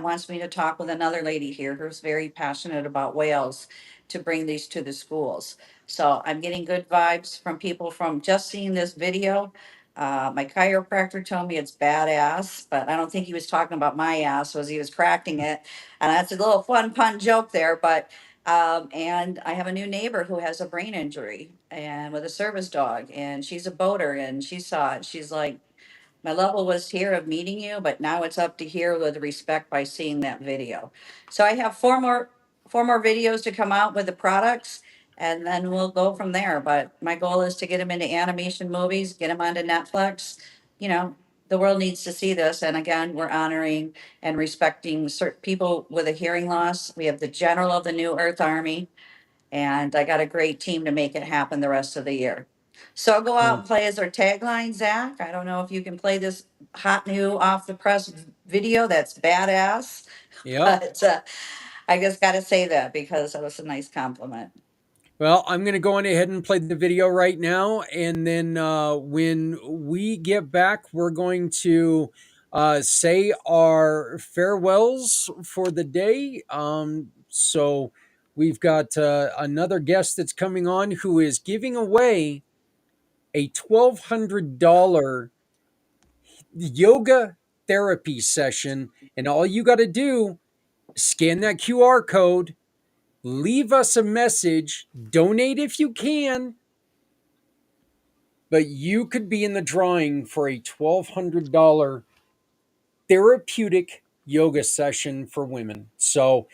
wants me to talk with another lady here who's very passionate about whales to bring these to the schools. So I'm getting good vibes from people from just seeing this video. My chiropractor told me it's badass, but I don't think he was talking about my ass, was he was cracking it. And that's a little fun pun joke there, but and I have a new neighbor who has a brain injury and with a service dog, and she's a boater, and she saw it. She's like, my level was here of meeting you, but now it's up to here with respect by seeing that video. So I have four more videos to come out with the products, and then we'll go from there. But my goal is to get them into animation movies, get them onto Netflix. You know, the world needs to see this. And again, we're honoring and respecting certain people with a hearing loss. We have the general of the New Earth Army, and I got a great team to make it happen the rest of the year. So go out and play as our tagline, Zach. I don't know if you can play this hot new off the press video. That's badass. Yep. But I just got to say that because that was a nice compliment. Well, I'm going to go on ahead and play the video right now. And then when we get back, we're going to say our farewells for the day. So we've got another guest that's coming on who is giving away a $1,200 yoga therapy session. And all you got to do, scan that QR code, leave us a message, donate if you can, but you could be in the drawing for a $1,200 therapeutic yoga session for women. So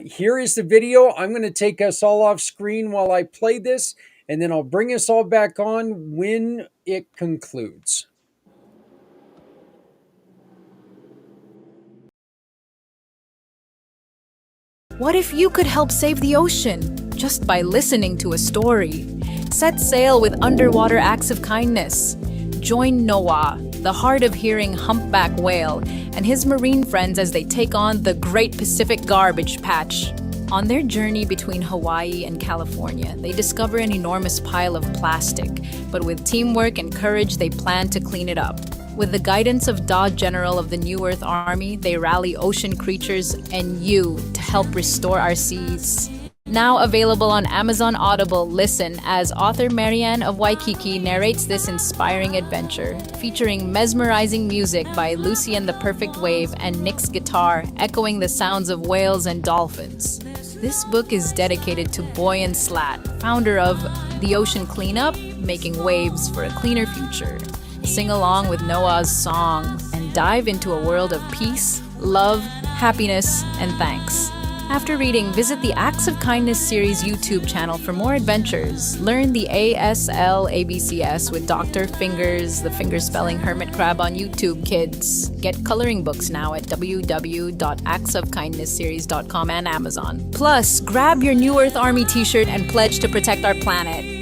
here is the video. I'm going to take us all off screen while I play this, and then I'll bring us all back on when it concludes. What if you could help save the ocean just by listening to a story? Set sail with Underwater Acts of Kindness. Join Noah, the hard of hearing humpback whale, and his marine friends as they take on the Great Pacific Garbage Patch. On their journey between Hawaii and California, they discover an enormous pile of plastic, but with teamwork and courage, they plan to clean it up. With the guidance of Dod General of the New Earth Army, they rally ocean creatures and you to help restore our seas. Now available on Amazon Audible, listen as author Marianne of Waikiki narrates this inspiring adventure, featuring mesmerizing music by Lucy and the Perfect Wave and Nick's guitar, echoing the sounds of whales and dolphins. This book is dedicated to Boyan Slat, founder of The Ocean Cleanup, making waves for a cleaner future. Sing along with Noah's song and dive into a world of peace, love, happiness, and thanks. After reading, visit the Acts of Kindness series YouTube channel for more adventures. Learn the ASL ABCS with Dr. Fingers, the fingerspelling hermit crab on YouTube, kids. Get coloring books now at www.actsofkindnessseries.com and Amazon. Plus, grab your New Earth Army t-shirt and pledge to protect our planet.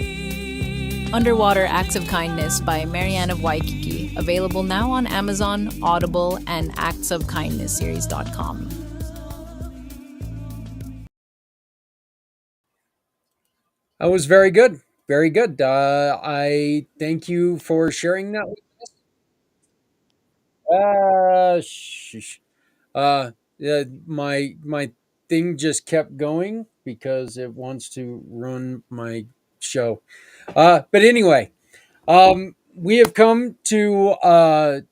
Underwater Acts of Kindness by Marianne of Waikiki. Available now on Amazon, Audible, and actsofkindnessseries.com. That was very good. Very good. I thank you for sharing that with us. My thing just kept going because it wants to run my show. But anyway, we have come to a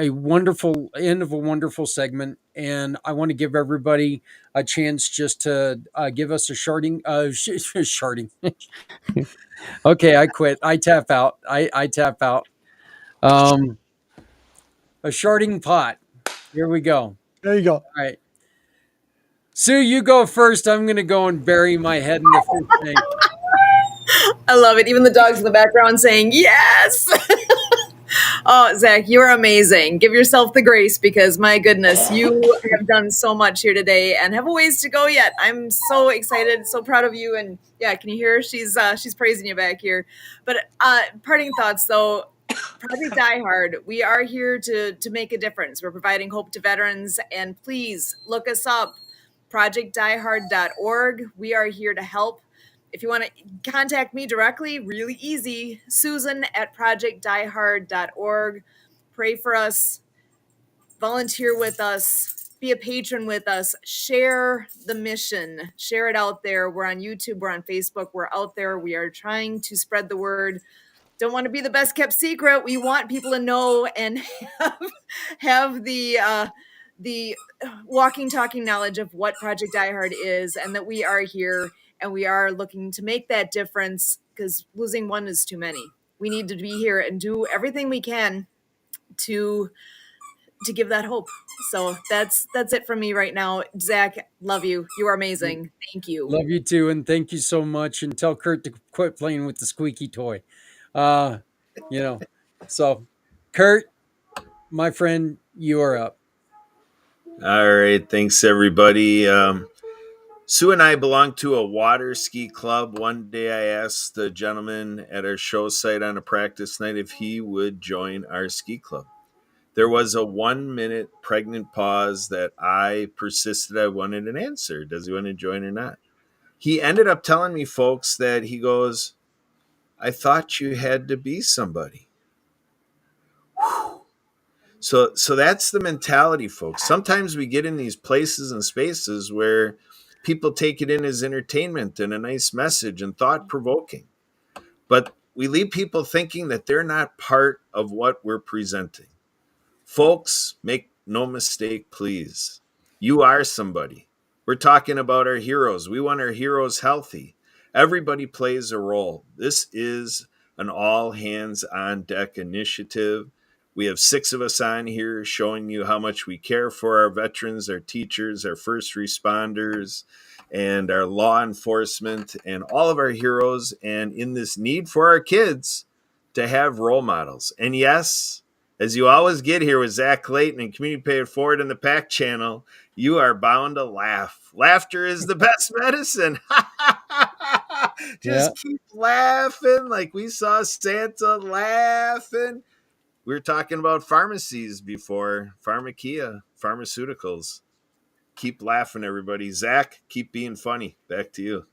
wonderful end of a wonderful segment, and I want to give everybody a chance just to give us a sharding. Sharding. Okay, I quit. I tap out. I tap out. A sharding pot. Here we go. There you go. All right. Sue, you go first. I'm going to go and bury my head in the fish tank. I love it. Even the dogs in the background saying yes. Oh, Zach, you're amazing. Give yourself the grace because my goodness, you have done so much here today and have a ways to go yet. I'm so excited, so proud of you. And yeah, can you hear her? She's praising you back here. But parting thoughts though, Project Die Hard, we are here to make a difference. We're providing hope to veterans, and please look us up, projectdiehard.org. We are here to help. If you want to contact me directly, really easy, Susan@projectdiehard.org. Pray for us, volunteer with us, be a patron with us, share the mission, share it out there. We're on YouTube, we're on Facebook, we're out there. We are trying to spread the word. Don't want to be the best kept secret. We want people to know and have the walking, talking knowledge of what Project Die Hard is, and that we are here and we are looking to make that difference, because losing one is too many. We need to be here and do everything we can to to give that hope. So that's it from me right now. Zach, love you. You are amazing. Thank you. Love you too, and thank you so much. And tell Kurt to quit playing with the squeaky toy. You know, so Kurt, my friend, you are up. All right, thanks everybody. Sue and I belong to a water ski club. One day I asked the gentleman at our show site on a practice night if he would join our ski club. There was a 1 minute pregnant pause that I persisted I wanted an answer. Does he want to join or not? He ended up telling me, folks, that he goes, I thought you had to be somebody. Whew. So that's the mentality, folks. Sometimes we get in these places and spaces where people take it in as entertainment and a nice message and thought provoking. But we leave people thinking that they're not part of what we're presenting. Folks, make no mistake, please. You are somebody. We're talking about our heroes. We want our heroes healthy. Everybody plays a role. This is an all hands on deck initiative. We have 6 of us on here showing you how much we care for our veterans, our teachers, our first responders, and our law enforcement, and all of our heroes, and in this need for our kids to have role models. And yes, as you always get here with Zach Clayton and Community Pay It Forward in the PAC channel, you are bound to laugh. Laughter is the best medicine. Just keep laughing like we saw Santa laughing. We were talking about pharmacies before, pharmacia, pharmaceuticals. Keep laughing, everybody. Zach, keep being funny. Back to you.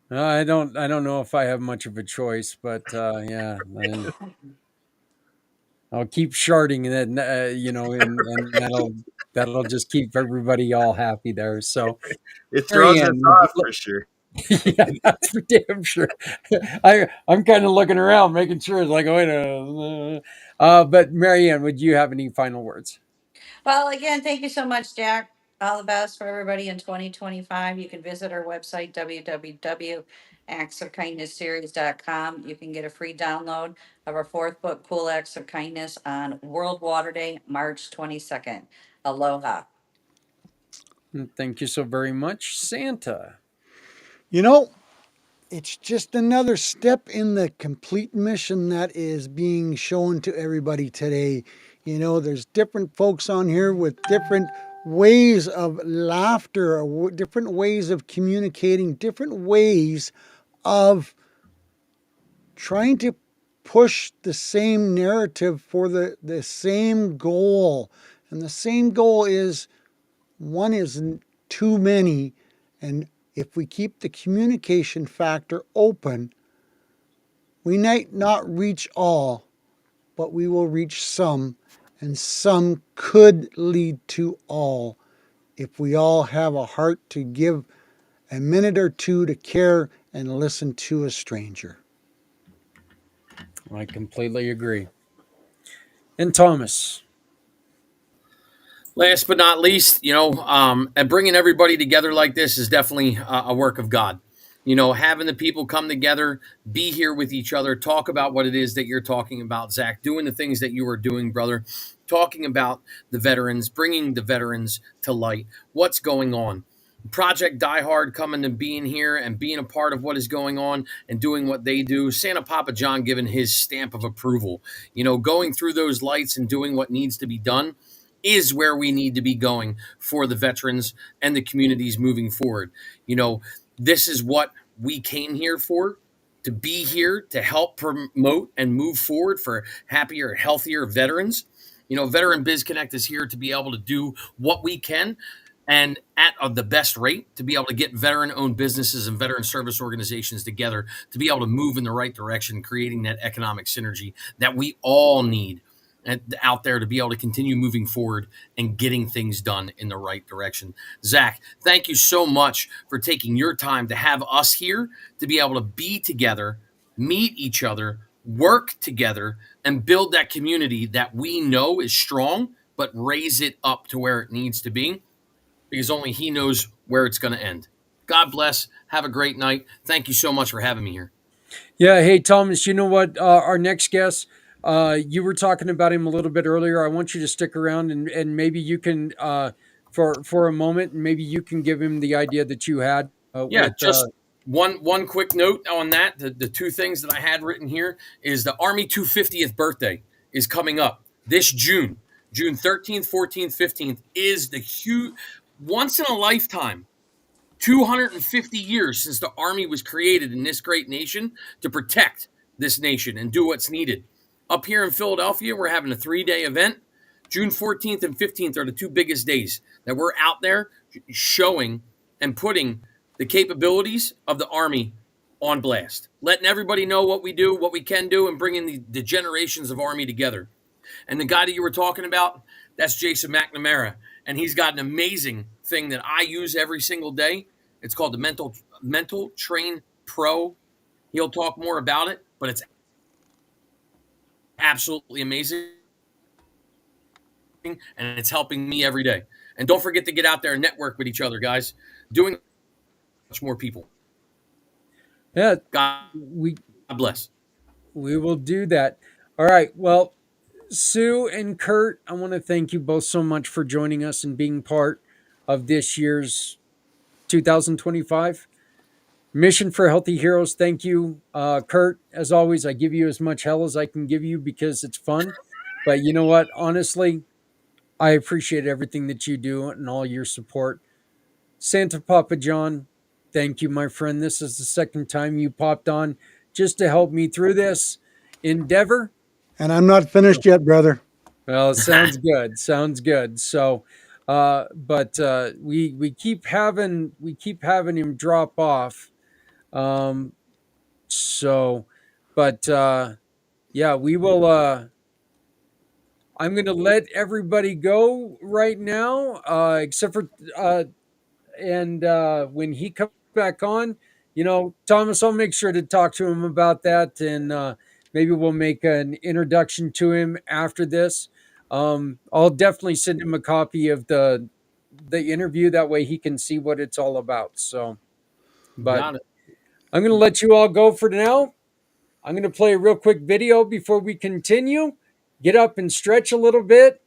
I don't know if I have much of a choice, but yeah, I'll keep sharding, and then and that'll just keep everybody all happy there. So it throws us off for sure. Yeah, that's for damn sure. I'm kind of looking around, making sure it's like, wait a but Marianne, would you have any final words? Well, again, thank you so much, Jack. All the best for everybody in 2025. You can visit our website, www.actsofkindnessseries.com. You can get a free download of our 4th book, Cool Acts of Kindness, on World Water Day, March 22nd. Aloha. Thank you so very much, Santa. It's just another step in the complete mission that is being shown to everybody today. There's different folks on here with different ways of laughter, different ways of communicating, different ways of trying to push the same narrative for the same goal. And the same goal is one isn't too many, and if we keep the communication factor open, we might not reach all, but we will reach some, and some could lead to all if we all have a heart to give a minute or two to care and listen to a stranger. I completely agree. And Thomas. Last but not least, and bringing everybody together like this is definitely a work of God. Having the people come together, be here with each other, talk about what it is that you're talking about, Zach, doing the things that you are doing, brother, talking about the veterans, bringing the veterans to light, what's going on. Project Die Hard coming and being here and being a part of what is going on and doing what they do. Santa Papa John giving his stamp of approval. Going through those lights and doing what needs to be done is where we need to be going for the veterans and the communities moving forward. This is what we came here for, to be here to help promote and move forward for happier, healthier veterans. Veteran Biz Connect is here to be able to do what we can and at the best rate to be able to get veteran-owned businesses and veteran service organizations together to be able to move in the right direction, creating that economic synergy that we all need out there to be able to continue moving forward and getting things done in the right direction. Zach, thank you so much for taking your time to have us here to be able to be together, meet each other, work together, and build that community that we know is strong, but raise it up to where it needs to be, because only he knows where it's going to end. God bless. Have a great night. Thank you so much for having me here. Yeah. Hey, Thomas, you know what? Our next guest, You were talking about him a little bit earlier. I want you to stick around and maybe you can, for a moment, maybe you can give him the idea that you had Yeah, with. just one quick note on that. The two things that I had written here is the Army 250th birthday is coming up this June. June 13th, 14th, 15th is the huge, once in a lifetime, 250 years since the Army was created in this great nation to protect this nation and do what's needed. Up here in Philadelphia, we're having a 3-day event. June 14th and 15th are the two biggest days that we're out there showing and putting the capabilities of the Army on blast, letting everybody know what we do, what we can do, and bringing the generations of Army together. And the guy that you were talking about, that's Jason McNamara. And he's got an amazing thing that I use every single day. It's called the Mental Train Pro. He'll talk more about it, but it's absolutely amazing. And it's helping me every day. And don't forget to get out there and network with each other, guys. Doing much more people. Yeah, God bless. We will do that. All right. Well, Sue and Kurt, I want to thank you both so much for joining us and being part of this year's 2025 Mission for Healthy Heroes. Thank you, Kurt. As always, I give you as much hell as I can give you because it's fun. But you know what? Honestly, I appreciate everything that you do and all your support. Santa Papa John, thank you, my friend. This is the second time you popped on just to help me through this endeavor. And I'm not finished yet, brother. Well, sounds good. Sounds good. So, but we keep having him drop off. So, but yeah, we will. I'm going to let everybody go right now, except for and when he comes back on, Thomas, I'll make sure to talk to him about that, and maybe we'll make an introduction to him after this. I'll definitely send him a copy of the interview. That way he can see what it's all about. So, but I'm going to let you all go for now. I'm going to play a real quick video before we continue. Get up and stretch a little bit.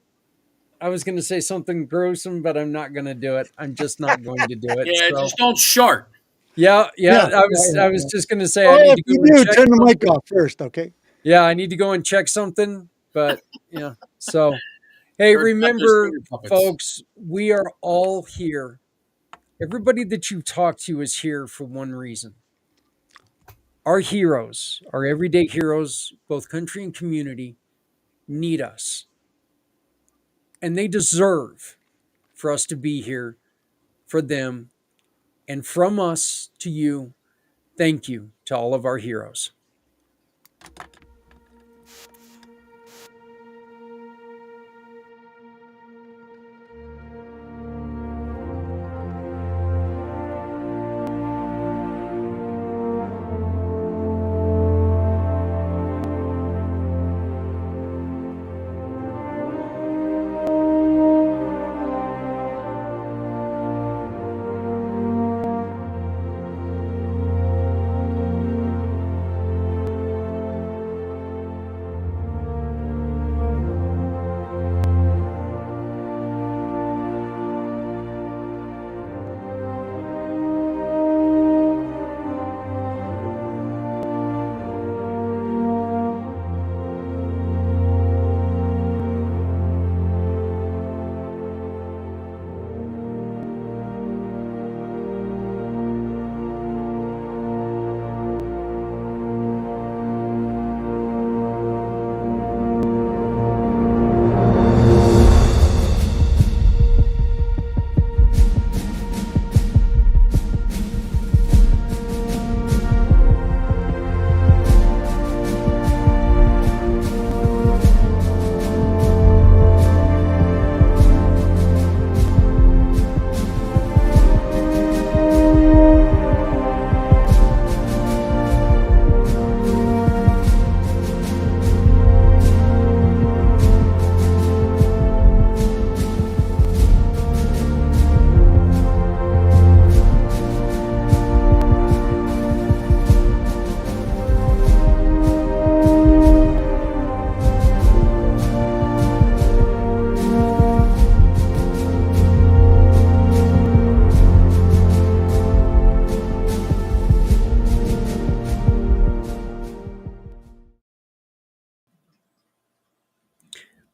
I was going to say something gruesome, but I'm not going to do it. I'm just not going to do it. Yeah, so. Just don't shart. Yeah. I was just going to say, I need to go turn the mic off first, okay? Yeah, I need to go and check something, but yeah. So, hey, remember, folks, we are all here. Everybody that you talk to is here for one reason. Our heroes, our everyday heroes, both country and community, need us. And they deserve for us to be here for them. And from us to you, thank you to all of our heroes.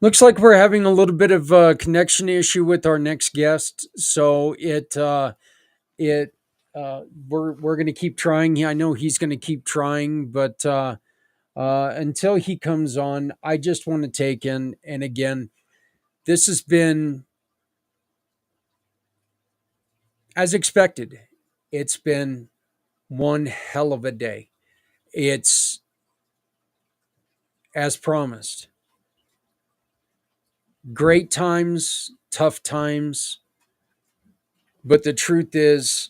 Looks like we're having a little bit of a connection issue with our next guest, so we're going to keep trying. I know he's going to keep trying, but until he comes on, I just want to take in, and again, this has been as expected. It's been one hell of a day. It's as promised. Great times, tough times, but the truth is,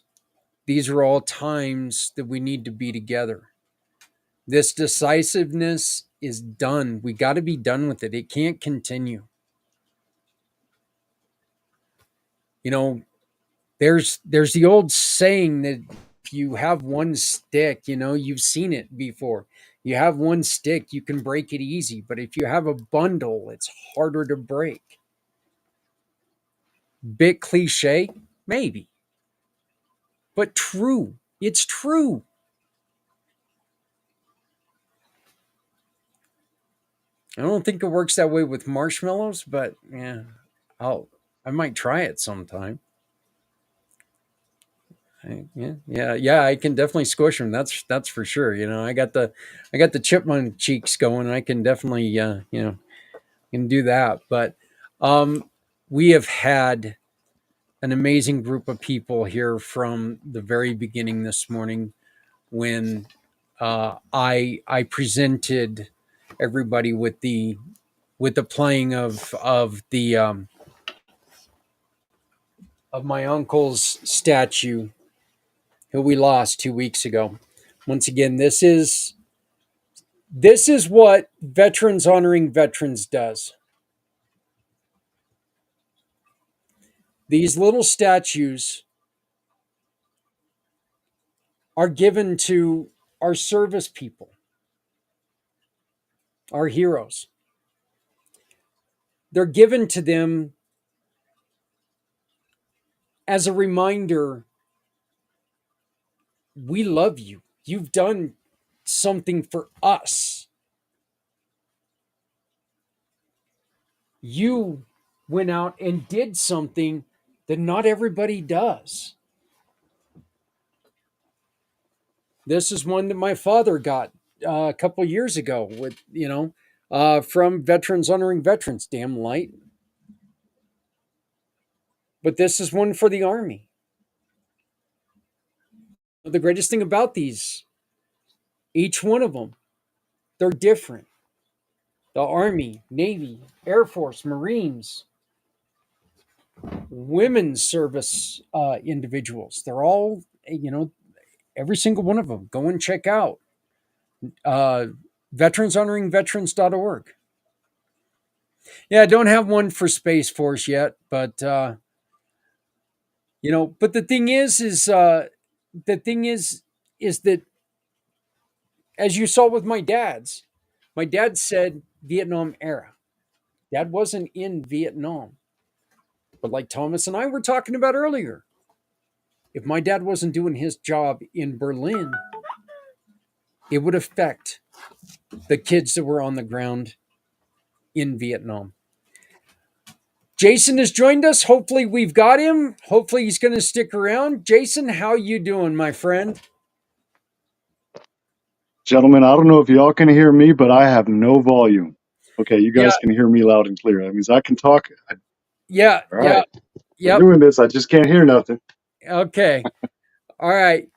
these are all times that we need to be together. This decisiveness is done. We got to be done with it. It can't continue. You know, there's the old saying that if you have one stick, you know, you've seen it before. You have one stick, you can break it easy, but if you have a bundle, it's harder to break. Bit cliche, maybe, but true. It's true. I don't think it works that way with marshmallows, but yeah, I might try it sometime. Yeah. I can definitely squish them. That's for sure. You know, I got the chipmunk cheeks going. I can definitely, can do that. But we have had an amazing group of people here from the very beginning this morning when I presented everybody with the playing of my uncle's statue who we lost 2 weeks ago. Once again, this is what Veterans Honoring Veterans does. These little statues are given to our service people, our heroes. They're given to them as a reminder, we love you. You've done something for us. You went out and did something that not everybody does. This is one that my father got a couple years ago with, from Veterans Honoring Veterans. Damn light. But this is one for the Army. The greatest thing about these, each one of them, they're different. The Army, Navy, Air Force, Marines, women's service individuals. They're all, every single one of them. Go and check out veteranshonoringveterans.org. Yeah, I don't have one for Space Force yet, but but the thing is that, as you saw with my dad said Vietnam era. Dad wasn't in Vietnam. But like Thomas and I were talking about earlier, if my dad wasn't doing his job in Berlin, it would affect the kids that were on the ground in Vietnam. Jason has joined us. Hopefully we've got him. Hopefully he's going to stick around. Jason, how you doing, my friend? Gentlemen, I don't know if y'all can hear me, but I have no volume. Okay, you guys can hear me loud and clear. That means I can talk. Yeah. All right. Yeah. I'm doing this. I just can't hear nothing. Okay. All right.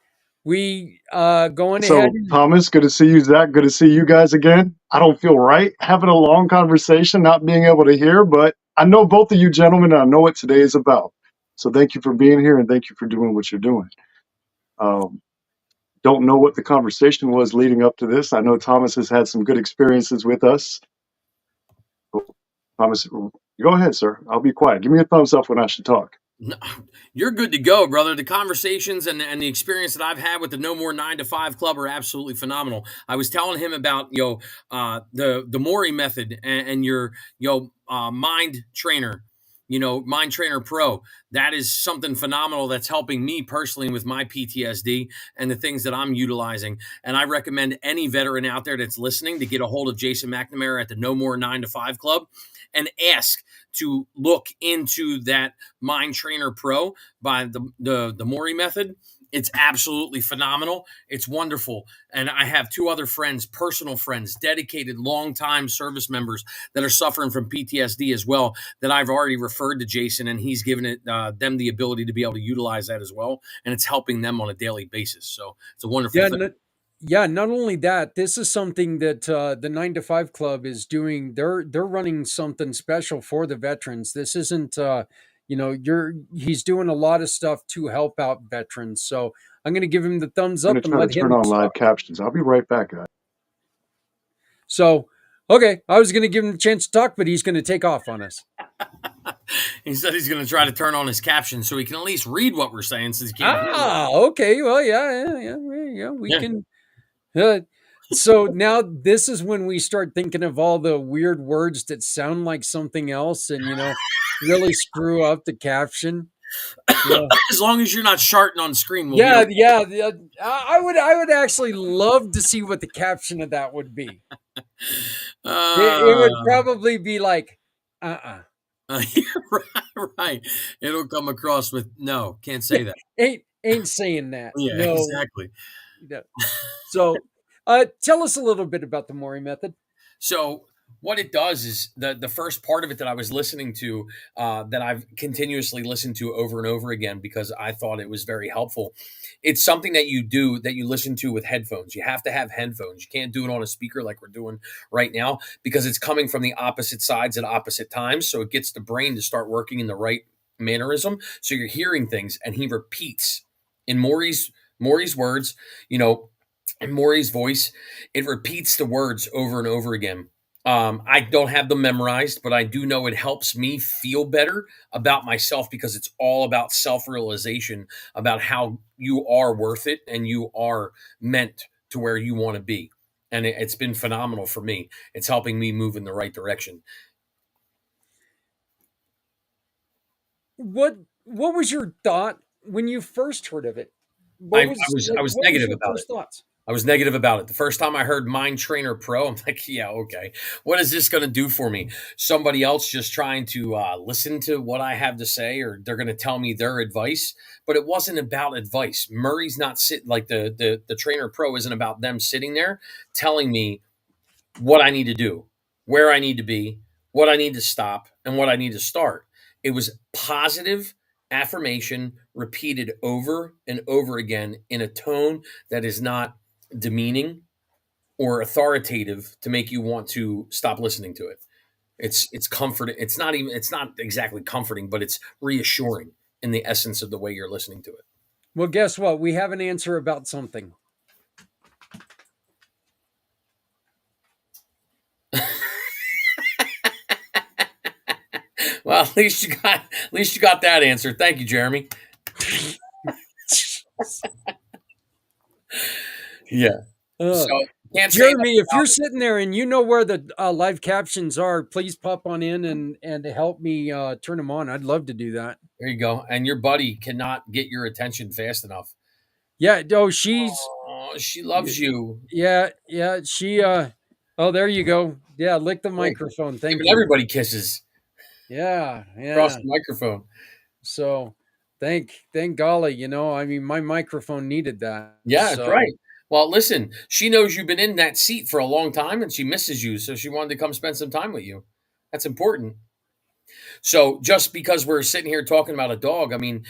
We going so, ahead. Thomas, good to see you. Zach, good to see you guys again. I don't feel right having a long conversation, not being able to hear, but I know both of you gentlemen, and I know what today is about. So thank you for being here, and thank you for doing what you're doing. Don't know what the conversation was leading up to this. I know Thomas has had some good experiences with us. Thomas, go ahead, sir. I'll be quiet. Give me a thumbs up when I should talk. No, you're good to go, brother. The conversations and the experience that I've had with the No More 9 to 5 Club are absolutely phenomenal. I was telling him about the Mori method and your Mind Trainer. Mind Trainer Pro, that is something phenomenal that's helping me personally with my PTSD and the things that I'm utilizing. And I recommend any veteran out there that's listening to get a hold of Jason McNamara at the No More 9 to 5 Club and ask to look into that Mind Trainer Pro by the Maury method. It's absolutely phenomenal. It's wonderful. And I have two other friends, personal friends, dedicated longtime service members that are suffering from PTSD as well, that I've already referred to Jason, and he's given them the ability to be able to utilize that as well. And it's helping them on a daily basis. So it's a wonderful thing. Not only that, this is something that the 9 to 5 Club is doing. They're running something special for the veterans. This isn't he's doing a lot of stuff to help out veterans. So I'm going to give him the thumbs I'm up going and to try let to turn him on live talk. captions. I'll be right back, guys. So, okay, I was going to give him a chance to talk, but he's going to take off on us. He said he's going to try to turn on his caption so he can at least read what we're saying, since he can't hear it. Okay. Well, yeah. We can. So now this is when we start thinking of all the weird words that sound like something else, and really screw up the caption. Yeah. As long as you're not sharting on screen. Yeah. I would actually love to see what the caption of that would be. It would probably be like, right. It'll come across with no, can't say that. ain't saying that. Yeah, no. Exactly. No. So, tell us a little bit about the Maury method. So what it does is the first part of it that I was listening to, that I've continuously listened to over and over again because I thought it was very helpful. It's something that you do, that you listen to with headphones. You have to have headphones. You can't do it on a speaker like we're doing right now, because it's coming from the opposite sides at opposite times. So it gets the brain to start working in the right mannerism. So you're hearing things, and he repeats in Maury's words, in Maury's voice. It repeats the words over and over again. I don't have them memorized, but I do know it helps me feel better about myself, because it's all about self-realization, about how you are worth it and you are meant to where you want to be. And it's been phenomenal for me. It's helping me move in the right direction. What was your thought when you first heard of it? I was negative about it. Thoughts? I was negative about it. The first time I heard Mind Trainer Pro, I'm like, yeah, okay. What is this going to do for me? Somebody else just trying to listen to what I have to say, or they're going to tell me their advice. But it wasn't about advice. Murray's not sitting, like the Trainer Pro isn't about them sitting there telling me what I need to do, where I need to be, what I need to stop, and what I need to start. It was positive affirmation repeated over and over again in a tone that is not demeaning or authoritative to make you want to stop listening to it. It's comforting. It's not exactly comforting, but it's reassuring in the essence of the way you're listening to it. Well, guess what? We have an answer about something. Well, at least you got that answer. Thank you, Jeremy. Yeah. So, Jeremy, if you're sitting there and you know where the live captions are, please pop on in and help me turn them on. I'd love to do that. There you go. And your buddy cannot get your attention fast enough. Yeah. Oh, she loves you. Yeah. She. Oh, there you go. Yeah, lick the microphone. Thank you. Everybody kisses. Yeah. Across the microphone. So, thank golly. I mean, my microphone needed that. Yeah, that's right. Well, listen, she knows you've been in that seat for a long time and she misses you. So she wanted to come spend some time with you. That's important. So just because we're sitting here talking about a dog, I mean,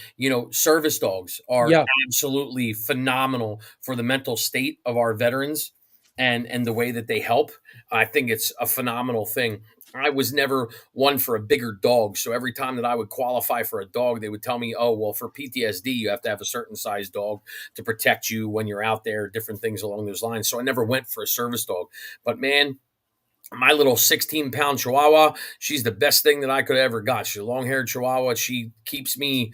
service dogs are absolutely phenomenal for the mental state of our veterans and the way that they help. I think it's a phenomenal thing. I was never one for a bigger dog. So every time that I would qualify for a dog, they would tell me, oh, well, for PTSD, you have to have a certain size dog to protect you when you're out there, different things along those lines. So I never went for a service dog. But man, my little 16-pound Chihuahua, she's the best thing that I could have ever got. She's a long-haired Chihuahua. She keeps me,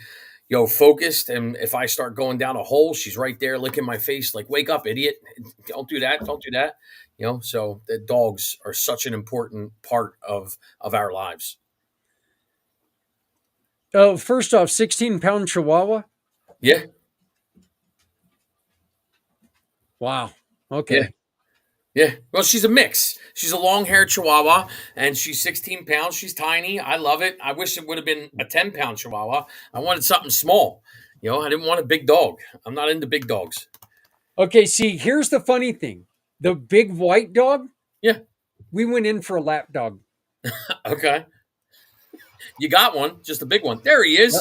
focused. And if I start going down a hole, she's right there licking my face like, wake up, idiot. Don't do that. Don't do that. So the dogs are such an important part of our lives. Oh, first off, 16-pound Chihuahua? Yeah. Wow. Okay. Yeah. Well, she's a mix. She's a long-haired Chihuahua, and she's 16 pounds. She's tiny. I love it. I wish it would have been a 10-pound Chihuahua. I wanted something small. I didn't want a big dog. I'm not into big dogs. Okay, see, here's the funny thing. The big white dog, Yeah. we went in for a lap dog. Okay. You got one, just a big one. There he is.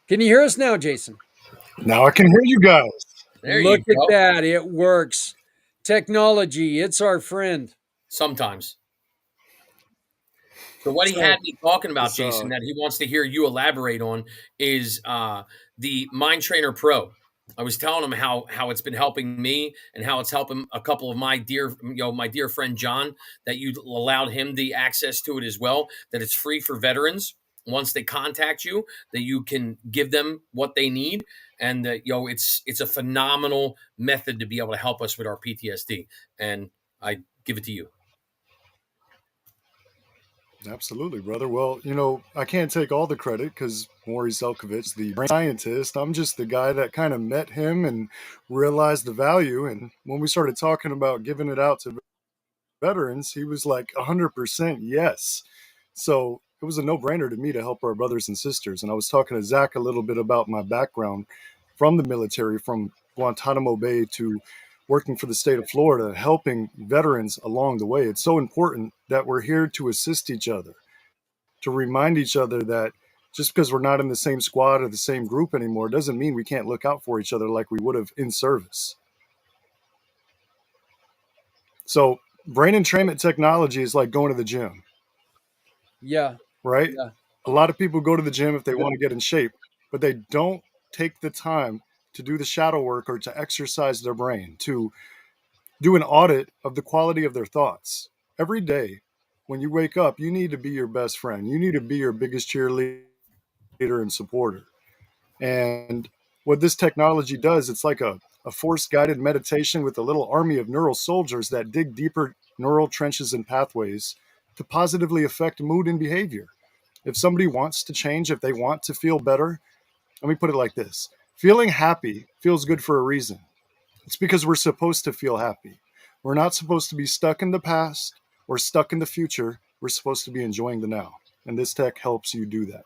Can you hear us now, Jason? Now I can hear you guys. There Look you at go. that. It works. Technology, it's our friend. Sometimes. So what he So, had me talking about, it's, Jason, that he wants to hear you elaborate on is the Mind Trainer Pro. I was telling him how it's been helping me and how it's helping a couple of my dear friend John, that you allowed him the access to it as well, that it's free for veterans. Once they contact you, that you can give them what they need, and that it's a phenomenal method to be able to help us with our PTSD. And I give it to you. Absolutely, brother. Well, I can't take all the credit because Maury Zelkovich, the brain scientist, I'm just the guy that kind of met him and realized the value. And when we started talking about giving it out to veterans, he was like 100% yes. So it was a no-brainer to me to help our brothers and sisters. And I was talking to Zach a little bit about my background from the military, from Guantanamo Bay to working for the state of Florida, helping veterans along the way. It's so important that we're here to assist each other, to remind each other that just because we're not in the same squad or the same group anymore doesn't mean we can't look out for each other like we would have in service. So brain entrainment technology is like going to the gym. Yeah. Right? Yeah. A lot of people go to the gym if they want to get in shape, but they don't take the time to do the shadow work or to exercise their brain, to do an audit of the quality of their thoughts. Every day when you wake up, you need to be your best friend. You need to be your biggest cheerleader and supporter. And what this technology does, it's like a force-guided meditation with a little army of neural soldiers that dig deeper neural trenches and pathways to positively affect mood and behavior. If somebody wants to change, if they want to feel better, let me put it like this. Feeling happy feels good for a reason. It's because we're supposed to feel happy. We're not supposed to be stuck in the past or stuck in the future. We're supposed to be enjoying the now. And this tech helps you do that.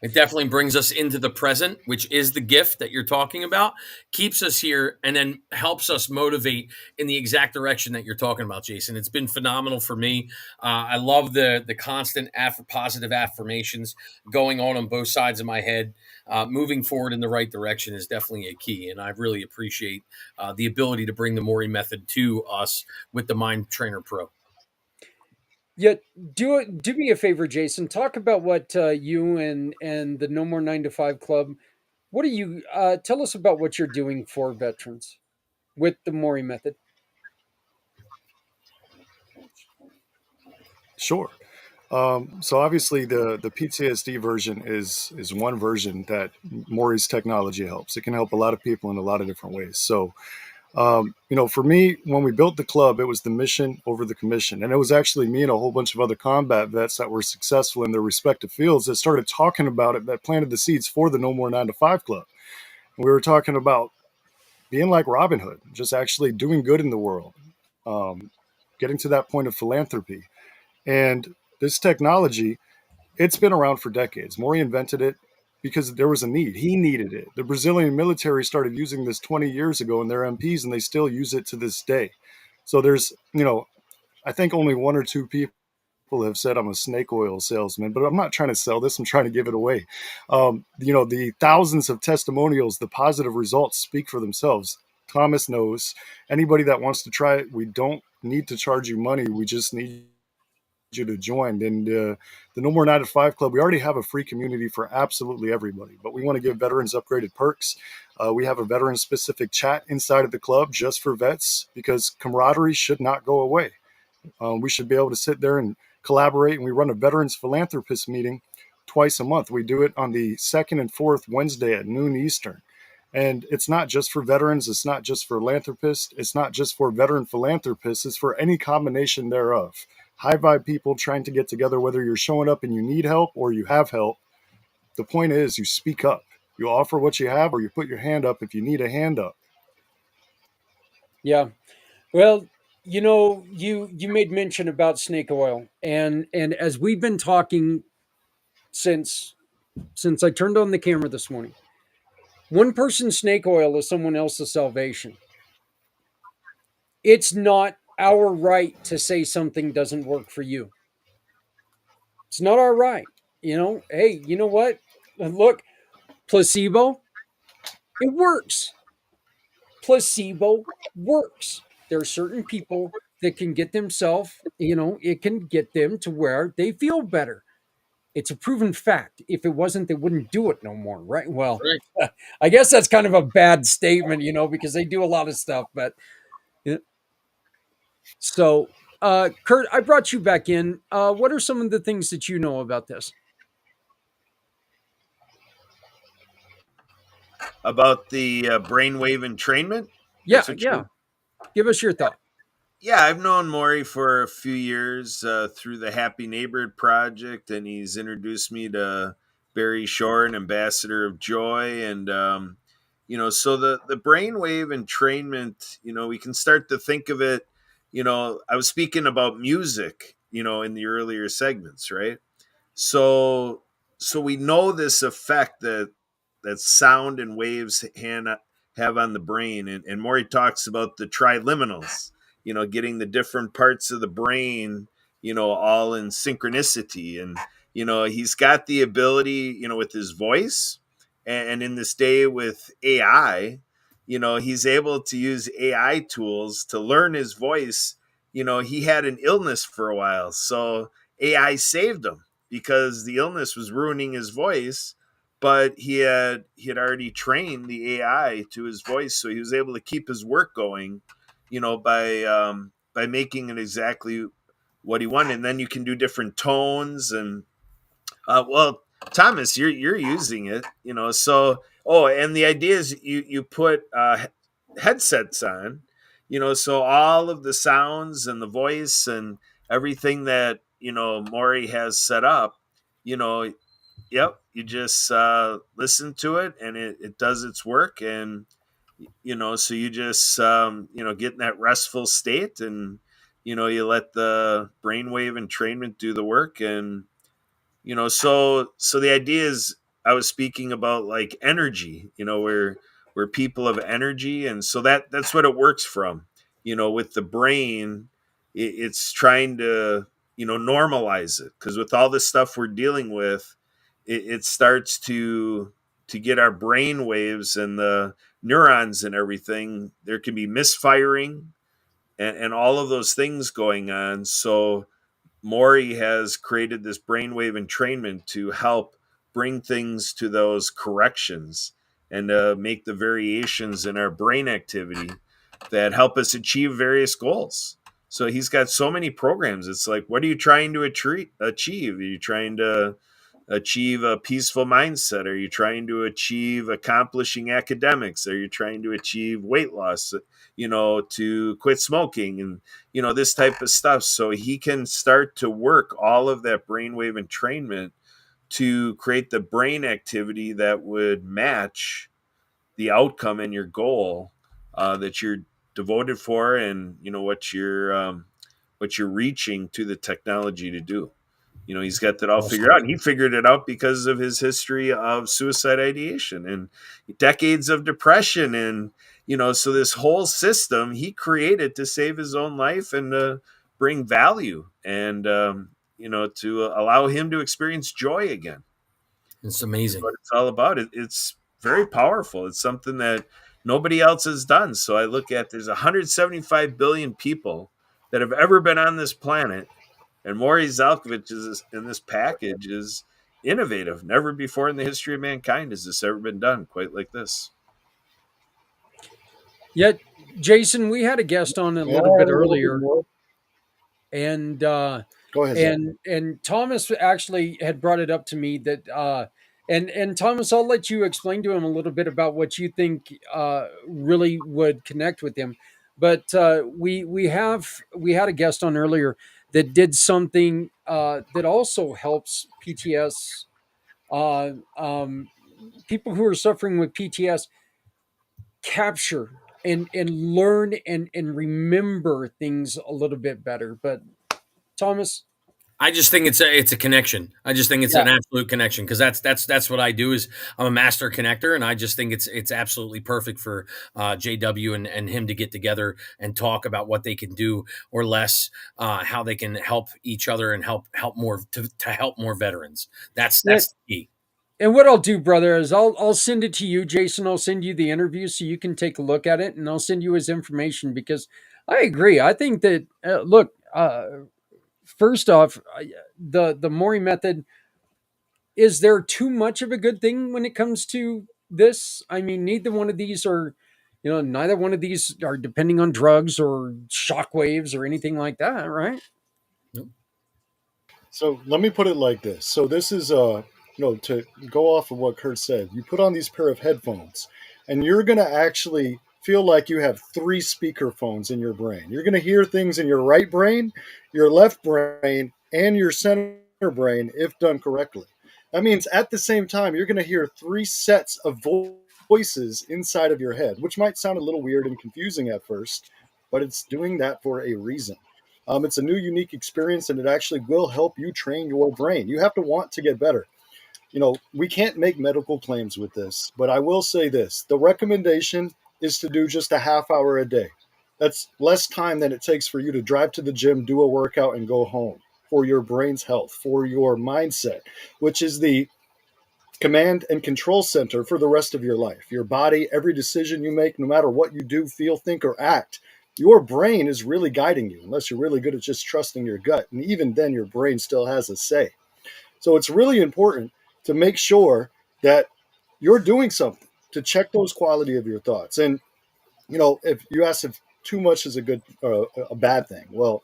It definitely brings us into the present, which is the gift that you're talking about, keeps us here, and then helps us motivate in the exact direction that you're talking about, Jason. It's been phenomenal for me. I love the constant positive affirmations going on both sides of my head. Moving forward in the right direction is definitely a key, and I really appreciate the ability to bring the Maury method to us with the Mind Trainer Pro. Yeah, do me a favor, Jason. Talk about what you and the No More 9 to 5 Club. What are you? Tell us about what you're doing for veterans with the Maury method. Sure. So obviously the PTSD version is one version that Maury's technology helps. It can help a lot of people in a lot of different ways. So for me, when we built the club, it was the mission over the commission. And it was actually me and a whole bunch of other combat vets that were successful in their respective fields that started talking about it, that planted the seeds for the No More 9 to 5 Club. And we were talking about being like Robin Hood, just actually doing good in the world, getting to that point of philanthropy. And this technology, it's been around for decades. Maury invented it because there was a need. He needed it. The Brazilian military started using this 20 years ago in their MPs, and they still use it to this day. So there's, I think only one or two people have said I'm a snake oil salesman, but I'm not trying to sell this. I'm trying to give it away. The thousands of testimonials, the positive results speak for themselves. Thomas knows. Anybody that wants to try it, we don't need to charge you money. We just need you to join. And the No More 9 to 5 Club, we already have a free community for absolutely everybody, but we want to give veterans upgraded perks. We have a veteran specific chat inside of the club just for vets, because camaraderie should not go away. We should be able to sit there and collaborate. And we run a veterans philanthropist meeting twice a month. We do it on the second and fourth Wednesday at noon Eastern. And it's not just for veterans. It's not just for philanthropists. It's not just for veteran philanthropists. It's for any combination thereof. High vibe people trying to get together, whether you're showing up and you need help or you have help. The point is you speak up. You offer what you have, or you put your hand up if you need a hand up. Yeah. Well, you made mention about snake oil, and as we've been talking since I turned on the camera this morning, one person's snake oil is someone else's salvation. It's not our right to say something doesn't work for you. It's not our right. Hey, you know what? Look, placebo, it works. Placebo works. There are certain people that can get themselves, it can get them to where they feel better. It's a proven fact. If it wasn't, they wouldn't do it no more, right? Well, Right. I guess that's kind of a bad statement, because they do a lot of stuff. But yeah. So, Kurt, I brought you back in. What are some of the things that you know about this? About the brainwave entrainment. Yeah, That's what yeah. you. Give us your thought. Yeah, I've known Maury for a few years through the Happy Neighborhood Project, and he's introduced me to Barry Shore, an ambassador of joy, and so the brainwave entrainment, we can start to think of it. I was speaking about music, in the earlier segments, right? So we know this effect that sound and waves have on the brain, and Maury talks about the triliminals, getting the different parts of the brain, all in synchronicity, and he's got the ability, with his voice, and in this day with AI, he's able to use AI tools to learn his voice. He had an illness for a while, so AI saved him because the illness was ruining his voice, but he had already trained the AI to his voice, so he was able to keep his work going, by making it exactly what he wanted. And then you can do different tones, and well, Thomas, you're using it, so and the idea is you put headsets on, so all of the sounds and the voice and everything that Maury has set up, you know yep, you just listen to it, and it does its work, and so you just get in that restful state, and you let the brainwave entrainment do the work. And so the idea is, I was speaking about like energy, where people have energy, and so that's what it works from. With the brain, it's trying to normalize it, because with all this stuff we're dealing with, it starts to get our brain waves and the neurons and everything. There can be misfiring, and all of those things going on. So Maury has created this brainwave entrainment to help bring things to those corrections, and make the variations in our brain activity that help us achieve various goals. So he's got so many programs. It's like, what are you trying to achieve? Are you trying to achieve a peaceful mindset? Are you trying to achieve accomplishing academics? Are you trying to achieve weight loss, to quit smoking, and, this type of stuff? So he can start to work all of that brainwave entrainment to create the brain activity that would match the outcome and your goal that you're devoted for, and what you're reaching to the technology to do. He's got that all figured out, and he figured it out because of his history of suicide ideation and decades of depression. And so this whole system he created to save his own life and to bring value, and to allow him to experience joy again. It's Is amazing. what it's all about. It's very powerful. It's something that nobody else has done. So I look at, there's 175 billion people that have ever been on this planet, and Maury Zalkovich is in this package is innovative. Never before in the history of mankind has this ever been done quite like this. Yet, Jason, we had a guest on a little bit earlier, and Go ahead, Zach. and Thomas actually had brought it up to me that and Thomas, I'll let you explain to him a little bit about what you think really would connect with him. But we had a guest on earlier that did something that also helps PTS, uh, um, people who are suffering with PTS capture and learn and remember things a little bit better. But Thomas, I just think it's a connection. I just think it's yeah, an absolute connection because that's what I do is I'm a master connector, and I just think it's absolutely perfect for JW and him to get together and talk about what they can do or less, how they can help each other and help more to help more veterans. That's yeah. the key. And what I'll do, brother, is I'll send it to you, Jason. I'll send you the interview so you can take a look at it, and I'll send you his information because I agree. I think that look, first off, the Maury method, is there too much of a good thing when it comes to this? I mean, neither one of these are, neither one of these are depending on drugs or shock waves or anything like that, right? So let me put it like this. So this is to go off of what Kurt said. You put on these pair of headphones, and you're going to actually feel like you have three speaker phones in your brain. You're going to hear things in your right brain, your left brain, and your center brain if done correctly. That means at the same time you're going to hear three sets of voices inside of your head, which might sound a little weird and confusing at first, but it's doing that for a reason. It's a new, unique experience, and it actually will help you train your brain. You have to want to get better. We can't make medical claims with this, but I will say this. The recommendation is to do just a half hour a day. That's less time than it takes for you to drive to the gym, do a workout, and go home for your brain's health, for your mindset, which is the command and control center for the rest of your life. Your body, every decision you make, no matter what you do, feel, think, or act, your brain is really guiding you, unless you're really good at just trusting your gut. And even then, your brain still has a say. So it's really important to make sure that you're doing something to check those quality of your thoughts. And, if you ask if too much is a bad thing, well,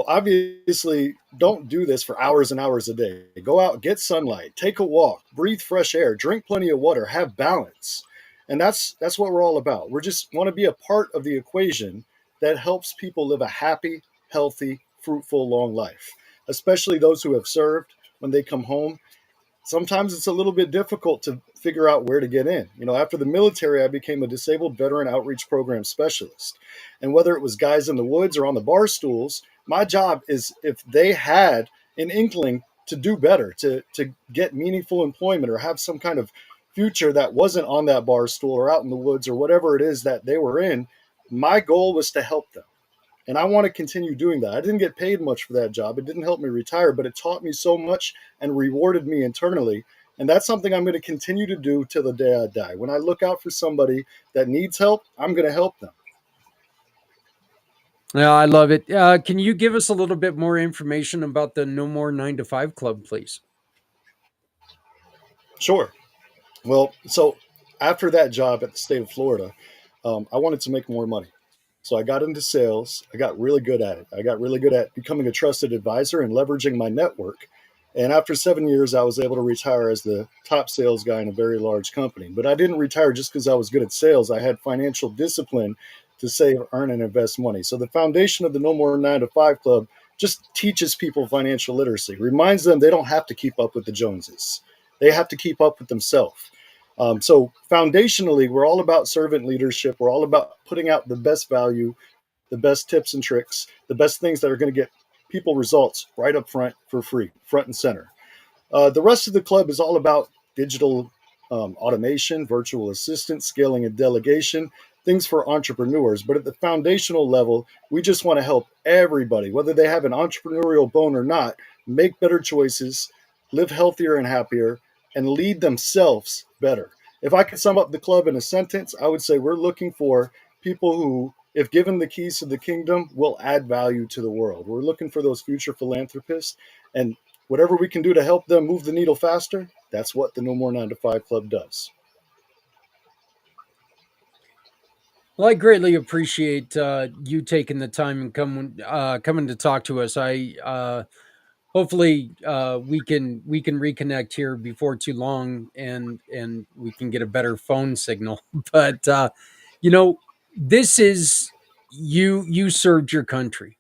obviously don't do this for hours and hours a day. Go out, get sunlight, take a walk, breathe fresh air, drink plenty of water, have balance. And that's what we're all about. We just want to be a part of the equation that helps people live a happy, healthy, fruitful, long life, especially those who have served. When they come home, sometimes it's a little bit difficult to figure out where to get in. After the military, I became a disabled veteran outreach program specialist. And whether it was guys in the woods or on the bar stools, my job is, if they had an inkling to do better, to get meaningful employment or have some kind of future that wasn't on that bar stool or out in the woods or whatever it is that they were in, my goal was to help them. And I want to continue doing that. I didn't get paid much for that job. It didn't help me retire, but it taught me so much and rewarded me internally. And that's something I'm going to continue to do till the day I die. When I look out for somebody that needs help, I'm going to help them. Yeah, I love it. Can you give us a little bit more information about the No More 9 to 5 Club, please? Sure. Well, so after that job at the state of Florida, I wanted to make more money. So I got into sales. I got really good at it. I got really good at becoming a trusted advisor and leveraging my network. And after 7 years, I was able to retire as the top sales guy in a very large company. But I didn't retire just because I was good at sales. I had financial discipline to save, earn, and invest money. So the foundation of the No More 9 to 5 Club just teaches people financial literacy, reminds them they don't have to keep up with the Joneses. They have to keep up with themselves. So foundationally, we're all about servant leadership. We're all about putting out the best value, the best tips and tricks, the best things that are going to get people results right up front for free, front and center. The rest of the club is all about digital automation, virtual assistant, scaling and delegation, things for entrepreneurs. But at the foundational level, we just want to help everybody, whether they have an entrepreneurial bone or not, make better choices, live healthier and happier, and lead themselves better. If I could sum up the club in a sentence, I would say we're looking for people who, if given the keys to the kingdom, will add value to the world. We're looking for those future philanthropists, and whatever we can do to help them move the needle faster, that's what the No More 9 to 5 Club does. Well, I greatly appreciate you taking the time and coming to talk to us. Hopefully we can reconnect here before too long, and we can get a better phone signal. But this is you served your country.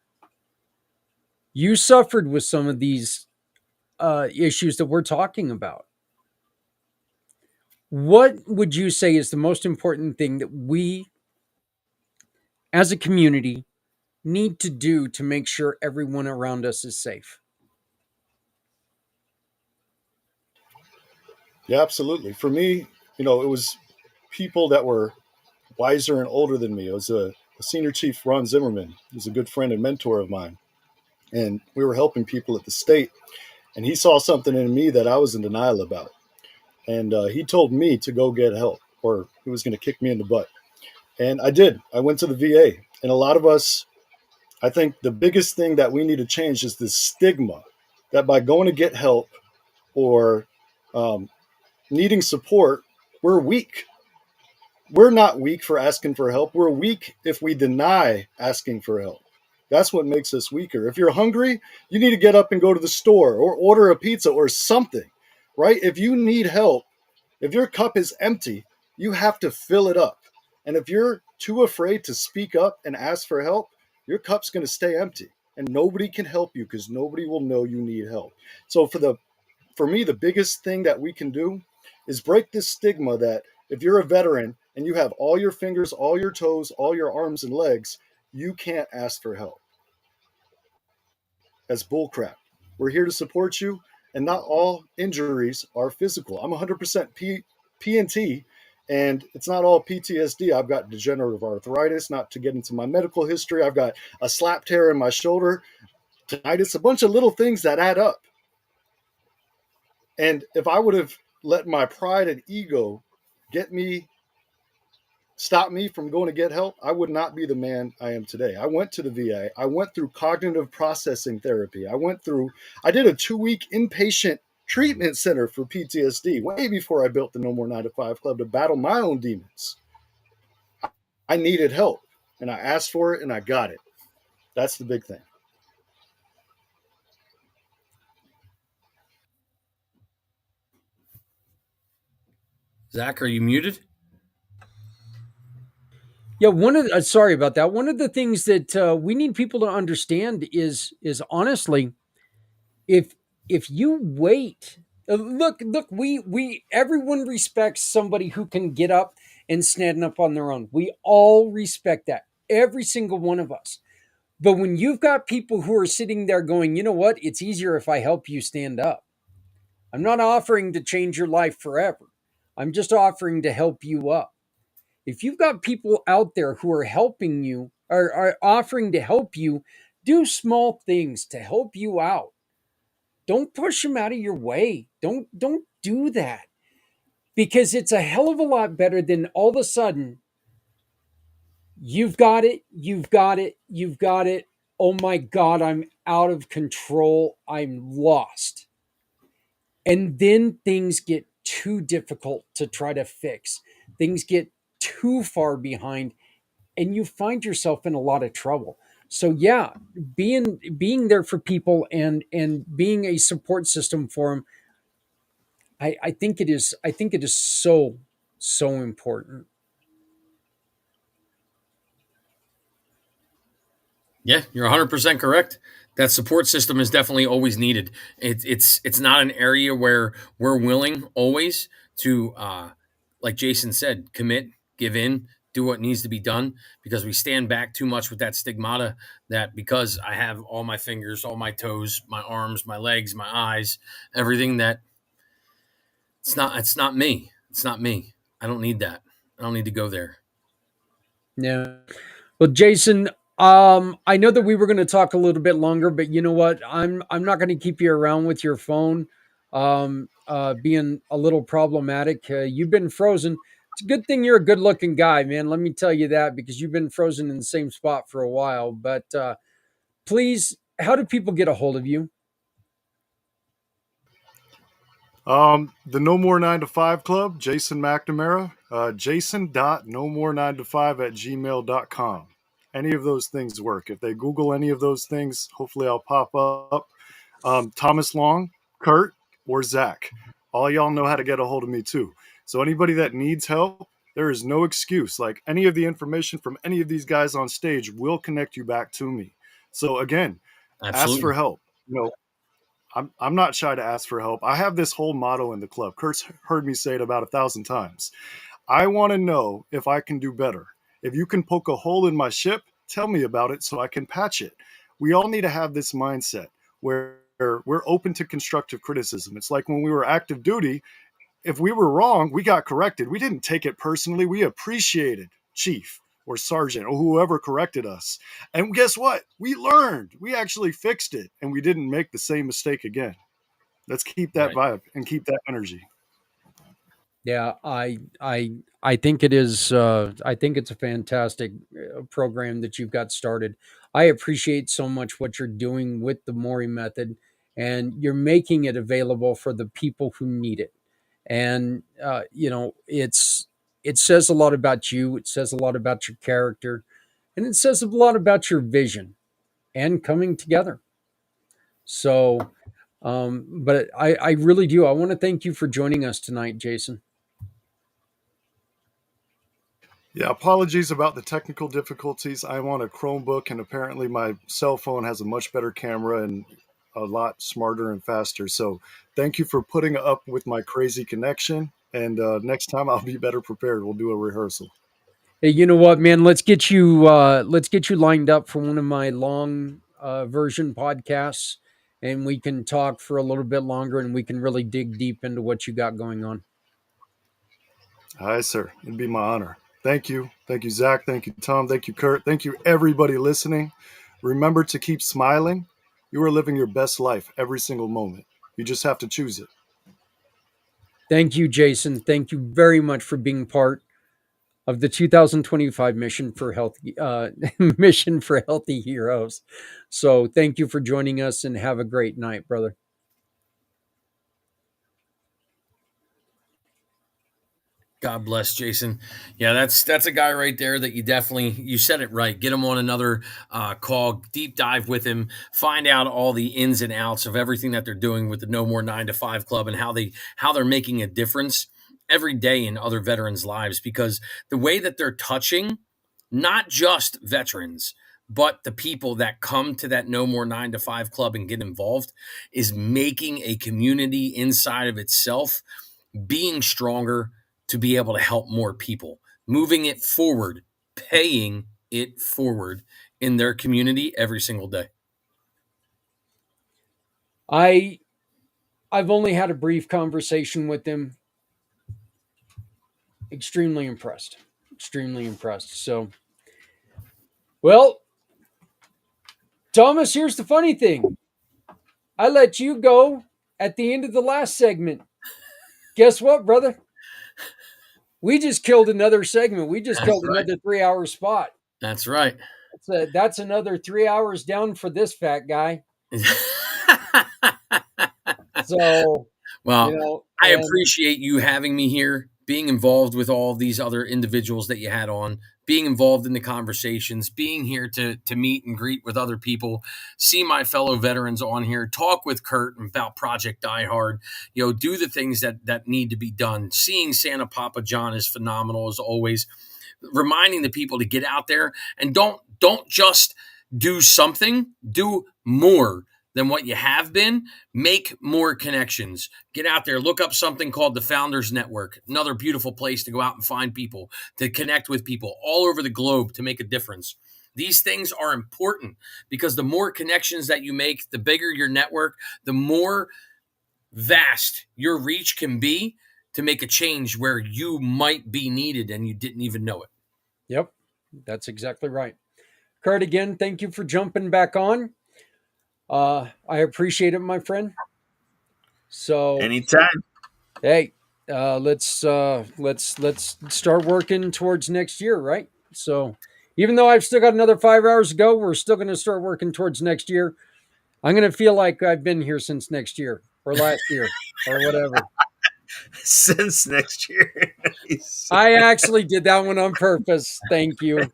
You suffered with some of these issues that we're talking about. What would you say is the most important thing that we as a community, need to do to make sure everyone around us is safe? Yeah, absolutely. For me, it was people that were wiser and older than me. It was a senior chief, Ron Zimmerman. He's a good friend and mentor of mine. And we were helping people at the state. And he saw something in me that I was in denial about. And he told me to go get help, or he was going to kick me in the butt. And I did. I went to the VA. And a lot of us, I think the biggest thing that we need to change is this stigma that by going to get help or needing support, we're weak. We're not weak for asking for help. We're weak if we deny asking for help. That's what makes us weaker. If you're hungry, you need to get up and go to the store or order a pizza or something, right? If you need help, if your cup is empty, you have to fill it up. And if you're too afraid to speak up and ask for help, your cup's going to stay empty and nobody can help you because nobody will know you need help. So for me, the biggest thing that we can do is break this stigma that if you're a veteran and you have all your fingers, all your toes, all your arms and legs, you can't ask for help. That's bullcrap. We're here to support you, and not all injuries are physical. I'm 100% PNT, and it's not all PTSD. I've got degenerative arthritis, not to get into my medical history. I've got a slap tear in my shoulder, tinnitus, a bunch of little things that add up. And if I would have let my pride and ego stop me from going to get help, I would not be the man I am today. I went to the VA. I went through cognitive processing therapy. I did a 2-week inpatient treatment center for PTSD way before I built the No More 9 to 5 Club to battle my own demons. I needed help and I asked for it and I got it. That's the big thing. Zach, are you muted? Yeah, sorry about that. One of the things that we need people to understand is honestly, if you wait, look, we everyone respects somebody who can get up and stand up on their own. We all respect that, every single one of us. But when you've got people who are sitting there going, you know what, it's easier if I help you stand up. I'm not offering to change your life forever. I'm just offering to help you up. If you've got people out there who are helping you or are offering to help you do small things to help you out, don't push them out of your way. Don't do that, because it's a hell of a lot better than all of a sudden you've got it. Oh my God, I'm out of control. I'm lost. And then things get too difficult to try to fix. Things get too far behind and you find yourself in a lot of trouble. So yeah, being there for people and being a support system for them, I think it is so important. Yeah, you're 100% correct. That support system is definitely always needed. It's not an area where we're willing always to, like Jason said, commit, give in, do what needs to be done, because we stand back too much with that stigmata that because I have all my fingers, all my toes, my arms, my legs, my eyes, everything, that it's not me. It's not me. I don't need that. I don't need to go there. Yeah. Well, Jason, I know that we were going to talk a little bit longer, but you know what? I'm not going to keep you around with your phone being a little problematic. You've been frozen. It's a good thing you're a good-looking guy, man. Let me tell you that, because you've been frozen in the same spot for a while. But please, how do people get a hold of you? The No More 9 to 5 Club, Jason McNamara, jason.nomore9to5@gmail.com. Any of those things work. If they Google any of those things, hopefully I'll pop up. Thomas Long, Kurt, or Zach. All y'all know how to get a hold of me too. So anybody that needs help, there is no excuse. Like, any of the information from any of these guys on stage will connect you back to me. So again, Absolutely. Ask for help. I'm not shy to ask for help. I have this whole motto in the club. Kurt's heard me say it about 1,000 times. I want to know if I can do better. If you can poke a hole in my ship, tell me about it so I can patch it. We all need to have this mindset where we're open to constructive criticism. It's like when we were active duty, if we were wrong, we got corrected. We didn't take it personally. We appreciated chief or sergeant or whoever corrected us. And guess what? We learned. We actually fixed it, and we didn't make the same mistake again. Let's keep that vibe and keep that energy. Yeah, I think it is. I think it's a fantastic program that you've got started. I appreciate so much what you're doing with the Mori method, and you're making it available for the people who need it. And it says a lot about you. It says a lot about your character, and it says a lot about your vision and coming together. So, but I really do. I want to thank you for joining us tonight, Jason. Yeah, apologies about the technical difficulties. I'm on a Chromebook, and apparently my cell phone has a much better camera and a lot smarter and faster. So thank you for putting up with my crazy connection. And next time I'll be better prepared. We'll do a rehearsal. Hey, you know what, man? Let's get you lined up for one of my long version podcasts, and we can talk for a little bit longer, and we can really dig deep into what you got going on. Hi, sir. It'd be my honor. Thank you. Thank you, Zach. Thank you, Tom. Thank you, Kurt. Thank you, everybody listening. Remember to keep smiling. You are living your best life every single moment. You just have to choose it. Thank you, Jason. Thank you very much for being part of the 2025 mission for healthy heroes. So thank you for joining us, and have a great night, brother. God bless, Jason. Yeah, that's a guy right there that you said it right. Get him on another call, deep dive with him, find out all the ins and outs of everything that they're doing with the No More 9 to 5 Club and how they're making a difference every day in other veterans' lives, because the way that they're touching not just veterans, but the people that come to that No More 9 to 5 Club and get involved is making a community inside of itself being stronger to be able to help more people, moving it forward, paying it forward in their community every single day. I've only had a brief conversation with him. Extremely impressed. So, well, Thomas, here's the funny thing. I let you go at the end of the last segment. Guess what, brother? We just killed another segment. We just killed another 3-hour spot. That's right. That's another 3 hours down for this fat guy. So, well, I appreciate you having me here, being involved with all these other individuals that you had on, being involved in the conversations, being here to meet and greet with other people, see my fellow veterans on here, talk with Kurt about Project Die Hard, do the things that need to be done. Seeing Santa Papa John is phenomenal as always. Reminding the people to get out there and don't just do something, do more than what you have been. Make more connections. Get out there. Look up something called the Founders Network. Another beautiful place to go out and find people, to connect with people all over the globe to make a difference. These things are important because the more connections that you make, the bigger your network, the more vast your reach can be to make a change where you might be needed and you didn't even know it. Yep, that's exactly right. Kurt, again, thank you for jumping back on. I appreciate it, my friend. So anytime. Hey, let's start working towards next year, right? So even though I've still got another 5 hours to go, we're still going to start working towards next year. I'm going to feel like I've been here since next year or last year or whatever. Since next year. I actually did that one on purpose. Thank you.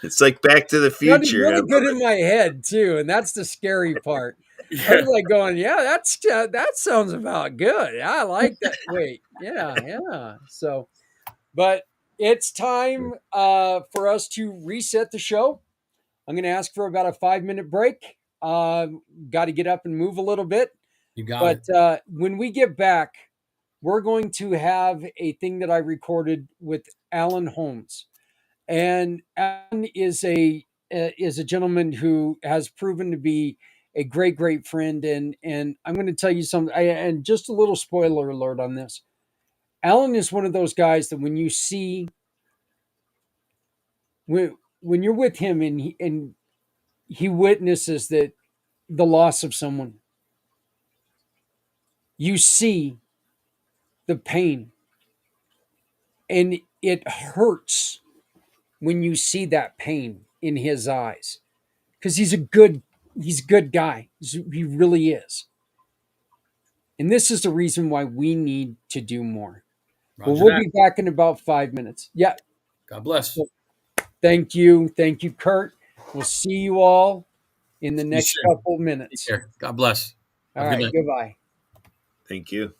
It's like Back to the Future. It's really good in my head too, and that's the scary part. I was like going, yeah, that sounds about good. Yeah, I like that. Wait, yeah. So, but it's time for us to reset the show. I'm going to ask for about a 5-minute break. Got to get up and move a little bit. You got it. But when we get back, we're going to have a thing that I recorded with Alan Holmes. And Alan is a gentleman who has proven to be a great friend. And I'm going to tell you something. And just a little spoiler alert on this. Alan is one of those guys that when you see when you're with him and he witnesses that the loss of someone, you see the pain, and it hurts when you see that pain in his eyes, because he's a good guy. He really is. And this is the reason why we need to do more. Well, Roger we'll that. be back in about 5 minutes. Yeah. God bless. Thank you, Kurt. We'll see you all in the See you next soon. couple Take minutes. care. God bless. All Have a good right, night. goodbye. Thank you.